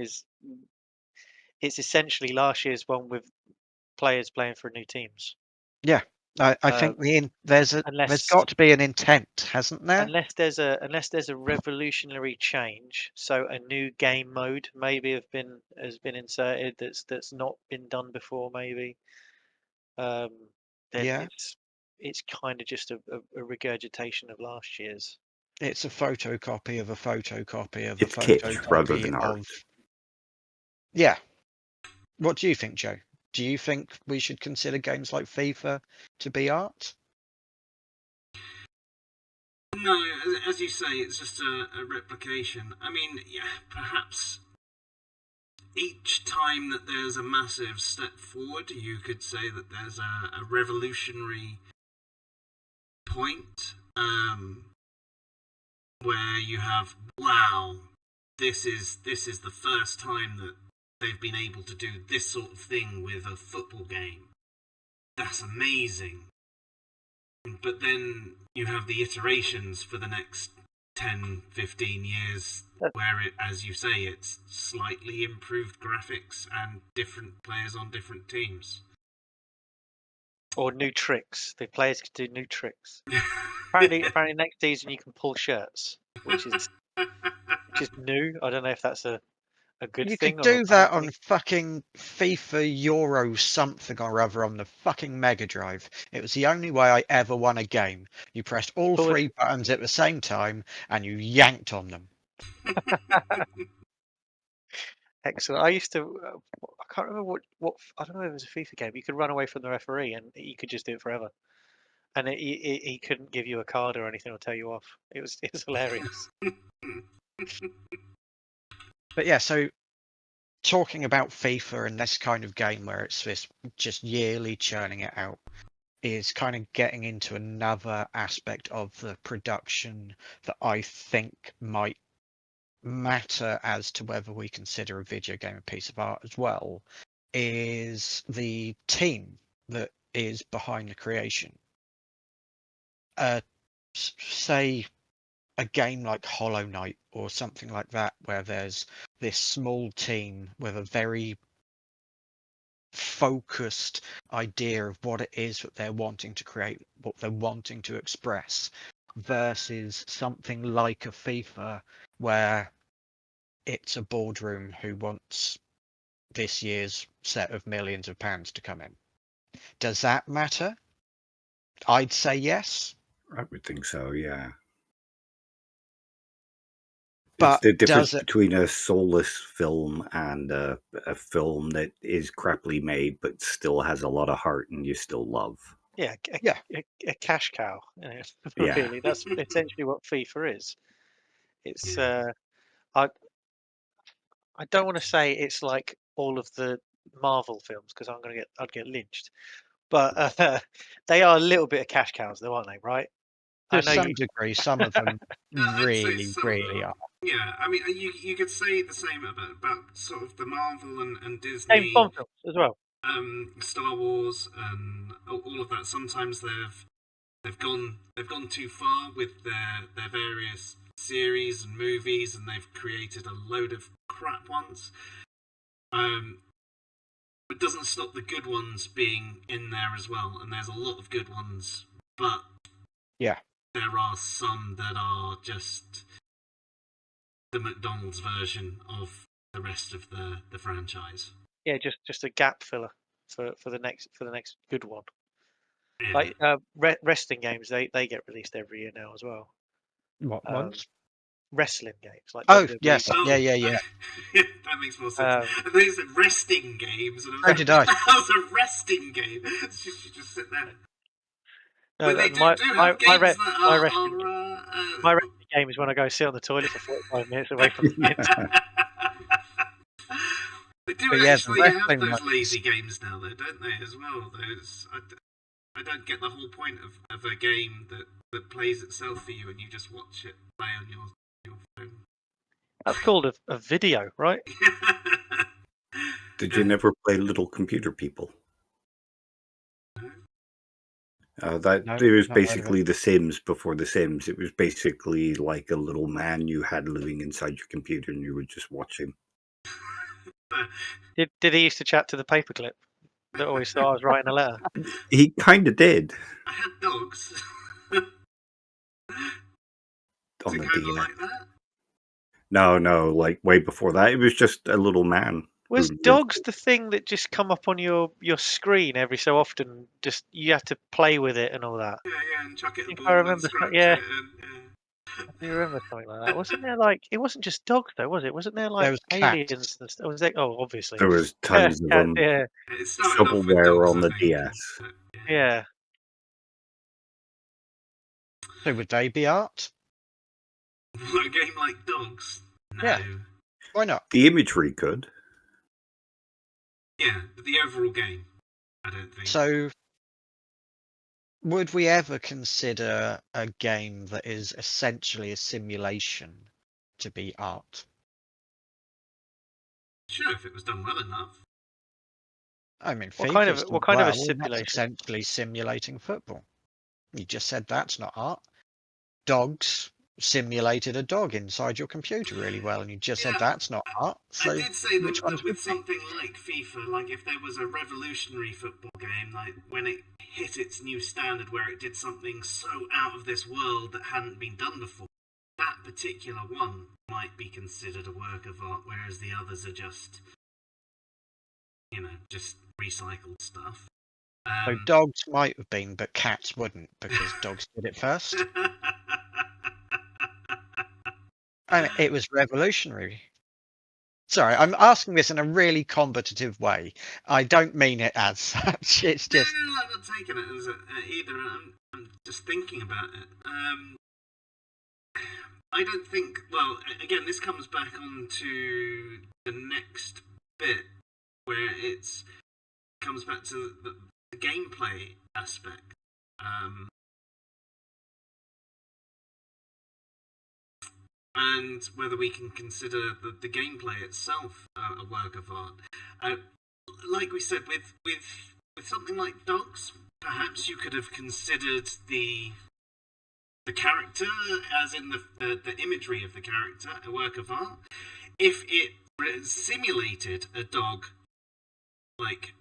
Speaker 4: it's essentially last year's one with players playing for new teams.
Speaker 2: Yeah, I think there's got to be an intent, hasn't there?
Speaker 4: Unless there's a revolutionary change, so a new game mode maybe has been inserted that's not been done before, maybe. Then
Speaker 2: Yeah.
Speaker 4: it's kind of just a regurgitation of last year's.
Speaker 2: It's a photocopy of a photocopy of
Speaker 3: It's
Speaker 2: a
Speaker 3: kit
Speaker 2: photocopy
Speaker 3: rather than art.
Speaker 2: of. Yeah. What do you think, Joe? Do you think we should consider games like FIFA to be art?
Speaker 1: No, as you say, it's just a replication. I mean, yeah, perhaps each time that there's a massive step forward, you could say that there's a revolutionary point where you have, wow, this is the first time that they've been able to do this sort of thing with a football game. That's amazing. But then you have the iterations for the next 10, 15 years where it, as you say, it's slightly improved graphics and different players on different teams.
Speaker 4: Or new tricks. The players can do new tricks. Apparently next season you can pull shirts, which is new. I don't know if that's a good
Speaker 2: You
Speaker 4: thing
Speaker 2: could
Speaker 4: or
Speaker 2: do
Speaker 4: a
Speaker 2: that
Speaker 4: bad
Speaker 2: on
Speaker 4: thing.
Speaker 2: fucking FIFA Euro something or other on the fucking Mega Drive. It was the only way I ever won a game. You pressed all
Speaker 4: But with-
Speaker 2: 3 buttons at the same time and you yanked on them.
Speaker 4: Excellent. I used to. I can't remember what. I don't know if it was a FIFA game. You could run away from the referee and you could just do it forever, and he couldn't give you a card or anything or tell you off. It was hilarious.
Speaker 2: But yeah, so talking about FIFA and this kind of game where it's this just yearly churning it out is kind of getting into another aspect of the production that I think might matter as to whether we consider a video game a piece of art as well, is the team that is behind the creation. Say a game like Hollow Knight or something like that, where there's this small team with a very focused idea of what it is that they're wanting to create, what they're wanting to express, versus something like a FIFA where it's a boardroom who wants this year's set of millions of pounds to come in. Does that matter? I'd say yes.
Speaker 3: I would think so, yeah.
Speaker 2: But
Speaker 3: it's the difference
Speaker 2: does it?
Speaker 3: between a soulless film and a film that is crappily made but still has a lot of heart and you still love.
Speaker 4: Yeah,
Speaker 2: Yeah.
Speaker 4: a cash cow.
Speaker 3: Yeah.
Speaker 4: Really, that's essentially what FIFA is. It's I don't want to say it's like all of the Marvel films because I'd get lynched, but they are a little bit of cash cows, though, aren't they? Right?
Speaker 2: To
Speaker 4: I know
Speaker 2: some
Speaker 4: you.
Speaker 2: degree, some of them
Speaker 1: I'd say
Speaker 2: really,
Speaker 1: some
Speaker 2: really
Speaker 1: are.
Speaker 2: are.
Speaker 1: Yeah, I mean, you could say the same about sort of the Marvel and
Speaker 4: Same
Speaker 1: Disney,
Speaker 4: Bond films as well.
Speaker 1: Star Wars, and all of that. Sometimes they've gone too far with their various series and movies, and they've created a load of crap ones. It doesn't stop the good ones being in there as well, and there's a lot of good ones, but
Speaker 2: Yeah.
Speaker 1: there are some that are just the McDonald's version of the rest of the franchise.
Speaker 4: Yeah, just a gap filler for the next good one.
Speaker 5: Yeah.
Speaker 4: Like wrestling games, they get released every year now as well.
Speaker 2: What ones?
Speaker 4: Wrestling games like
Speaker 2: Oh,
Speaker 4: WWE.
Speaker 2: yes. Yeah.
Speaker 5: That makes more sense. I thought you said resting games. And
Speaker 2: So did I.
Speaker 5: That was a resting game. You just sit there.
Speaker 4: No,
Speaker 5: But they
Speaker 4: my
Speaker 5: have games that
Speaker 4: my
Speaker 5: are
Speaker 4: wrestling game is when I go sit on the toilet for 45 minutes away from the kids.
Speaker 5: They do
Speaker 2: But yeah, the
Speaker 5: actually have
Speaker 2: wrestling
Speaker 5: those
Speaker 2: ones-
Speaker 5: lazy games now, though, don't they, as well? I don't get the whole point of a game that plays itself for you and you just watch it play on your phone.
Speaker 4: That's called a video, right?
Speaker 3: Did you never play Little Computer People? That
Speaker 2: No,
Speaker 3: it was
Speaker 2: not heard of
Speaker 3: basically The Sims before The Sims. It was basically like a little man you had living inside your computer, and you would just watch him.
Speaker 4: Did he used to chat to the paperclip that always thought I was writing a letter?
Speaker 3: He kind of did
Speaker 5: I had dogs.
Speaker 3: on
Speaker 5: Is
Speaker 3: the
Speaker 5: it kind of
Speaker 3: DS.
Speaker 5: like that?
Speaker 3: No, like way before that. It was just a little man.
Speaker 4: Was
Speaker 3: who lived-
Speaker 4: dogs the thing that just come up on your screen every so often? Just you have to play with it and all that.
Speaker 5: Yeah, and chuck it a
Speaker 4: think I
Speaker 5: ball and
Speaker 4: remember
Speaker 5: scratch
Speaker 4: yeah.
Speaker 5: it. And,
Speaker 4: I do remember something like that. Wasn't there like it wasn't just dogs though, was it? Wasn't there like
Speaker 2: was
Speaker 4: aliens
Speaker 2: cats.
Speaker 4: and stuff? Was there, oh, obviously.
Speaker 3: There was tons of them.
Speaker 4: Yeah,
Speaker 5: It started off with
Speaker 3: Shovelware
Speaker 5: dogs,
Speaker 3: on
Speaker 5: I
Speaker 3: the
Speaker 5: think,
Speaker 3: DS.
Speaker 5: but,
Speaker 4: yeah.
Speaker 2: So would they be art?
Speaker 5: A game like dogs? No.
Speaker 2: Yeah. Why not?
Speaker 3: The imagery could.
Speaker 5: Yeah, but the overall game, I don't think.
Speaker 2: So, would we ever consider a game that is essentially a simulation to be art?
Speaker 5: Sure, if it was done well enough.
Speaker 2: I mean,
Speaker 4: What kind of-
Speaker 2: FIFA's
Speaker 4: what
Speaker 2: done
Speaker 4: kind of a
Speaker 2: well, that's
Speaker 4: simulation?
Speaker 2: essentially simulating football. You just said that's not art. Dogs simulated a dog inside your computer really well, and you just said
Speaker 5: Yeah,
Speaker 2: that's not art. So
Speaker 5: I did say
Speaker 2: which
Speaker 5: that
Speaker 2: ones would
Speaker 5: with
Speaker 2: be?
Speaker 5: something like FIFA, like if there was a revolutionary football game, like when it hit its new standard where it did something so out of this world that hadn't been done before, that particular one might be considered a work of art, whereas the others are just, just recycled stuff.
Speaker 2: So dogs might have been, but cats wouldn't, because dogs did it first. And it was revolutionary. Sorry, I'm asking this in a really combative way. I don't mean it as such. It's just
Speaker 5: No, I'm not taking it as either. I'm just thinking about it. I don't think. Well, again, this comes back on to the next bit where it comes back to the gameplay aspect. And whether we can consider the gameplay itself a work of art. Like we said, with something like dogs, perhaps you could have considered the character, as in the imagery of the character, a work of art. If it simulated a dog like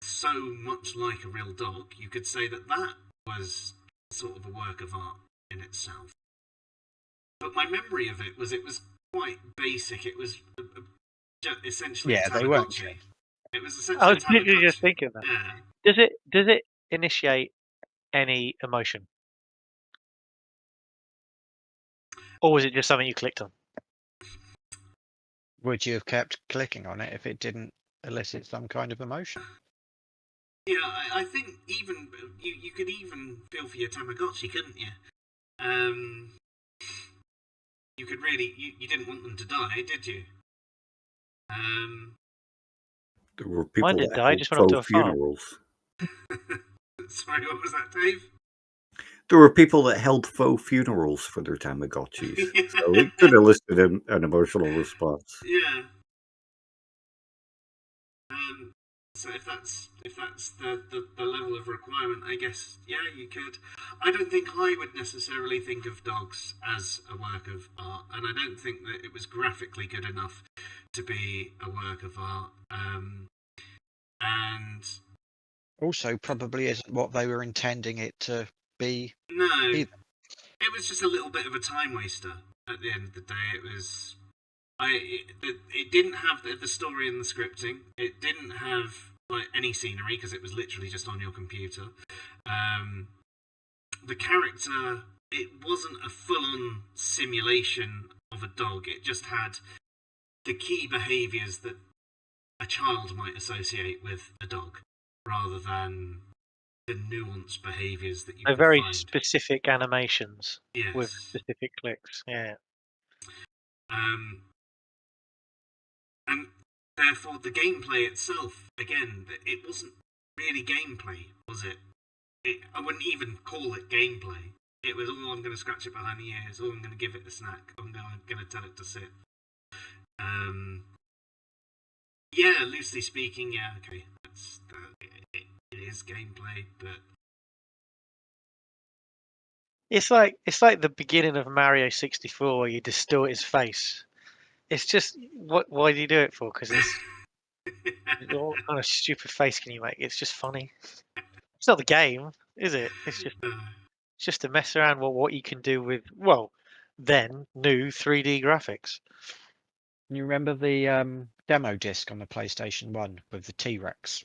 Speaker 5: so much like a real dog, you could say that was sort of a work of art in itself. But my memory of it was quite basic. It was essentially a
Speaker 2: they weren't.
Speaker 5: Tamagotchi. It was essentially
Speaker 4: I
Speaker 5: a
Speaker 4: was literally just
Speaker 5: Tamagotchi.
Speaker 4: thinking that.
Speaker 5: Yeah.
Speaker 4: Does it initiate any emotion, or was it just something you clicked on?
Speaker 2: would you have kept clicking on it if it didn't elicit some kind of emotion?
Speaker 5: Yeah, I think even you could even feel for your Tamagotchi, couldn't you? You could really you didn't want them to die, did you?
Speaker 3: There were people
Speaker 4: Mine didn't
Speaker 3: that
Speaker 4: die,
Speaker 3: held
Speaker 4: just went off to a
Speaker 3: faux
Speaker 4: farm.
Speaker 3: funerals.
Speaker 5: Sorry, what was that, Dave?
Speaker 3: There were people that held faux funerals for their Tamagotchis, so it could elicit an emotional response.
Speaker 5: Yeah. So if that's the level of requirement, I guess you could. I don't think I would necessarily think of dogs as a work of art, and I don't think that it was graphically good enough to be a work of art. And
Speaker 2: Also, probably isn't what they were intending it to be.
Speaker 5: no,
Speaker 2: either.
Speaker 5: It was just a little bit of a time waster. At the end of the day, it was. It didn't have the story and the scripting. It didn't have like any scenery because it was literally just on your computer. The character, it wasn't a full-on simulation of a dog. It just had the key behaviours that a child might associate with a dog, rather than the nuanced behaviours that you
Speaker 4: They're
Speaker 5: could
Speaker 4: very
Speaker 5: find.
Speaker 4: specific animations with
Speaker 5: Yes.
Speaker 4: specific clicks. Yeah.
Speaker 5: And therefore, the gameplay itself, again, it wasn't really gameplay, was it? I wouldn't even call it gameplay. It was, oh, I'm going to scratch it behind the ears, oh, I'm going to give it a snack, I'm going to tell it to sit. Yeah, loosely speaking, yeah, okay, it is gameplay, but
Speaker 4: It's like the beginning of Mario 64 where you distort his face. It's just why do you do it for? Because it's what kind of stupid face can you make? It's just funny. It's not the game, is it? It's just to mess around what you can do with then new 3D graphics.
Speaker 2: You remember the demo disc on the PlayStation 1 with the T-Rex?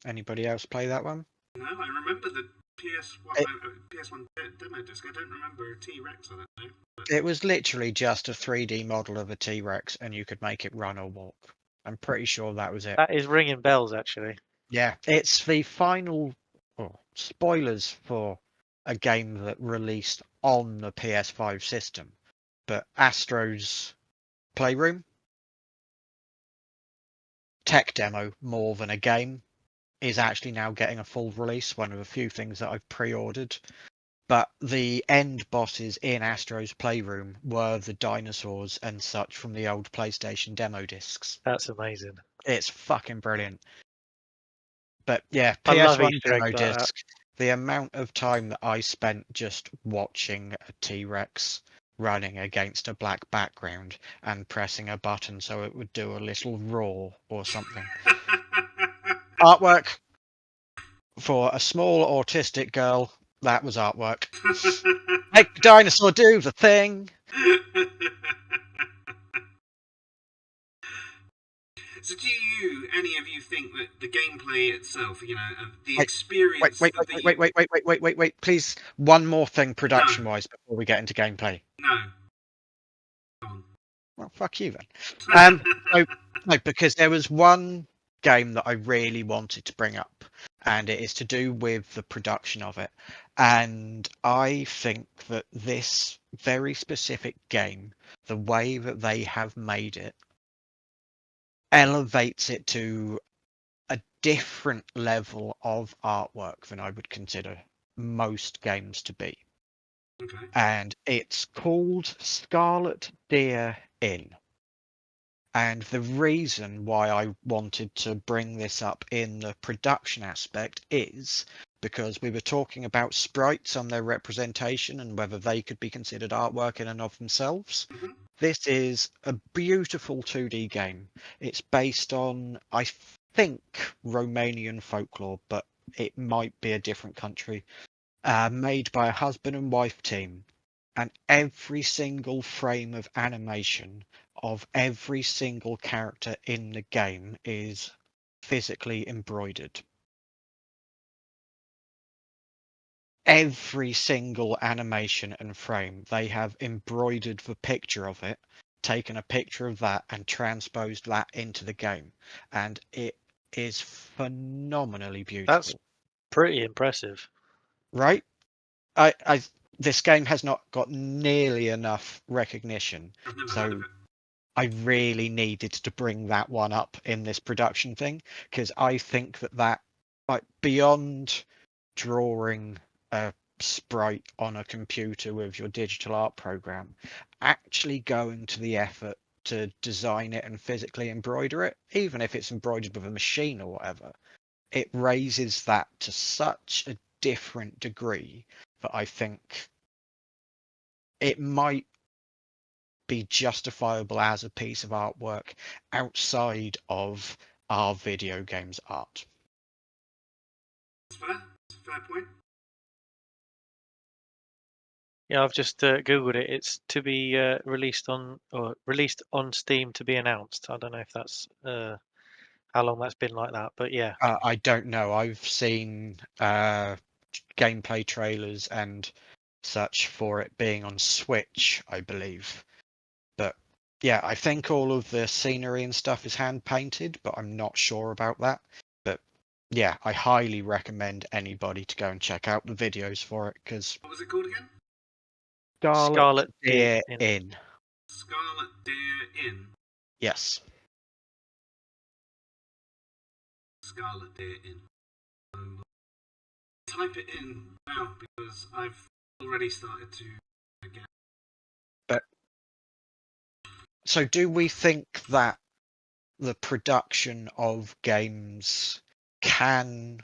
Speaker 2: Anybody else play that one?
Speaker 5: no, I remember the PS1 demo disc. I don't remember a T-Rex on it though. But
Speaker 2: It was literally just a 3D model of a T-Rex, and you could make it run or walk. I'm pretty sure that was it.
Speaker 4: That is ringing bells, actually.
Speaker 2: Yeah, it's the final spoilers for a game that released on the PS5 system, but Astro's Playroom, tech demo more than a game, is actually now getting a full release. One of a few things that I've pre-ordered. But the end bosses in Astro's Playroom were the dinosaurs and such from the old PlayStation demo discs.
Speaker 4: That's amazing.
Speaker 2: It's fucking brilliant. But yeah,
Speaker 4: I love
Speaker 2: PS1
Speaker 4: Easter eggs
Speaker 2: demo
Speaker 4: like that.
Speaker 2: disc. The amount of time that I spent just watching a T-Rex running against a black background and pressing a button so it would do a little roar or something. Artwork for a small autistic girl. That was artwork. Make the dinosaur do the thing.
Speaker 5: So, do any of you think that the gameplay itself, the
Speaker 2: Wait,
Speaker 5: experience?
Speaker 2: Wait. Please, one more thing production-wise before we get into gameplay.
Speaker 5: No. Go on.
Speaker 2: Well, fuck you then. No, because there was one game that I really wanted to bring up, and it is to do with the production of it. And I think that this very specific game, the way that they have made it, elevates it to a different level of artwork than I would consider most games to be.
Speaker 5: Okay.
Speaker 2: And it's called Scarlet Deer Inn. And the reason why I wanted to bring this up in the production aspect is because we were talking about sprites on their representation and whether they could be considered artwork in and of themselves.
Speaker 5: Mm-hmm.
Speaker 2: This is a beautiful 2D game. It's based on, I think, Romanian folklore, but it might be a different country. Made by a husband and wife team. And every single frame of animation of every single character in the game is physically embroidered. Every single animation and frame, they have embroidered the picture of it, taken a picture of that and transposed that into the game. And it is phenomenally beautiful.
Speaker 4: That's pretty impressive.
Speaker 2: Right? This game has not got nearly enough recognition.
Speaker 5: I've never heard
Speaker 2: So
Speaker 5: of it.
Speaker 2: I really needed to bring that one up in this production thing, because I think that like beyond drawing a sprite on a computer with your digital art program, actually going to the effort to design it and physically embroider it, even if it's embroidered with a machine or whatever, it raises that to such a different degree that I think it might be justifiable as a piece of artwork outside of our video games art.
Speaker 5: That's fair. That's a fair point.
Speaker 4: Yeah, I've just googled it. It's to be released on Steam to be announced. I don't know if that's how long that's been like that. But yeah,
Speaker 2: I don't know. I've seen gameplay trailers and such for it being on Switch, I believe. But yeah, I think all of the scenery and stuff is hand painted, but I'm not sure about that. But yeah, I highly recommend anybody to go and check out the videos for it, because
Speaker 5: What was it called again?
Speaker 4: Scarlet
Speaker 2: Deer
Speaker 4: Inn.
Speaker 2: Inn.
Speaker 5: Scarlet Deer Inn.
Speaker 2: Yes.
Speaker 5: Scarlet Deer Inn. Type it in now because I've already started to again.
Speaker 2: But so do we think that the production of games can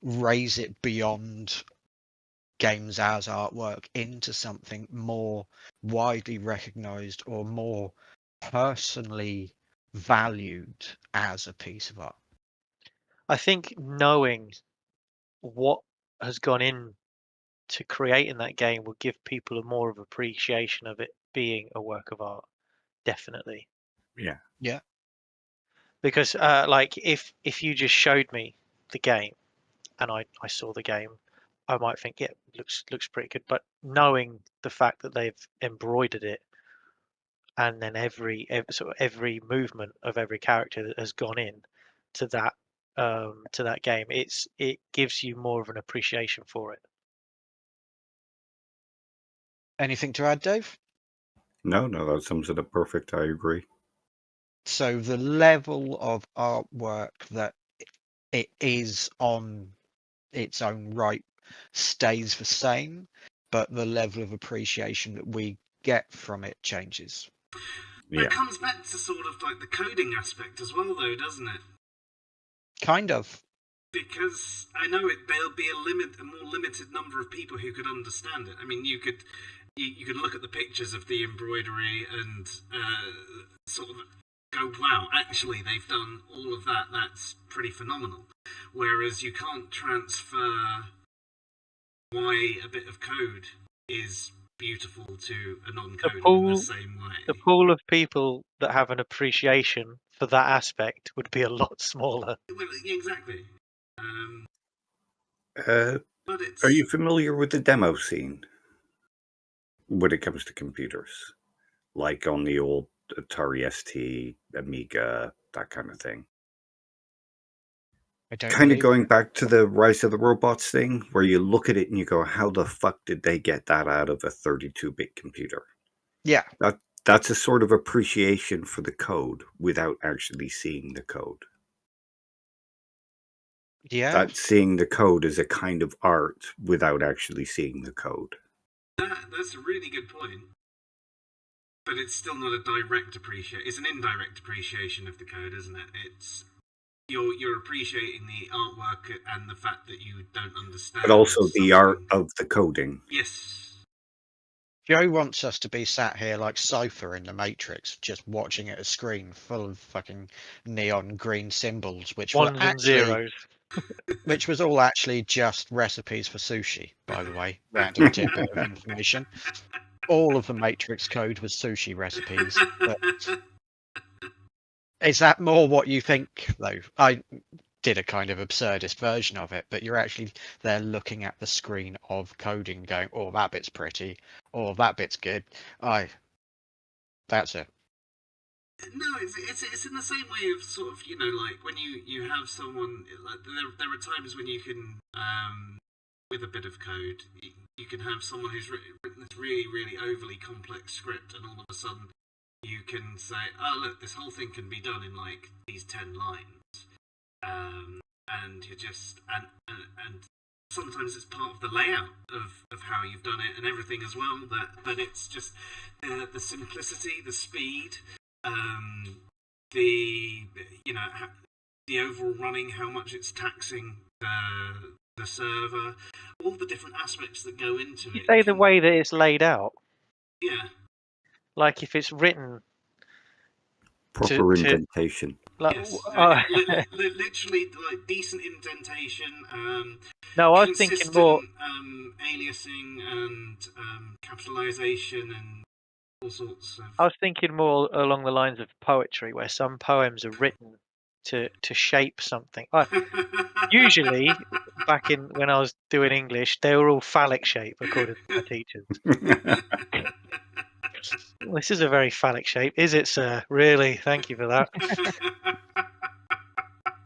Speaker 2: raise it beyond games as artwork into something more widely recognized or more personally valued as a piece of art?
Speaker 4: I think knowing what has gone in to creating that game will give people a more of appreciation of it being a work of art. Definitely.
Speaker 3: Yeah.
Speaker 2: Yeah.
Speaker 4: Because like if you just showed me the game and I saw the game, I might think, yeah, looks pretty good. But knowing the fact that they've embroidered it, and then every movement of every character that has gone in to that game, it gives you more of an appreciation for it.
Speaker 2: Anything to add, Dave?
Speaker 3: No, that sums it up perfect. I agree.
Speaker 2: So the level of artwork that it is on its own right stays the same, but the level of appreciation that we get from it changes.
Speaker 3: Yeah.
Speaker 5: That comes back to sort of like the coding aspect as well, though, doesn't it?
Speaker 2: Kind of.
Speaker 5: Because I know there'll be a more limited number of people who could understand it. I mean, you could look at the pictures of the embroidery and sort of go, wow, actually they've done all of that. That's pretty phenomenal. Whereas you can't transfer why a bit of code is beautiful to a non-coder in the same way.
Speaker 4: The pool of people that have an appreciation for that aspect would be a lot smaller.
Speaker 5: Well, exactly. But it's...
Speaker 3: Are you familiar with the demo scene when it comes to computers? Like on the old Atari ST, Amiga, that kind of thing?
Speaker 2: I don't
Speaker 3: Kind of
Speaker 2: believe
Speaker 3: going back to the Rise of the Robots thing, where you look at it and you go, how the fuck did they get that out of a 32-bit computer?
Speaker 2: Yeah.
Speaker 3: That's a sort of appreciation for the code without actually seeing the code.
Speaker 2: Yeah.
Speaker 3: That seeing the code is a kind of art without actually seeing the code.
Speaker 5: That's a really good point. But it's still not a direct appreciation. It's an indirect appreciation of the code, isn't it? It's you're appreciating the artwork and the fact that you don't understand.
Speaker 3: But also the
Speaker 5: something.
Speaker 3: art of the coding.
Speaker 5: Yes.
Speaker 2: Joe wants us to be sat here like Cypher in the Matrix, just watching at a screen full of fucking neon green symbols, which were
Speaker 4: Ones and
Speaker 2: actually,
Speaker 4: zeros.
Speaker 2: which was all actually just recipes for sushi, by the way. Random tidbit of information. All of the Matrix code was sushi recipes. But is that more what you think, though? I did a kind of absurdist version of it, but you're actually there looking at the screen of coding going, oh, that bit's pretty, or that bit's good. That's it.
Speaker 5: No, it's in the same way of sort of, you know, like when you have someone, like there are times when you can, with a bit of code, you can have someone who's written this really, really overly complex script, and all of a sudden you can say, oh, look, this whole thing can be done in like these 10 lines. And you just, and sometimes it's part of the layout of how you've done it and everything as well, that it's just the simplicity, the speed, the, you know, the overall running, how much it's taxing the server, all the different aspects that go into it.
Speaker 4: You say the way that it's laid out.
Speaker 5: Yeah.
Speaker 4: Like if it's written
Speaker 3: Proper indentation.
Speaker 4: Like,
Speaker 5: yes, literally like decent indentation.
Speaker 4: No, I was thinking more
Speaker 5: aliasing and capitalization and all sorts of.
Speaker 4: I was thinking more along the lines of poetry, where some poems are written to shape something. Usually, back in when I was doing English, they were all phallic shape according to my teachers. This is a very phallic shape, is it, sir? Really? Thank you for that.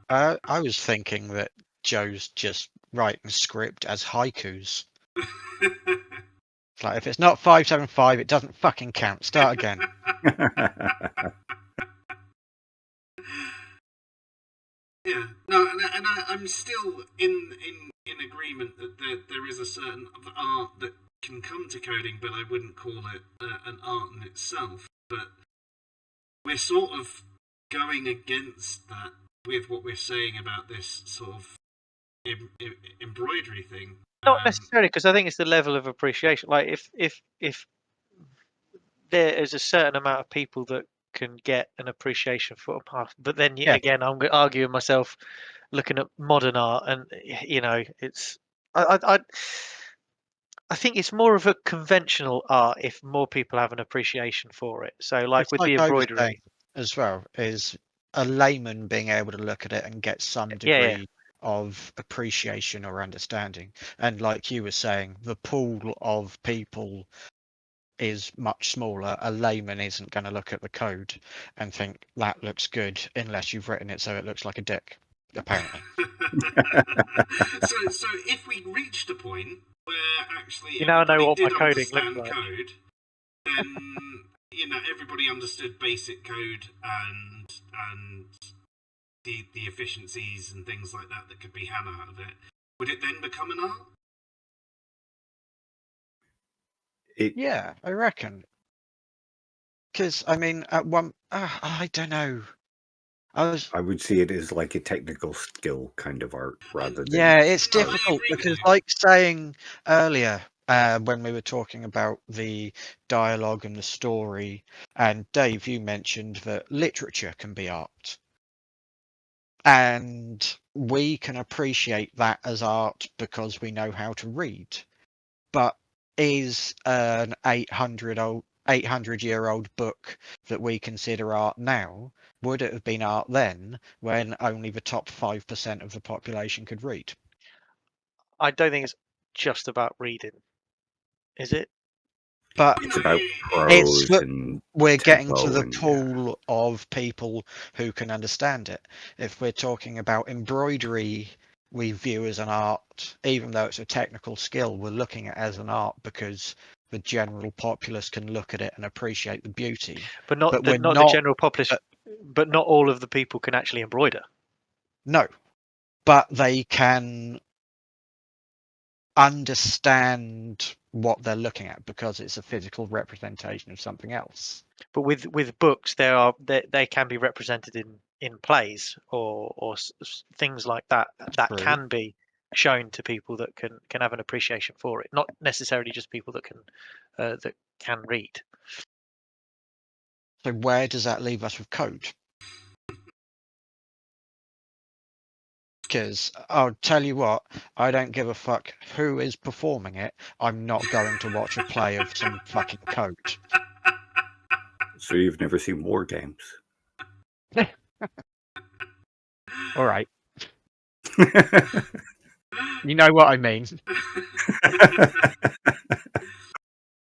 Speaker 2: I was thinking that Joe's just writing script as haikus. It's like, if it's not 575, it doesn't fucking count. Start again.
Speaker 5: Yeah, no, and I'm still in agreement that there is a certain of art that can come to coding, but I wouldn't call it an art in itself. But we're sort of going against that with what we're saying about this sort of embroidery thing.
Speaker 4: Not necessarily, because I think it's the level of appreciation. Like if there is a certain amount of people that can get an appreciation for a path, but then
Speaker 2: Yeah.
Speaker 4: again, I'm arguing myself looking at modern art, and it's I think it's more of a conventional art if more people have an appreciation for it. So, like
Speaker 2: It's
Speaker 4: with
Speaker 2: like
Speaker 4: the
Speaker 2: I was saying
Speaker 4: embroidery,
Speaker 2: as well, is a layman being able to look at it and get some
Speaker 4: Yeah, yeah.
Speaker 2: degree of appreciation or understanding. And like you were saying, the pool of people is much smaller. A layman isn't going to look at the code and think that looks good unless you've written it so it looks like a dick, apparently.
Speaker 5: So if we reached a point where actually
Speaker 4: You now know
Speaker 5: everybody
Speaker 4: what my
Speaker 5: did
Speaker 4: coding looks
Speaker 5: understand
Speaker 4: like.
Speaker 5: code, then everybody understood basic code and the efficiencies and things like that could be had out of it. Would it then become an art?
Speaker 2: Yeah, I reckon. Because I mean, at one, I don't know.
Speaker 3: I would see it as like a technical skill kind of art rather than.
Speaker 2: Yeah, it's
Speaker 5: No, I
Speaker 2: difficult
Speaker 5: agree with
Speaker 2: because,
Speaker 5: you.
Speaker 2: like saying earlier, when we were talking about the dialogue and the story, and Dave, you mentioned that literature can be art. And we can appreciate that as art because we know how to read. But is an 800-year-old book that we consider art now, would it have been art then when only the top 5% of the population could read?
Speaker 4: I don't think it's just about reading, is it?
Speaker 2: But
Speaker 3: It's about
Speaker 2: it's
Speaker 3: prose and
Speaker 2: we're getting to
Speaker 3: tempo
Speaker 2: the
Speaker 3: and
Speaker 2: pool of people who can understand it. If we're talking about embroidery, we view as an art, even though it's a technical skill, we're looking at it as an art because the general populace can look at it and appreciate the beauty.
Speaker 4: But not
Speaker 2: we're
Speaker 4: the
Speaker 2: not
Speaker 4: general populace. But not all of the people can actually embroider.
Speaker 2: No, but they can understand what they're looking at because it's a physical representation of something else.
Speaker 4: But with books, they can be represented in plays or things like that that
Speaker 2: True.
Speaker 4: can be shown to people that can have an appreciation for it, not necessarily just people that can read.
Speaker 2: So where does that leave us with code? Because I'll tell you what, I don't give a fuck who is performing it. I'm not going to watch a play of some fucking code.
Speaker 3: So you've never seen War Games?
Speaker 2: All right. You know what I mean.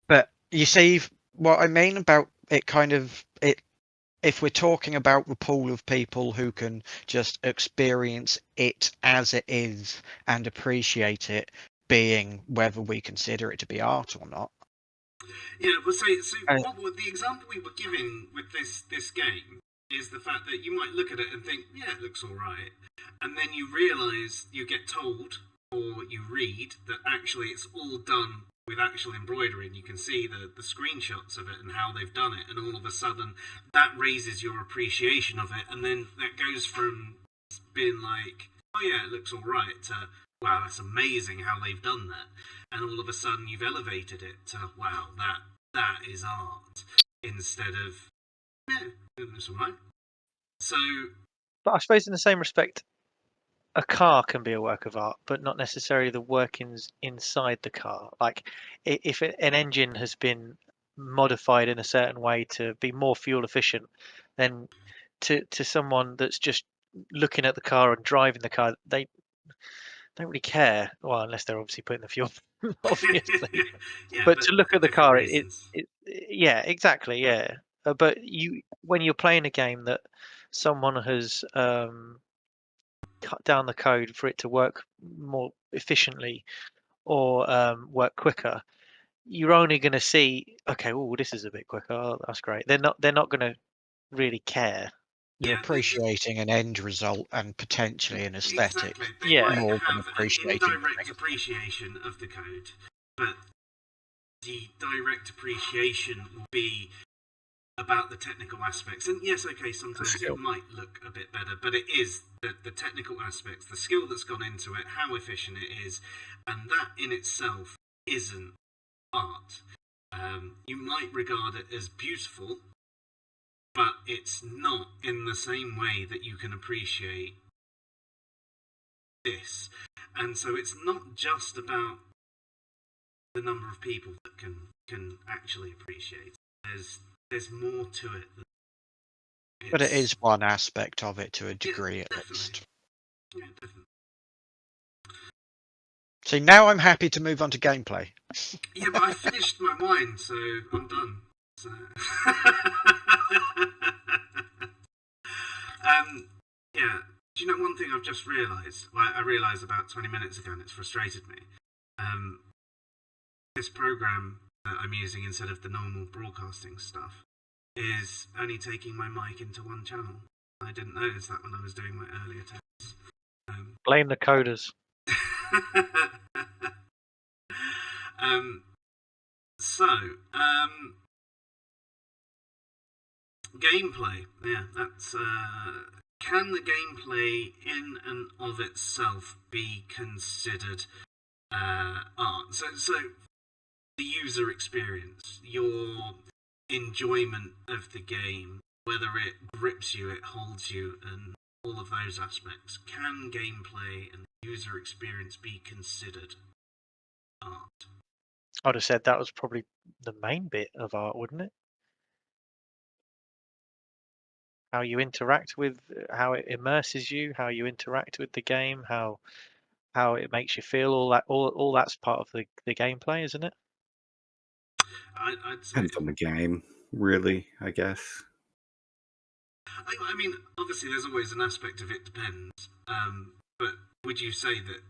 Speaker 2: But you see what I mean about it kind of it. If we're talking about the pool of people who can just experience it as it is and appreciate it being whether we consider it to be art or not.
Speaker 5: Yeah, well, so the example we were giving with this game is the fact that you might look at it and think, yeah, it looks all right, and then you realise, you get told or you read that actually it's all done with actual embroidery, and you can see the screenshots of it and how they've done it, and all of a sudden that raises your appreciation of it, and then that goes from being like, oh yeah, it looks all right, to wow, that's amazing how they've done that, and all of a sudden you've elevated it to wow, that is art, instead of yeah, it's all right. So,
Speaker 4: But I suppose in the same respect, a car can be a work of art, but not necessarily the workings inside the car. Like if an engine has been modified in a certain way to be more fuel efficient, then to someone that's just looking at the car and driving the car, they don't really care. Well, unless they're obviously putting the fuel, obviously.
Speaker 5: Yeah,
Speaker 4: But to look
Speaker 5: for
Speaker 4: at the
Speaker 5: different
Speaker 4: car,
Speaker 5: reasons.
Speaker 4: yeah, exactly, yeah. But when you're playing a game that someone has cut down the code for it to work more efficiently or work quicker, you're only going to see, okay, oh, this is a bit quicker. Oh, that's great. They're not going to really care.
Speaker 2: You're
Speaker 5: Yeah,
Speaker 2: appreciating an end result and potentially an aesthetic
Speaker 5: exactly. They
Speaker 4: Yeah.
Speaker 5: might
Speaker 2: more than
Speaker 5: have an
Speaker 2: appreciating the
Speaker 5: indirect
Speaker 2: thing.
Speaker 5: appreciation of the code, but the direct appreciation will be about the technical aspects. And yes, okay, sometimes
Speaker 3: skill.
Speaker 5: it might look a bit better, but it is the technical aspects, the skill that's gone into it, how efficient it is, and that in itself isn't art. You might regard it as beautiful, but it's not in the same way that you can appreciate this. And so it's not just about the number of people that can actually appreciate. There's more to it.
Speaker 2: But it is one aspect of it to a degree at
Speaker 5: definitely.
Speaker 2: least.
Speaker 5: Yeah, definitely.
Speaker 2: See, now I'm happy to move on to gameplay.
Speaker 5: Yeah, but I finished my wine, so I'm done. So. Yeah. Do you know one thing I've just realised? Well, I realised about 20 minutes ago, and it's frustrated me. This program that I'm using instead of the normal broadcasting stuff is only taking my mic into one channel. I didn't notice that when I was doing my earlier tests.
Speaker 4: Blame the coders.
Speaker 5: So, gameplay. Yeah, that's. Can the gameplay in and of itself be considered art? So the user experience, your enjoyment of the game, whether it grips you, it holds you, and all of those aspects. Can gameplay and user experience be considered art?
Speaker 4: I'd have said that was probably the main bit of art, wouldn't it? How you interact with, how it immerses you, how you interact with the game, how it makes you feel. All that's part of the gameplay, isn't it?
Speaker 5: I'd say.
Speaker 3: Depends on the game, really, I guess.
Speaker 5: I mean, obviously, there's always an aspect of it depends. But would you say that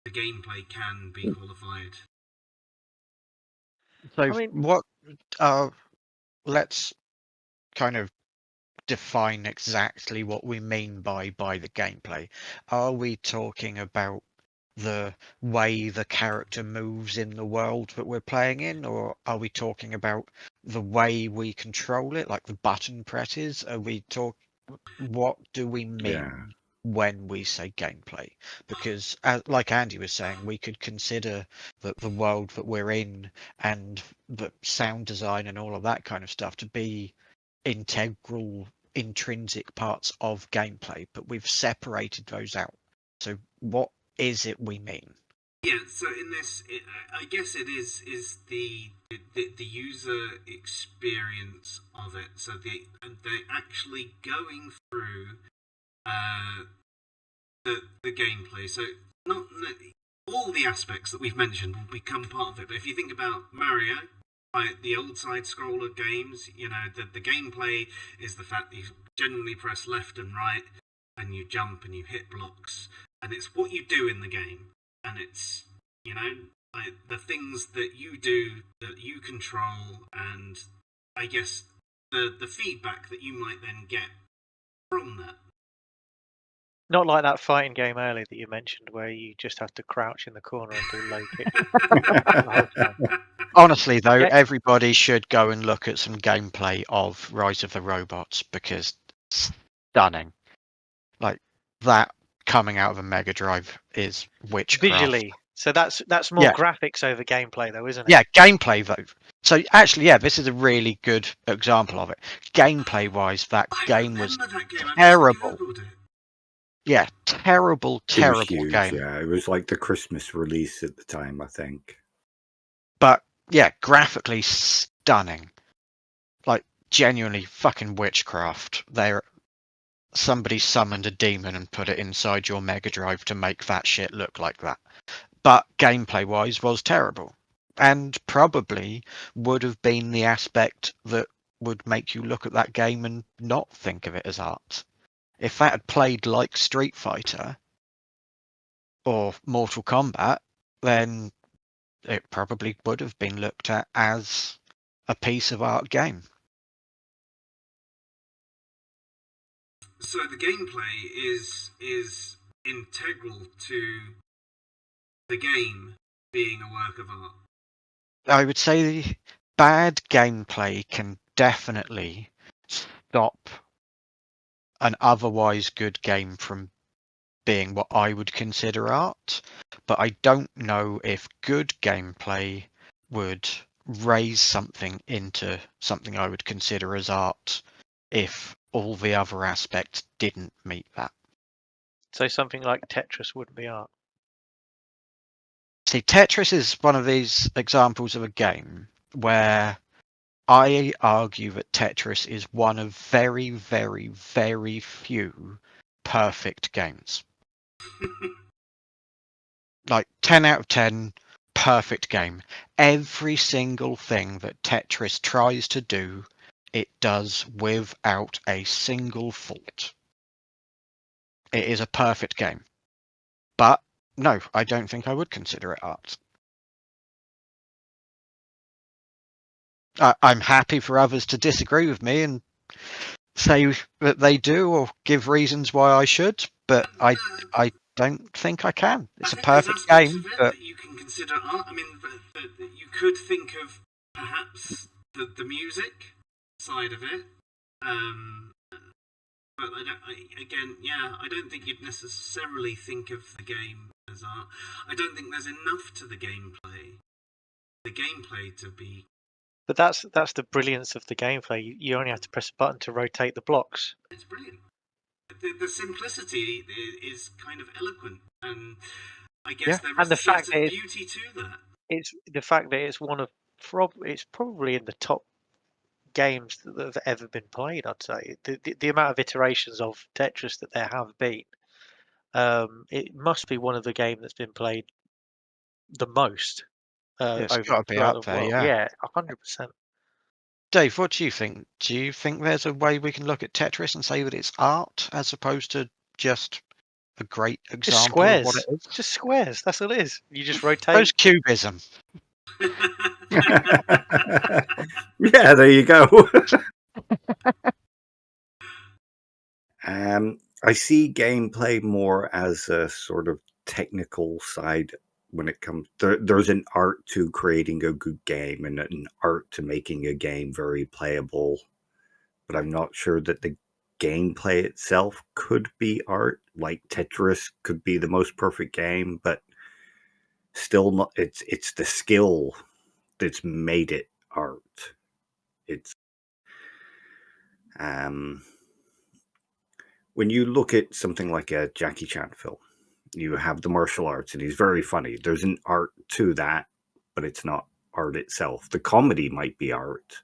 Speaker 5: the gameplay can be qualified?
Speaker 2: So
Speaker 4: I mean,
Speaker 2: what? Let's kind of define exactly what we mean by the gameplay. Are we talking about the way the character moves in the world that we're playing in, or are we talking about the way we control it, like the button presses? Are we what do we mean when we say gameplay? Because like Andy was saying, we could consider that the world that we're in and the sound design and all of that kind of stuff to be integral, intrinsic parts of gameplay, but we've separated those out. So what is it we mean?
Speaker 5: Yeah, so in this, I guess it is the user experience of it. So they're actually going through the gameplay. So not all the aspects that we've mentioned will become part of it. But if you think about Mario, like the old side scroller games, you know, the gameplay is the fact that you generally press left and right, and you jump and you hit blocks, and it's what you do in the game. And it's, you know, like the things that you do that you control, and I guess the feedback that you might then get from that.
Speaker 4: not like that fighting game earlier that you mentioned, where you just have to crouch in the corner and do low kick the whole time.
Speaker 2: Honestly, though,
Speaker 4: Yeah.
Speaker 2: everybody should go and look at some gameplay of Rise of the Robots, because it's stunning. Like that coming out of a Mega Drive is witchcraft.
Speaker 4: Visually, so that's more graphics over gameplay, though, isn't it?
Speaker 2: Yeah, gameplay though. So actually, yeah, this is a really good example of it. Gameplay wise, that game was terrible. Yeah, terrible
Speaker 3: It was
Speaker 2: game.
Speaker 3: huge, yeah. It was like the Christmas release at the time, I think.
Speaker 2: But yeah, graphically stunning. Like genuinely fucking witchcraft. somebody summoned a demon and put it inside your Mega Drive to make that shit look like that. But gameplay wise was terrible, and probably would have been the aspect that would make you look at that game and not think of it as art. If that had played like Street Fighter or Mortal Kombat, then it probably would have been looked at as a piece of art game.
Speaker 5: So the gameplay is integral to the game being a work of art.
Speaker 2: I would say bad gameplay can definitely stop an otherwise good game from being what I would consider art, but I don't know if good gameplay would raise something into something I would consider as art if all the other aspects didn't meet that.
Speaker 4: So something like Tetris wouldn't be art.
Speaker 2: See, Tetris is one of these examples of a game where I argue that Tetris is one of very, very, very few perfect games. Like 10 out of 10, perfect game. Every single thing that Tetris tries to do, it does without a single fault. It is a perfect game. But no, I don't think I would consider it art. I'm happy for others to disagree with me and say that they do or give reasons why I should, but I don't think I can. It's a
Speaker 5: There's
Speaker 2: perfect
Speaker 5: aspects
Speaker 2: game,
Speaker 5: of it
Speaker 2: but
Speaker 5: that you can consider art. I mean, that you could think of perhaps the music side of it. But I don't think you'd necessarily think of the game as art. I don't think there's enough to the gameplay to be.
Speaker 4: But that's the brilliance of the gameplay. You only have to press a button to rotate the blocks.
Speaker 5: It's brilliant. The simplicity is kind of eloquent, and I guess
Speaker 2: Yeah.
Speaker 5: there
Speaker 4: And
Speaker 5: is
Speaker 4: the
Speaker 5: a sense
Speaker 4: fact
Speaker 5: of
Speaker 4: that
Speaker 5: beauty to that.
Speaker 4: it's the fact that it's one of it's probably in the top games that have ever been played. I'd say the amount of iterations of Tetris that there have been, it must be one of the games that's been played the most
Speaker 2: it's
Speaker 4: over
Speaker 2: got to be
Speaker 4: throughout
Speaker 2: up
Speaker 4: the
Speaker 2: there,
Speaker 4: world.
Speaker 2: yeah.
Speaker 4: Yeah, 100%.
Speaker 2: Dave, what do you think? Do you think there's a way we can look at Tetris and say that it's art as opposed to just a great
Speaker 4: Just
Speaker 2: example of what it
Speaker 4: squares.
Speaker 2: is?
Speaker 4: Just squares. That's all it is. You just rotate.
Speaker 2: Suppose cubism.
Speaker 3: Yeah, there you go. I see gameplay more as a sort of technical side when it comes. There's an art to creating a good game and an art to making a game very playable, but I'm not sure that the gameplay itself could be art. Like Tetris could be the most perfect game, but still not. It's the skill that's made it art. It's when you look at something like a Jackie Chan film, you have the martial arts, and he's very funny. There's an art to that, but it's not art itself. The comedy might be art,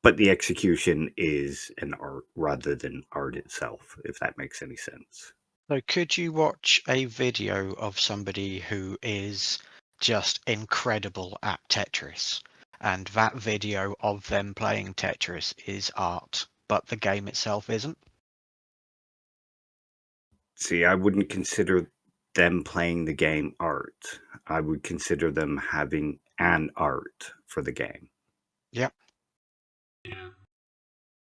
Speaker 3: but the execution is an art rather than art itself, if that makes any sense.
Speaker 2: So could you watch a video of somebody who is just incredible at Tetris, and that video of them playing Tetris is art, but the game itself isn't?
Speaker 3: See, I wouldn't consider them playing the game art. I would consider them having an art for the game.
Speaker 2: Yep.
Speaker 5: Yeah,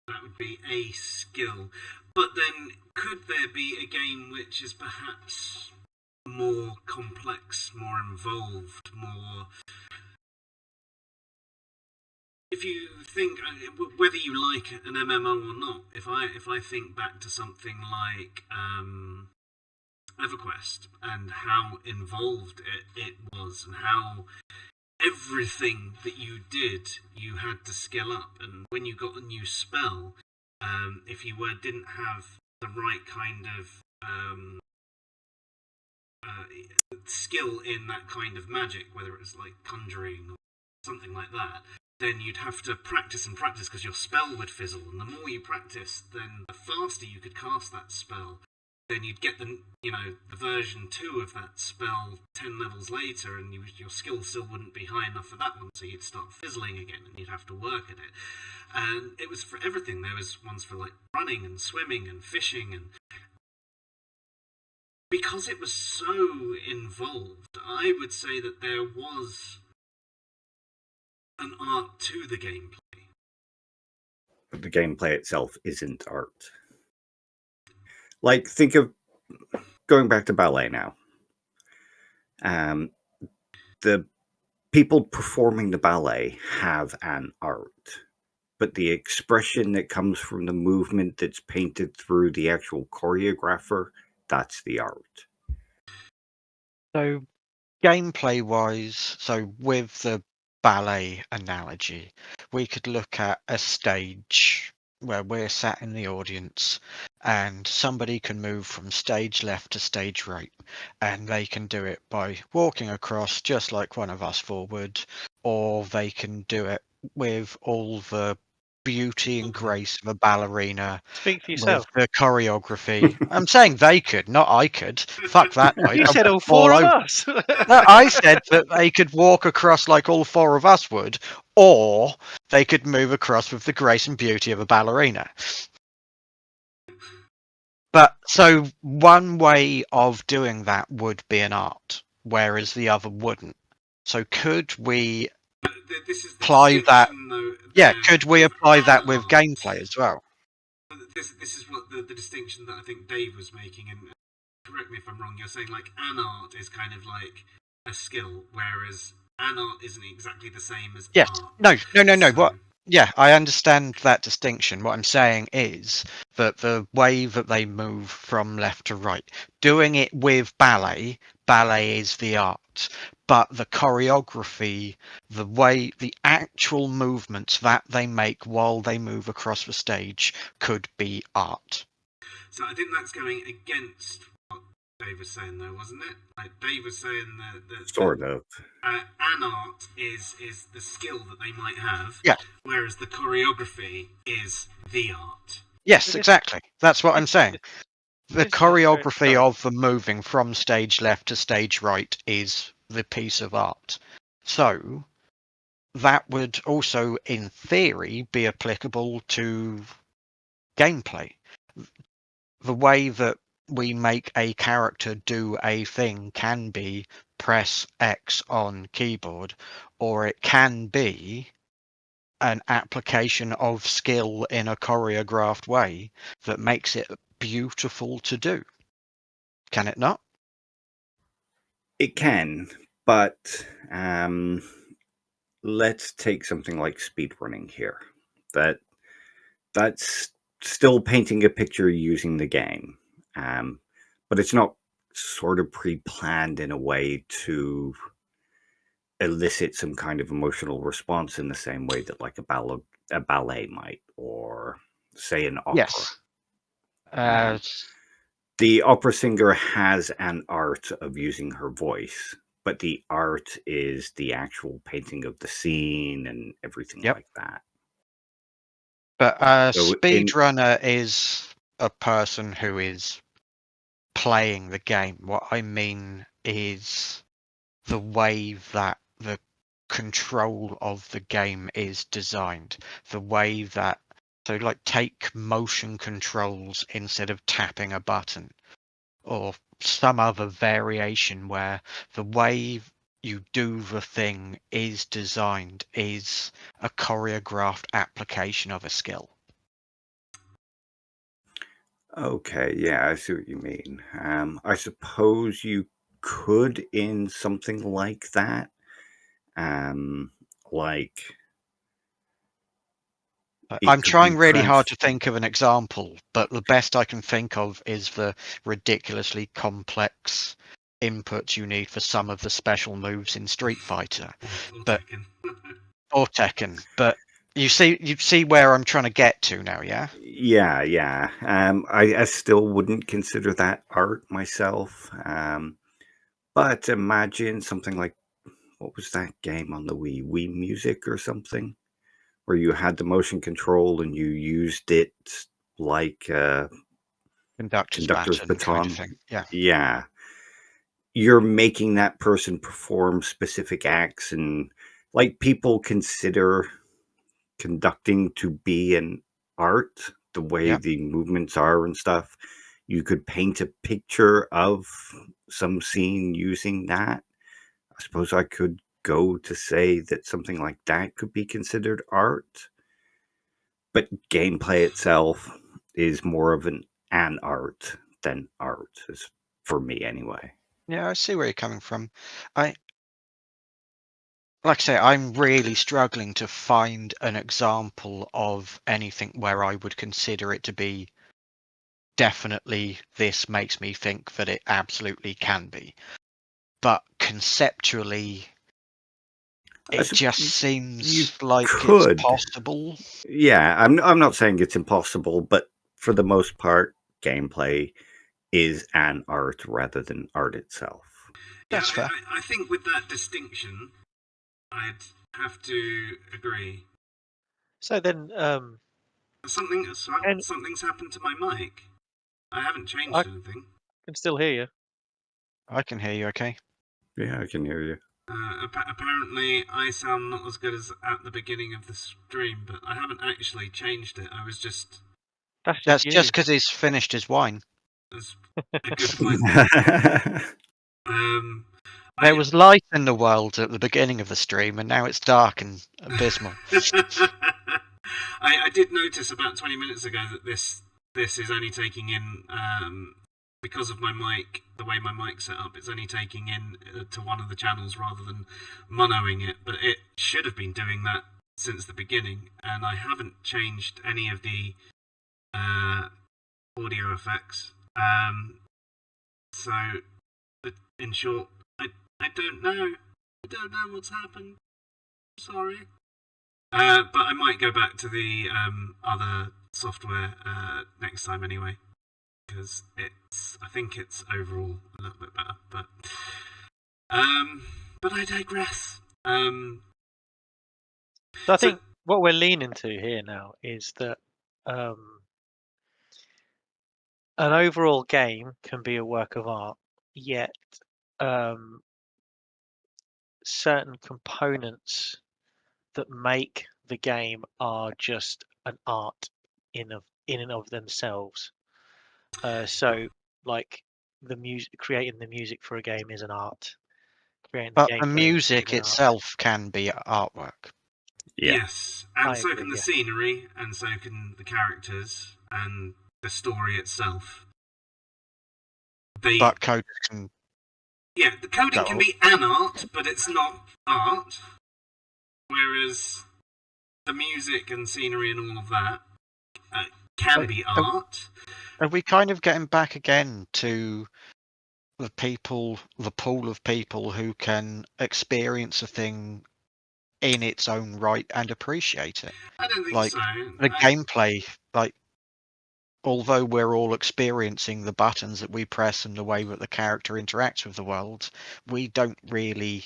Speaker 5: that would be a skill. But then, could there be a game which is perhaps more complex, more involved, more? If you think whether you like an MMO or not, if I think back to something like EverQuest and how involved it was, and how everything that you did, you had to skill up, and when you got a new spell, if you didn't have the right kind of skill in that kind of magic, whether it was like conjuring or something like that, then you'd have to practice and practice because your spell would fizzle. And the more you practiced, then the faster you could cast that spell. Then you'd get the version 2 of that spell 10 levels later, and your skill still wouldn't be high enough for that one, so you'd start fizzling again, and you'd have to work at it. And it was for everything. There was ones for like running and swimming and fishing, and because it was so involved, I would say that there was an art to the gameplay.
Speaker 3: But the gameplay itself isn't art. Like, think of going back to ballet now. The people performing the ballet have an art, but the expression that comes from the movement that's painted through the actual choreographer, that's the art.
Speaker 2: So, gameplay wise, so with the ballet analogy, we could look at a stage where we're sat in the audience and somebody can move from stage left to stage right, and they can do it by walking across just like one of us forward, or they can do it with all the beauty and grace of a ballerina.
Speaker 4: Speak for
Speaker 2: With
Speaker 4: yourself.
Speaker 2: the choreography. I'm saying they could, not I could. Fuck that noise.
Speaker 4: You
Speaker 2: I'm
Speaker 4: said all
Speaker 2: all
Speaker 4: 4 of
Speaker 2: over.
Speaker 4: us.
Speaker 2: No, I said that they could walk across like all 4 of us would, or they could move across with the grace and beauty of a ballerina. But so one way of doing that would be an art, whereas the other wouldn't. So could we
Speaker 5: This is the
Speaker 2: apply that?
Speaker 5: distinction, though,
Speaker 2: Yeah,
Speaker 5: there
Speaker 2: could we
Speaker 5: with
Speaker 2: apply
Speaker 5: an
Speaker 2: that with
Speaker 5: art.
Speaker 2: gameplay as well?
Speaker 5: This is what the distinction that I think Dave was making, and correct me if I'm wrong, you're saying like an art is kind of like a skill, whereas an art isn't exactly the same as
Speaker 2: Yes.
Speaker 5: art.
Speaker 2: No.
Speaker 5: So,
Speaker 2: What? Yeah, I understand that distinction. What I'm saying is that the way that they move from left to right, doing it with ballet is the art. But the choreography, the way, the actual movements that they make while they move across the stage could be art.
Speaker 5: So I think that's going against what Dave was saying, though, wasn't it? Like Dave was saying that
Speaker 3: Sort of.
Speaker 5: an art is the skill that they might have,
Speaker 2: Yeah.
Speaker 5: whereas the choreography is the art.
Speaker 2: Yes,
Speaker 4: This-
Speaker 2: exactly. That's what I'm saying. The
Speaker 4: this is very-
Speaker 2: choreography
Speaker 4: sorry.
Speaker 2: of the moving from stage left to stage right is the piece of art. So that would also, in theory, be applicable to gameplay. The way that we make a character do a thing can be press X on keyboard, or it can be an application of skill in a choreographed way that makes it beautiful to do. Can it not?
Speaker 3: It can, but let's take something like speedrunning here. That's still painting a picture using the game, but it's not sort of pre-planned in a way to elicit some kind of emotional response in the same way that like a ballet might, or say an opera.
Speaker 2: Yes.
Speaker 3: The opera singer has an art of using her voice, but the art is the actual painting of the scene and everything
Speaker 2: Yep.
Speaker 3: like that.
Speaker 2: But a
Speaker 3: So
Speaker 2: speedrunner is a person who is playing the game. What I mean is the way that the control of the game is designed. The way that, so like take motion controls instead of tapping a button, or some other variation where the way you do the thing is designed is a choreographed application of a skill.
Speaker 3: Okay, yeah, I see what you mean. I suppose you could in something like that. Like it
Speaker 2: I'm
Speaker 3: could
Speaker 2: trying
Speaker 3: be
Speaker 2: really hard to think of an example, but the best I can think of is the ridiculously complex inputs you need for some of the special moves in Street Fighter
Speaker 5: Or
Speaker 2: But-
Speaker 5: Tekken.
Speaker 2: or Tekken. But you see where I'm trying to get to now, yeah?
Speaker 3: Yeah. I still wouldn't consider that art myself. But imagine something like, what was that game on the Wii? Wii Music or something? where you had the motion control and you used it like
Speaker 2: Conductor's
Speaker 3: conductor's
Speaker 2: baton kind of
Speaker 3: baton.
Speaker 2: thing. Yeah.
Speaker 3: Yeah. You're making that person perform specific acts, and like people consider conducting to be an art, the way
Speaker 2: Yeah.
Speaker 3: the movements are and stuff. You could paint a picture of some scene using that. I suppose I could go to say that something like that could be considered art. But gameplay itself is more of an art than art, is for me anyway.
Speaker 2: Yeah, I see where you're coming from. Like I say, I'm really struggling to find an example of anything where I would consider it to be definitely this makes me think that it absolutely can be. But conceptually, it just
Speaker 3: You
Speaker 2: seems like it's
Speaker 3: could.
Speaker 2: possible.
Speaker 3: Yeah, I'm not saying it's impossible, but for the most part, gameplay is an art rather than art itself.
Speaker 2: That's
Speaker 5: Yeah,
Speaker 2: fair.
Speaker 5: I think with that distinction, I'd have to agree.
Speaker 4: So then, and
Speaker 5: Something's happened to my mic. I haven't changed
Speaker 4: I
Speaker 5: anything.
Speaker 4: can still hear you.
Speaker 2: I can hear you okay.
Speaker 3: Yeah, I can hear you.
Speaker 5: Apparently, I sound not as good as at the beginning of the stream, but I haven't actually changed it. I was just
Speaker 2: That's
Speaker 4: you.
Speaker 2: just because he's finished his wine.
Speaker 5: as a good point.
Speaker 2: There was light in the world at the beginning of the stream, and now it's dark and abysmal.
Speaker 5: I did notice about 20 minutes ago that this is only taking in because of my mic, the way my mic's set up, it's only taking in to one of the channels rather than monoing it. But it should have been doing that since the beginning, and I haven't changed any of the audio effects. So, in short, I don't know. I don't know what's happened. Sorry. But I might go back to the other software next time anyway, because I think it's overall a little bit better. But I digress.
Speaker 4: So I think what we're leaning to here now is that an overall game can be a work of art, yet certain components that make the game are just an art in and of themselves. So, like the music, creating the music for a game is an art. Creating
Speaker 2: But
Speaker 4: the
Speaker 2: the
Speaker 4: gameplay
Speaker 2: music
Speaker 4: is an art.
Speaker 2: itself can be artwork.
Speaker 3: Yeah.
Speaker 5: Yes, and
Speaker 4: I
Speaker 5: so
Speaker 4: agree,
Speaker 5: can the
Speaker 4: yeah.
Speaker 5: scenery, and so can the characters, and the story itself.
Speaker 2: But coders can.
Speaker 5: Yeah, the coding
Speaker 2: Go
Speaker 5: can
Speaker 2: on.
Speaker 5: be an art, but it's not art. Whereas the music and scenery and all of that can be art.
Speaker 2: Are we kind of getting back again to the pool of people who can experience a thing in its own right and appreciate it?
Speaker 5: I don't think
Speaker 2: Like
Speaker 5: so.
Speaker 2: the gameplay, like although we're all experiencing the buttons that we press and the way that the character interacts with the world, we don't really,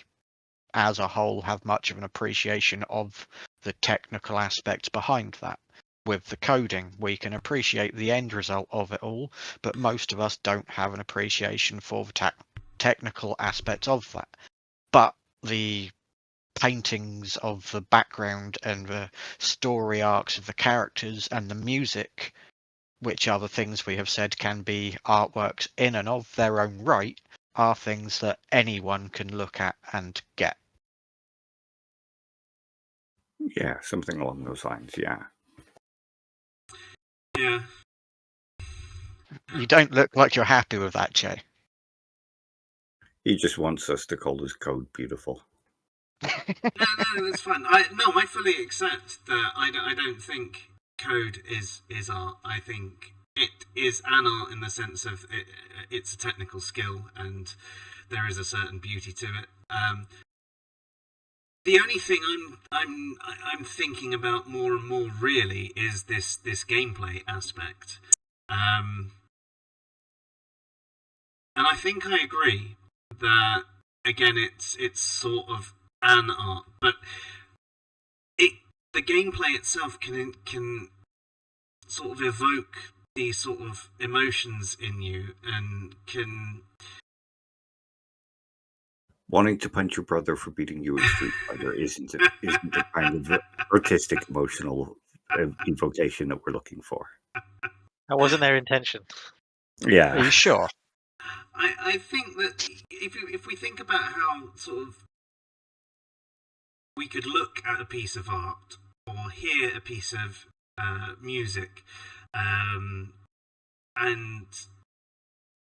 Speaker 2: as a whole, have much of an appreciation of the technical aspects behind that. With the coding, we can appreciate the end result of it all, but most of us don't have an appreciation for the technical aspects of that. But the paintings of the background and the story arcs of the characters and the music, which are the things we have said can be artworks in and of their own right, are things that anyone can look at and get.
Speaker 3: Yeah, something along those lines, yeah.
Speaker 5: Yeah.
Speaker 2: You don't look like you're happy with that, Jay.
Speaker 3: He just wants us to call his code beautiful.
Speaker 5: No, that's fine. I fully accept that. I don't think code is art. I think it is an art in the sense of it's a technical skill and there is a certain beauty to it. The only thing I'm thinking about more and more really is this gameplay aspect, and I think I agree that again it's sort of an art, but the gameplay itself can sort of evoke these sort of emotions in you, and can
Speaker 3: Wanting to punch your brother for beating you in Street Fighter isn't the kind of artistic emotional evocation that we're looking for.
Speaker 4: That wasn't their intention.
Speaker 2: Are
Speaker 3: Yeah.
Speaker 2: you sure?
Speaker 5: I think that if we think about how sort of we could look at a piece of art or hear a piece of music, and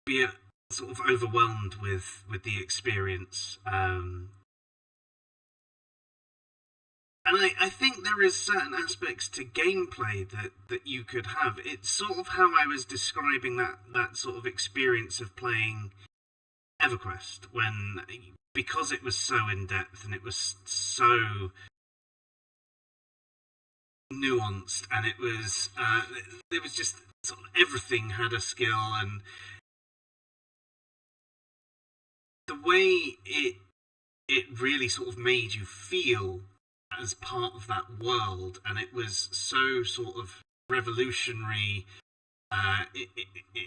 Speaker 5: be sort of overwhelmed with the experience, and I think there is certain aspects to gameplay that you could have. It's sort of how I was describing that sort of experience of playing EverQuest, because it was so in depth and it was so nuanced, and it was just sort of everything had a skill, and the way it really sort of made you feel as part of that world, and it was so sort of revolutionary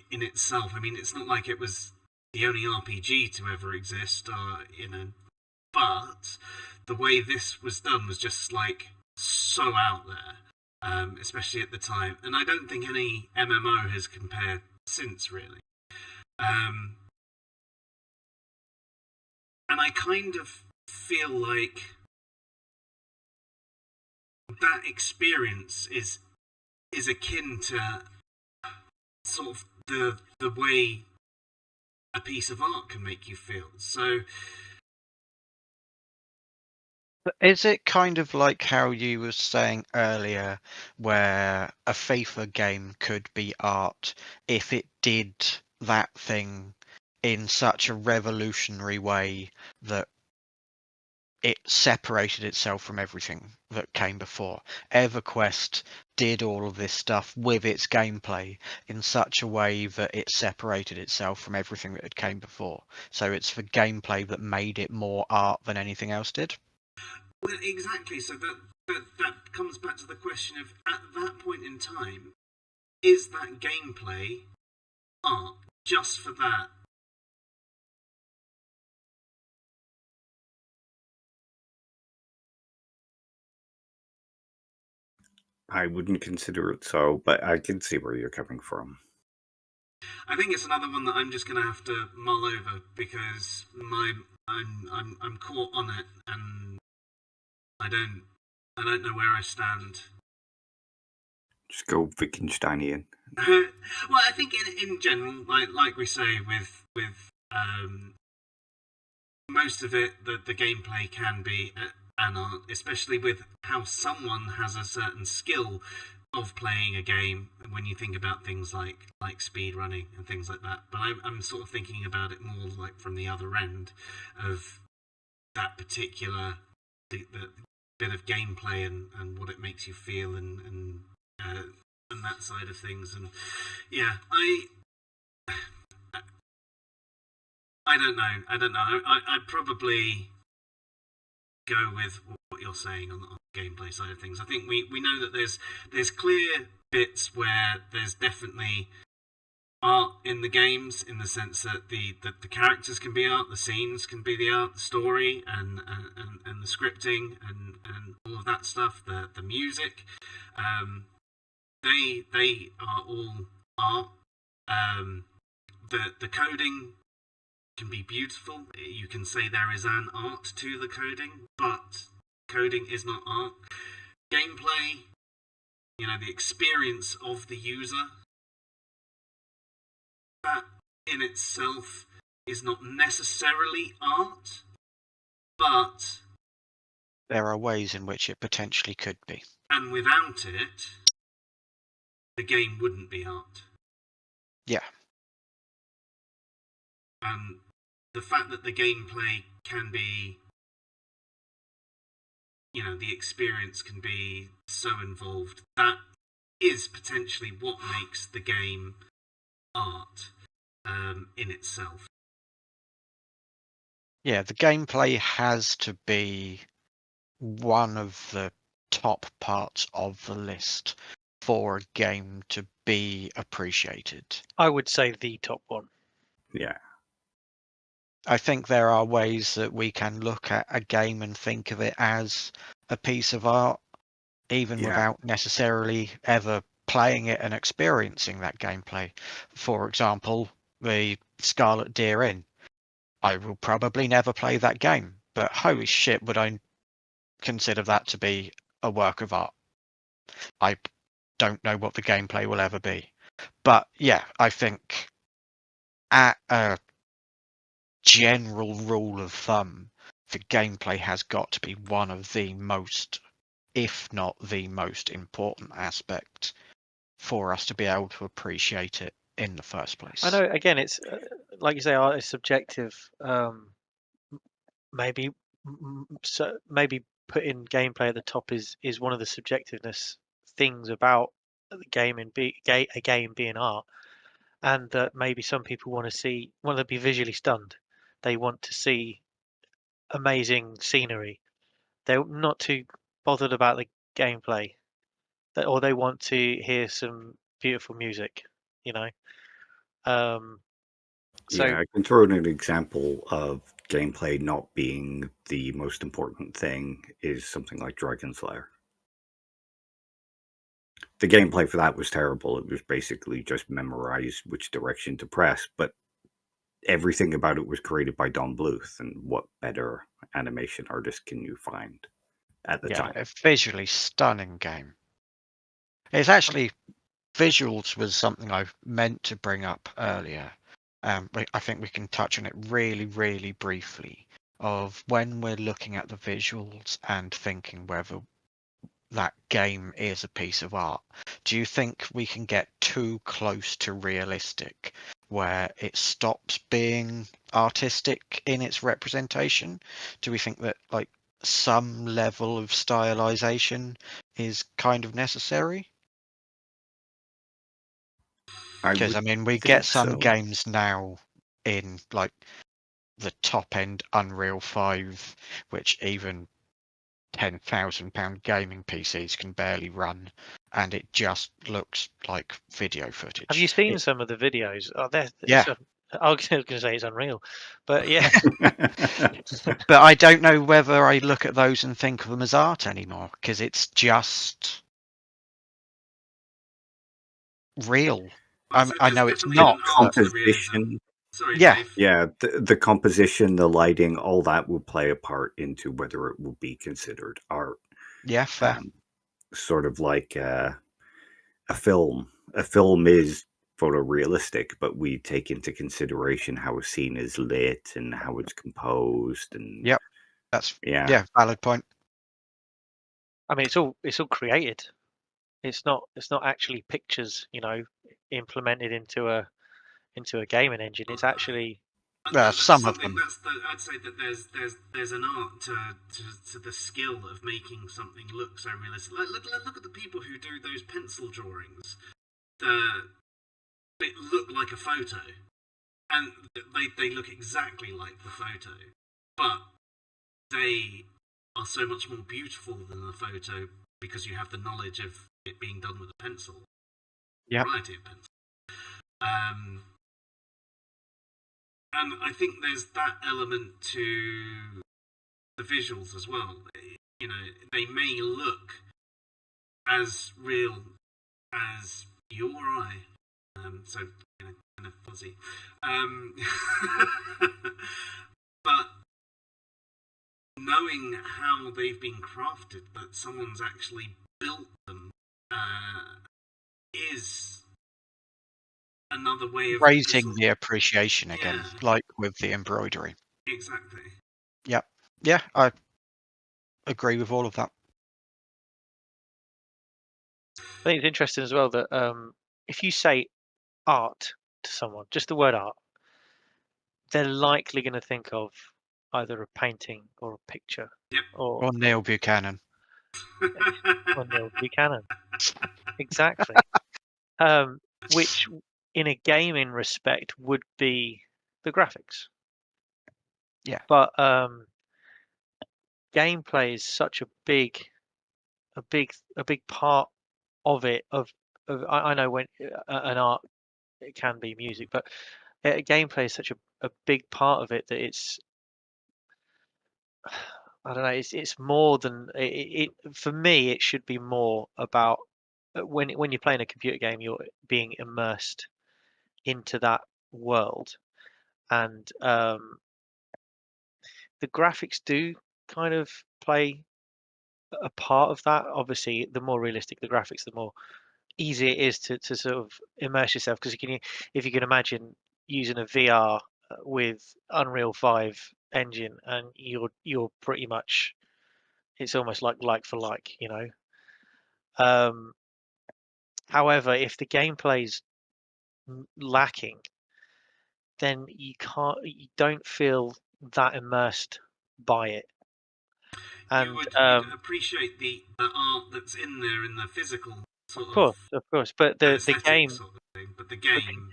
Speaker 5: in itself. I mean, it's not like it was the only RPG to ever exist, but the way this was done was just like so out there, especially at the time. And I don't think any MMO has compared since, really. And I kind of feel like that experience is akin to sort of the way a piece of art can make you feel. So
Speaker 2: Is it kind of like how you were saying earlier, where a FIFA game could be art if it did that thing in such a revolutionary way that it separated itself from everything that came before? EverQuest did all of this stuff with its gameplay in such a way that it separated itself from everything that had came before. So it's the gameplay that made it more art than anything else did.
Speaker 5: well, exactly. So that comes back to the question of, at that point in time, is that gameplay art just for that?
Speaker 3: I wouldn't consider it so, but I can see where you're coming from.
Speaker 5: I think it's another one that I'm just going to have to mull over, because I'm caught on it, and I don't know where I stand.
Speaker 3: Just go Wittgensteinian.
Speaker 5: Well, I think in general, like we say, with most of it, the gameplay can be an art, especially with how someone has a certain skill of playing a game. When you think about things like speed running and things like that, but I'm sort of thinking about it more like from the other end of that particular the bit of gameplay, and what it makes you feel, and that side of things. And yeah, I don't know. I'd probably go with what you're saying on the gameplay side of things. I think we know that there's clear bits where there's definitely art in the games, in the sense that the characters can be art, the scenes can be the art, the story, and the scripting, and all of that stuff, the music, they are all art. The coding can be beautiful. You can say there is an art to the coding, but coding is not art. Gameplay, the experience of the user, that in itself is not necessarily art, but
Speaker 2: There are ways in which it potentially could be.
Speaker 5: And without it, the game wouldn't be art.
Speaker 2: Yeah.
Speaker 5: And the fact that the gameplay can be, the experience can be so involved, that is potentially what makes the game art in itself.
Speaker 2: Yeah, the gameplay has to be one of the top parts of the list for a game to be appreciated?
Speaker 4: I would say the top one.
Speaker 3: Yeah.
Speaker 2: I think there are ways that we can look at a game and think of it as a piece of art, even
Speaker 3: Yeah.
Speaker 2: without necessarily ever playing it and experiencing that gameplay. For example, the Scarlet Deer Inn. I will probably never play that game, but holy shit, would I consider that to be a work of art. I don't know what the gameplay will ever be. But yeah, I think at a general rule of thumb, the gameplay has got to be one of the most, if not the most important aspect for us to be able to appreciate it in the first place.
Speaker 4: I know. Again, it's like you say, art is subjective. Maybe, so maybe putting gameplay at the top is one of the subjectiveness things about the game and a game being art, and that maybe some people want to be visually stunned. They want to see amazing scenery. They're not too bothered about the gameplay, or they want to hear some beautiful music. You know. So
Speaker 3: Yeah, I can throw in an example of gameplay not being the most important thing is something like Dragon Slayer. The gameplay for that was terrible. It was basically just memorize which direction to press, but everything about it was created by Don Bluth, and what better animation artist can you find at the time?
Speaker 2: a visually stunning game. It's actually visuals was something I meant to bring up earlier. I think we can touch on it really, really briefly. Of when we're looking at the visuals and thinking whether that game is a piece of art, do you think we can get too close to realistic where it stops being artistic in its representation? Do we think that like some level of stylization is kind of necessary? Because I mean, we get
Speaker 3: think
Speaker 2: some
Speaker 3: so.
Speaker 2: games now in like the top end Unreal 5, which even £10,000 gaming PCs can barely run, and it just looks like video footage.
Speaker 4: have you seen some of the videos? Oh,
Speaker 2: Yeah.
Speaker 4: I was going to say it's unreal, but yeah.
Speaker 2: But I don't know whether I look at those and think of them as art anymore, because it's just real. I know it's
Speaker 5: definitely
Speaker 2: not.
Speaker 5: an
Speaker 3: The
Speaker 5: art to realism.
Speaker 3: composition,
Speaker 5: Sorry,
Speaker 2: Yeah.
Speaker 5: Dave.
Speaker 3: yeah, the composition, the lighting, all that will play a part into whether it will be considered art.
Speaker 2: Yeah, fair.
Speaker 3: Sort of like a film. A film is photorealistic, but we take into consideration how a scene is lit and how it's composed, and
Speaker 2: Yep. That's
Speaker 3: yeah,
Speaker 2: valid point.
Speaker 4: I mean, it's all created. It's not actually pictures, implemented into a gaming engine. It's actually
Speaker 5: That's
Speaker 2: Some of
Speaker 5: something
Speaker 2: them.
Speaker 5: I'd say that there's an art to the skill of making something look so realistic. Look at the people who do those pencil drawings. They look like a photo, and they look exactly like the photo, but they are so much more beautiful than the photo because you have the knowledge of it being done with a pencil.
Speaker 2: Yep.
Speaker 5: Variety of pencils. And I think there's that element to the visuals as well. You know, they may look as real as you or I. So, kind of fuzzy. But knowing how they've been crafted, that someone's actually built them, is another way of
Speaker 2: Raising the appreciation again,
Speaker 5: Yeah.
Speaker 2: like with the embroidery.
Speaker 5: Exactly.
Speaker 2: Yep. Yeah, I agree with all of that.
Speaker 4: I think it's interesting as well that if you say art to someone, just the word art, they're likely going to think of either a painting or a picture,
Speaker 5: Yep.
Speaker 4: or
Speaker 2: Neil Buchanan.
Speaker 4: Neil Buchanan. Exactly. Which, in a gaming respect, would be the graphics.
Speaker 2: Yeah.
Speaker 4: But gameplay is such a big a big part of it. I know when an art, it can be music, but gameplay is such a big part of it that it's, I don't know, it's more than it for me. It should be more about when you're playing a computer game, you're being immersed into that world, and the graphics do kind of play a part of that. Obviously, the more realistic the graphics, the more easy it is to sort of immerse yourself, because if you can imagine using a VR with Unreal 5 engine, and you're pretty much, it's almost like for like, you know. However, if the gameplay's lacking, then you don't feel that immersed by it. And
Speaker 5: you'd appreciate the art that's in there in the physical sort
Speaker 4: of course, but the
Speaker 5: aesthetic
Speaker 4: game,
Speaker 5: sort of thing. But the game,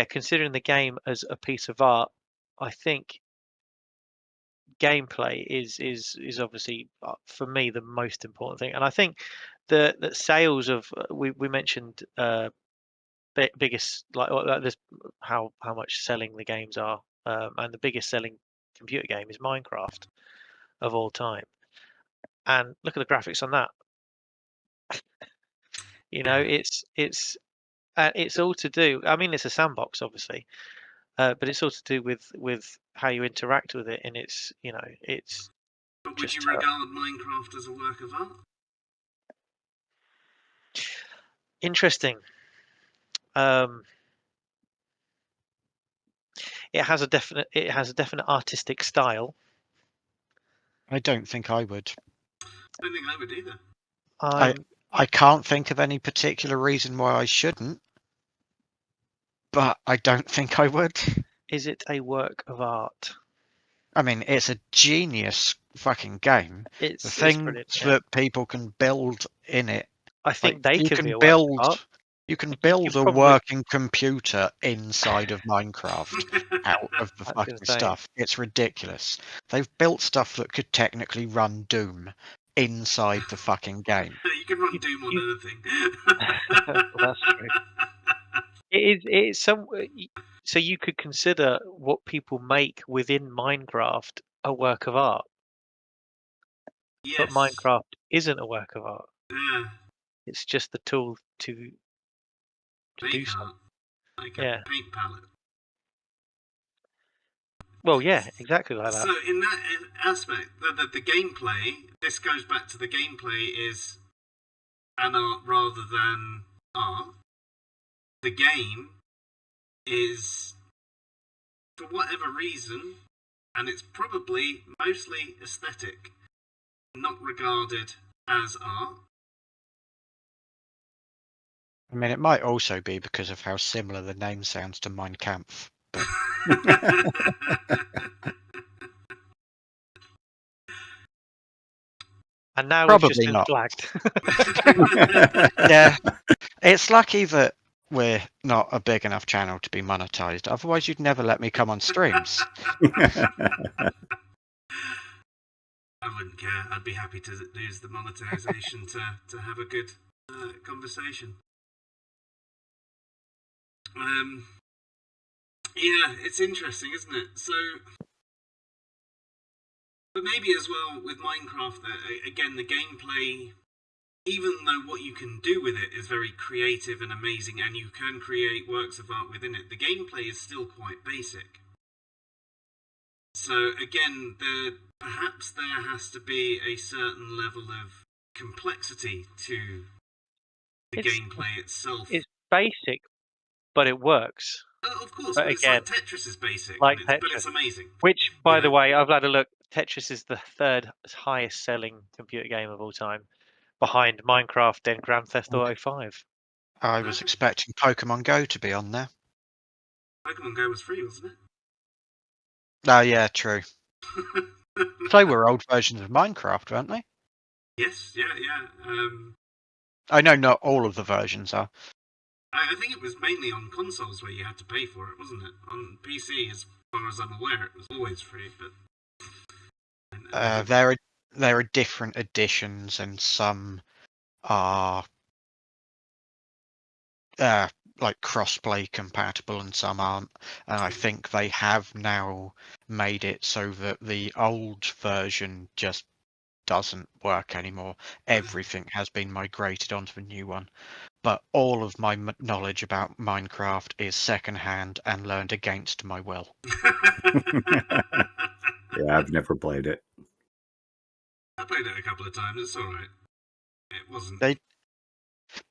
Speaker 4: considering the game as a piece of art, I think gameplay is obviously, for me, the most important thing. And I think the sales of we mentioned biggest, like this, how much selling the games are, and the biggest selling computer game is Minecraft of all time. And look at the graphics on that. You know, it's all to do. I mean, it's a sandbox, obviously, but it's all to do with how you interact with it, and it's, you know, it's
Speaker 5: but would
Speaker 4: just
Speaker 5: you regard Minecraft as a work of art?
Speaker 4: interesting. It has a definite artistic style.
Speaker 2: I don't think I would.
Speaker 5: I don't think I would either.
Speaker 2: I can't think of any particular reason why I shouldn't, but I don't think I would.
Speaker 4: Is it a work of art?
Speaker 2: I mean, it's a genius fucking game.
Speaker 4: It's
Speaker 2: The things
Speaker 4: brilliant, yeah.
Speaker 2: that people can build in it.
Speaker 4: I think
Speaker 2: Like,
Speaker 4: they
Speaker 2: you
Speaker 4: can
Speaker 2: can
Speaker 4: be a work
Speaker 2: build
Speaker 4: of art.
Speaker 2: you can
Speaker 4: You
Speaker 2: build
Speaker 4: can
Speaker 2: a
Speaker 4: probably-
Speaker 2: working computer inside of Minecraft out of the
Speaker 4: That's
Speaker 2: fucking
Speaker 4: insane.
Speaker 2: stuff. It's ridiculous. They've built stuff that could technically run Doom inside the fucking game.
Speaker 5: You can run Doom on anything.
Speaker 4: Well, that's true. It's some. So you could consider what people make within Minecraft a work of art,
Speaker 5: Yes.
Speaker 4: but Minecraft isn't a work of art.
Speaker 5: Yeah.
Speaker 4: It's just the tool to do
Speaker 5: Make
Speaker 4: something.
Speaker 5: art. Like
Speaker 4: Yeah.
Speaker 5: a paint palette.
Speaker 4: Well, yeah, exactly like that.
Speaker 5: So in that aspect, the gameplay, this goes back to the gameplay is an art rather than art. The game is, for whatever reason, and it's probably mostly aesthetic, not regarded as art.
Speaker 2: I mean, it might also be because of how similar the name sounds to Mein Kampf. But
Speaker 4: And now we've just
Speaker 2: Probably
Speaker 4: been
Speaker 2: not.
Speaker 4: flagged.
Speaker 2: yeah, it's lucky that we're not a big enough channel to be monetized. Otherwise, you'd never let me come on streams.
Speaker 5: I wouldn't care. I'd be happy to use the monetization to have a good conversation. Yeah, it's interesting, isn't it? So, but maybe as well with Minecraft, again, the gameplay, even though what you can do with it is very creative and amazing, and you can create works of art within it, the gameplay is still quite basic. So again, perhaps there has to be a certain level of complexity to the gameplay itself.
Speaker 4: It's basic, but it works.
Speaker 5: Of course,
Speaker 4: But
Speaker 5: it's
Speaker 4: again,
Speaker 5: like Tetris is basic,
Speaker 4: like
Speaker 5: but
Speaker 4: Tetris.
Speaker 5: it's amazing.
Speaker 4: Which, by the
Speaker 5: know?
Speaker 4: way, I've had a look. Tetris is the third highest selling computer game of all time, behind Minecraft and Grand Theft Auto 5.
Speaker 2: I was expecting Pokemon Go to be on there.
Speaker 5: Pokemon Go was free, wasn't it?
Speaker 2: Oh, yeah, true. So were old versions of Minecraft, weren't they?
Speaker 5: Yes, yeah.
Speaker 2: I know not all of the versions are.
Speaker 5: I think it was mainly on consoles where you had to pay for it, wasn't it? On PC, as far as I'm aware, it was always free. But
Speaker 2: There are different editions, and some are like crossplay compatible and some aren't. And I think they have now made it so that the old version just doesn't work anymore. Everything has been migrated onto the new one. But all of my knowledge about Minecraft is secondhand and learned against my will.
Speaker 3: Yeah, I've never played it.
Speaker 5: I played it a couple of times. It's all right. It wasn't.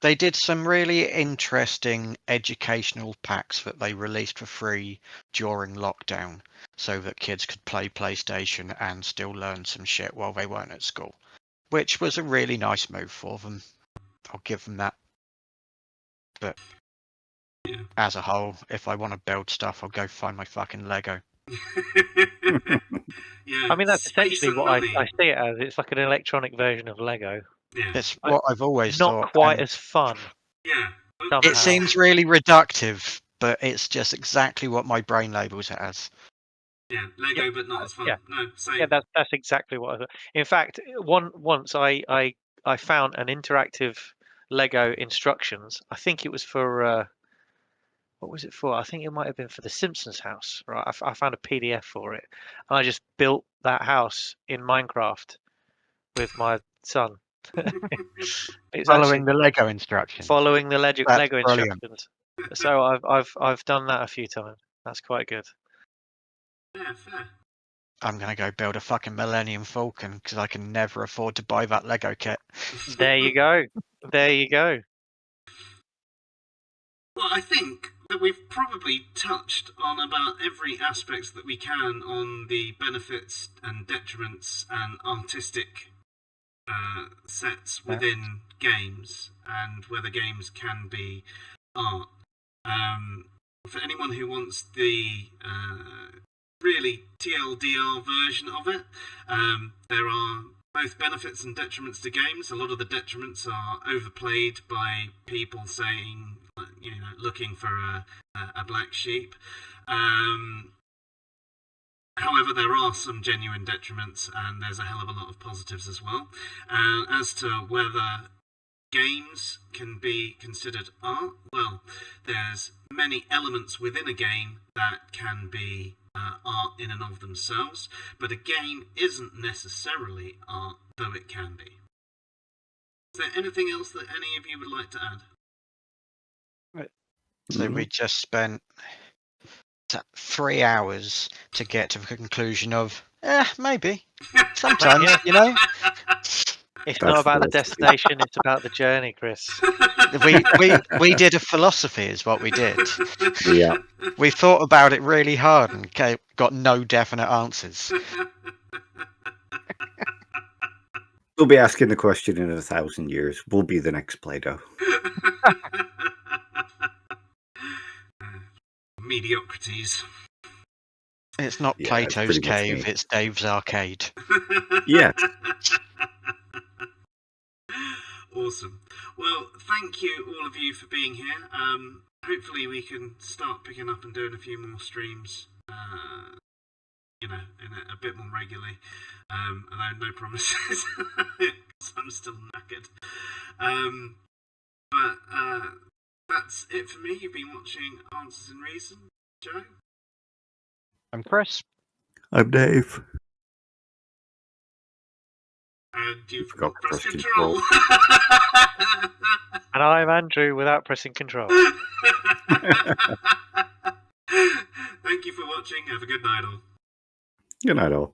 Speaker 2: They did some really interesting educational packs that they released for free during lockdown so that kids could play PlayStation and still learn some shit while they weren't at school, which was a really nice move for them. I'll give them that. But
Speaker 5: Yeah.
Speaker 2: as a whole, if I want to build stuff, I'll go find my fucking Lego.
Speaker 5: Yeah.
Speaker 4: I mean, that's
Speaker 5: space
Speaker 4: essentially
Speaker 5: and
Speaker 4: what I
Speaker 5: money.
Speaker 4: see it as. It's like an electronic version of Lego.
Speaker 5: Yeah.
Speaker 2: It's what I've always
Speaker 4: Not
Speaker 2: thought.
Speaker 4: quite
Speaker 2: and
Speaker 4: as fun.
Speaker 5: Yeah.
Speaker 4: Somehow.
Speaker 2: it seems really reductive, but it's just exactly what my brain labels it as.
Speaker 5: Yeah, Lego, but not as fun.
Speaker 4: Yeah.
Speaker 5: No, same.
Speaker 4: Yeah, that's exactly what I thought. In fact, once I found an interactive Lego instructions. I think it was for what was it for? I think it might have been for the Simpsons house. Right, I found a PDF for it, and I just built that house in Minecraft with my son. It's
Speaker 2: Following
Speaker 4: actually
Speaker 2: the Lego instructions.
Speaker 4: following the Lego
Speaker 2: That's brilliant.
Speaker 4: instructions. So I've done that a few times. That's quite good.
Speaker 5: Yeah, fair.
Speaker 2: I'm going to go build a fucking Millennium Falcon because I can never afford to buy that Lego kit.
Speaker 4: There you go. There you go.
Speaker 5: Well, I think that we've probably touched on about every aspect that we can on the benefits and detriments and artistic sets within games and whether games can be art. For anyone who wants the really TLDR version of it, there are both benefits and detriments to games. A lot of the detriments are overplayed by people saying, looking for a black sheep. However, there are some genuine detriments, and there's a hell of a lot of positives as well. As to whether games can be considered art, well, there's many elements within a game that can be art in and of themselves, but a game isn't necessarily art, though it can be. Is there anything else that any of you would like to add?
Speaker 2: So we just spent 3 hours to get to the conclusion of, maybe. Sometimes,
Speaker 4: It's
Speaker 3: That's
Speaker 4: not about the
Speaker 3: philosophy.
Speaker 4: destination, it's about the journey, Chris.
Speaker 2: We did a philosophy is what we did.
Speaker 3: Yeah.
Speaker 2: We thought about it really hard and got no definite answers.
Speaker 3: We'll be asking the question in 1,000 years. We'll be the next Plato.
Speaker 5: Mediocrities.
Speaker 2: It's not
Speaker 3: Yeah, it's
Speaker 2: Plato's
Speaker 3: pretty much
Speaker 2: cave,
Speaker 3: me.
Speaker 2: it's Dave's arcade.
Speaker 3: Yeah.
Speaker 5: Awesome. Well, thank you, all of you, for being here. Hopefully we can start picking up and doing a few more streams, in a bit more regularly. Although no promises, because I'm still knackered. But that's it for me. You've been watching Answers in Reason. Joe?
Speaker 2: I'm Chris.
Speaker 3: I'm Dave.
Speaker 5: And you've
Speaker 3: Forgot to
Speaker 5: pressed
Speaker 3: press
Speaker 5: control.
Speaker 4: And I'm Andrew without pressing control.
Speaker 5: Thank you for watching. Have a good night all.
Speaker 3: Good night, all.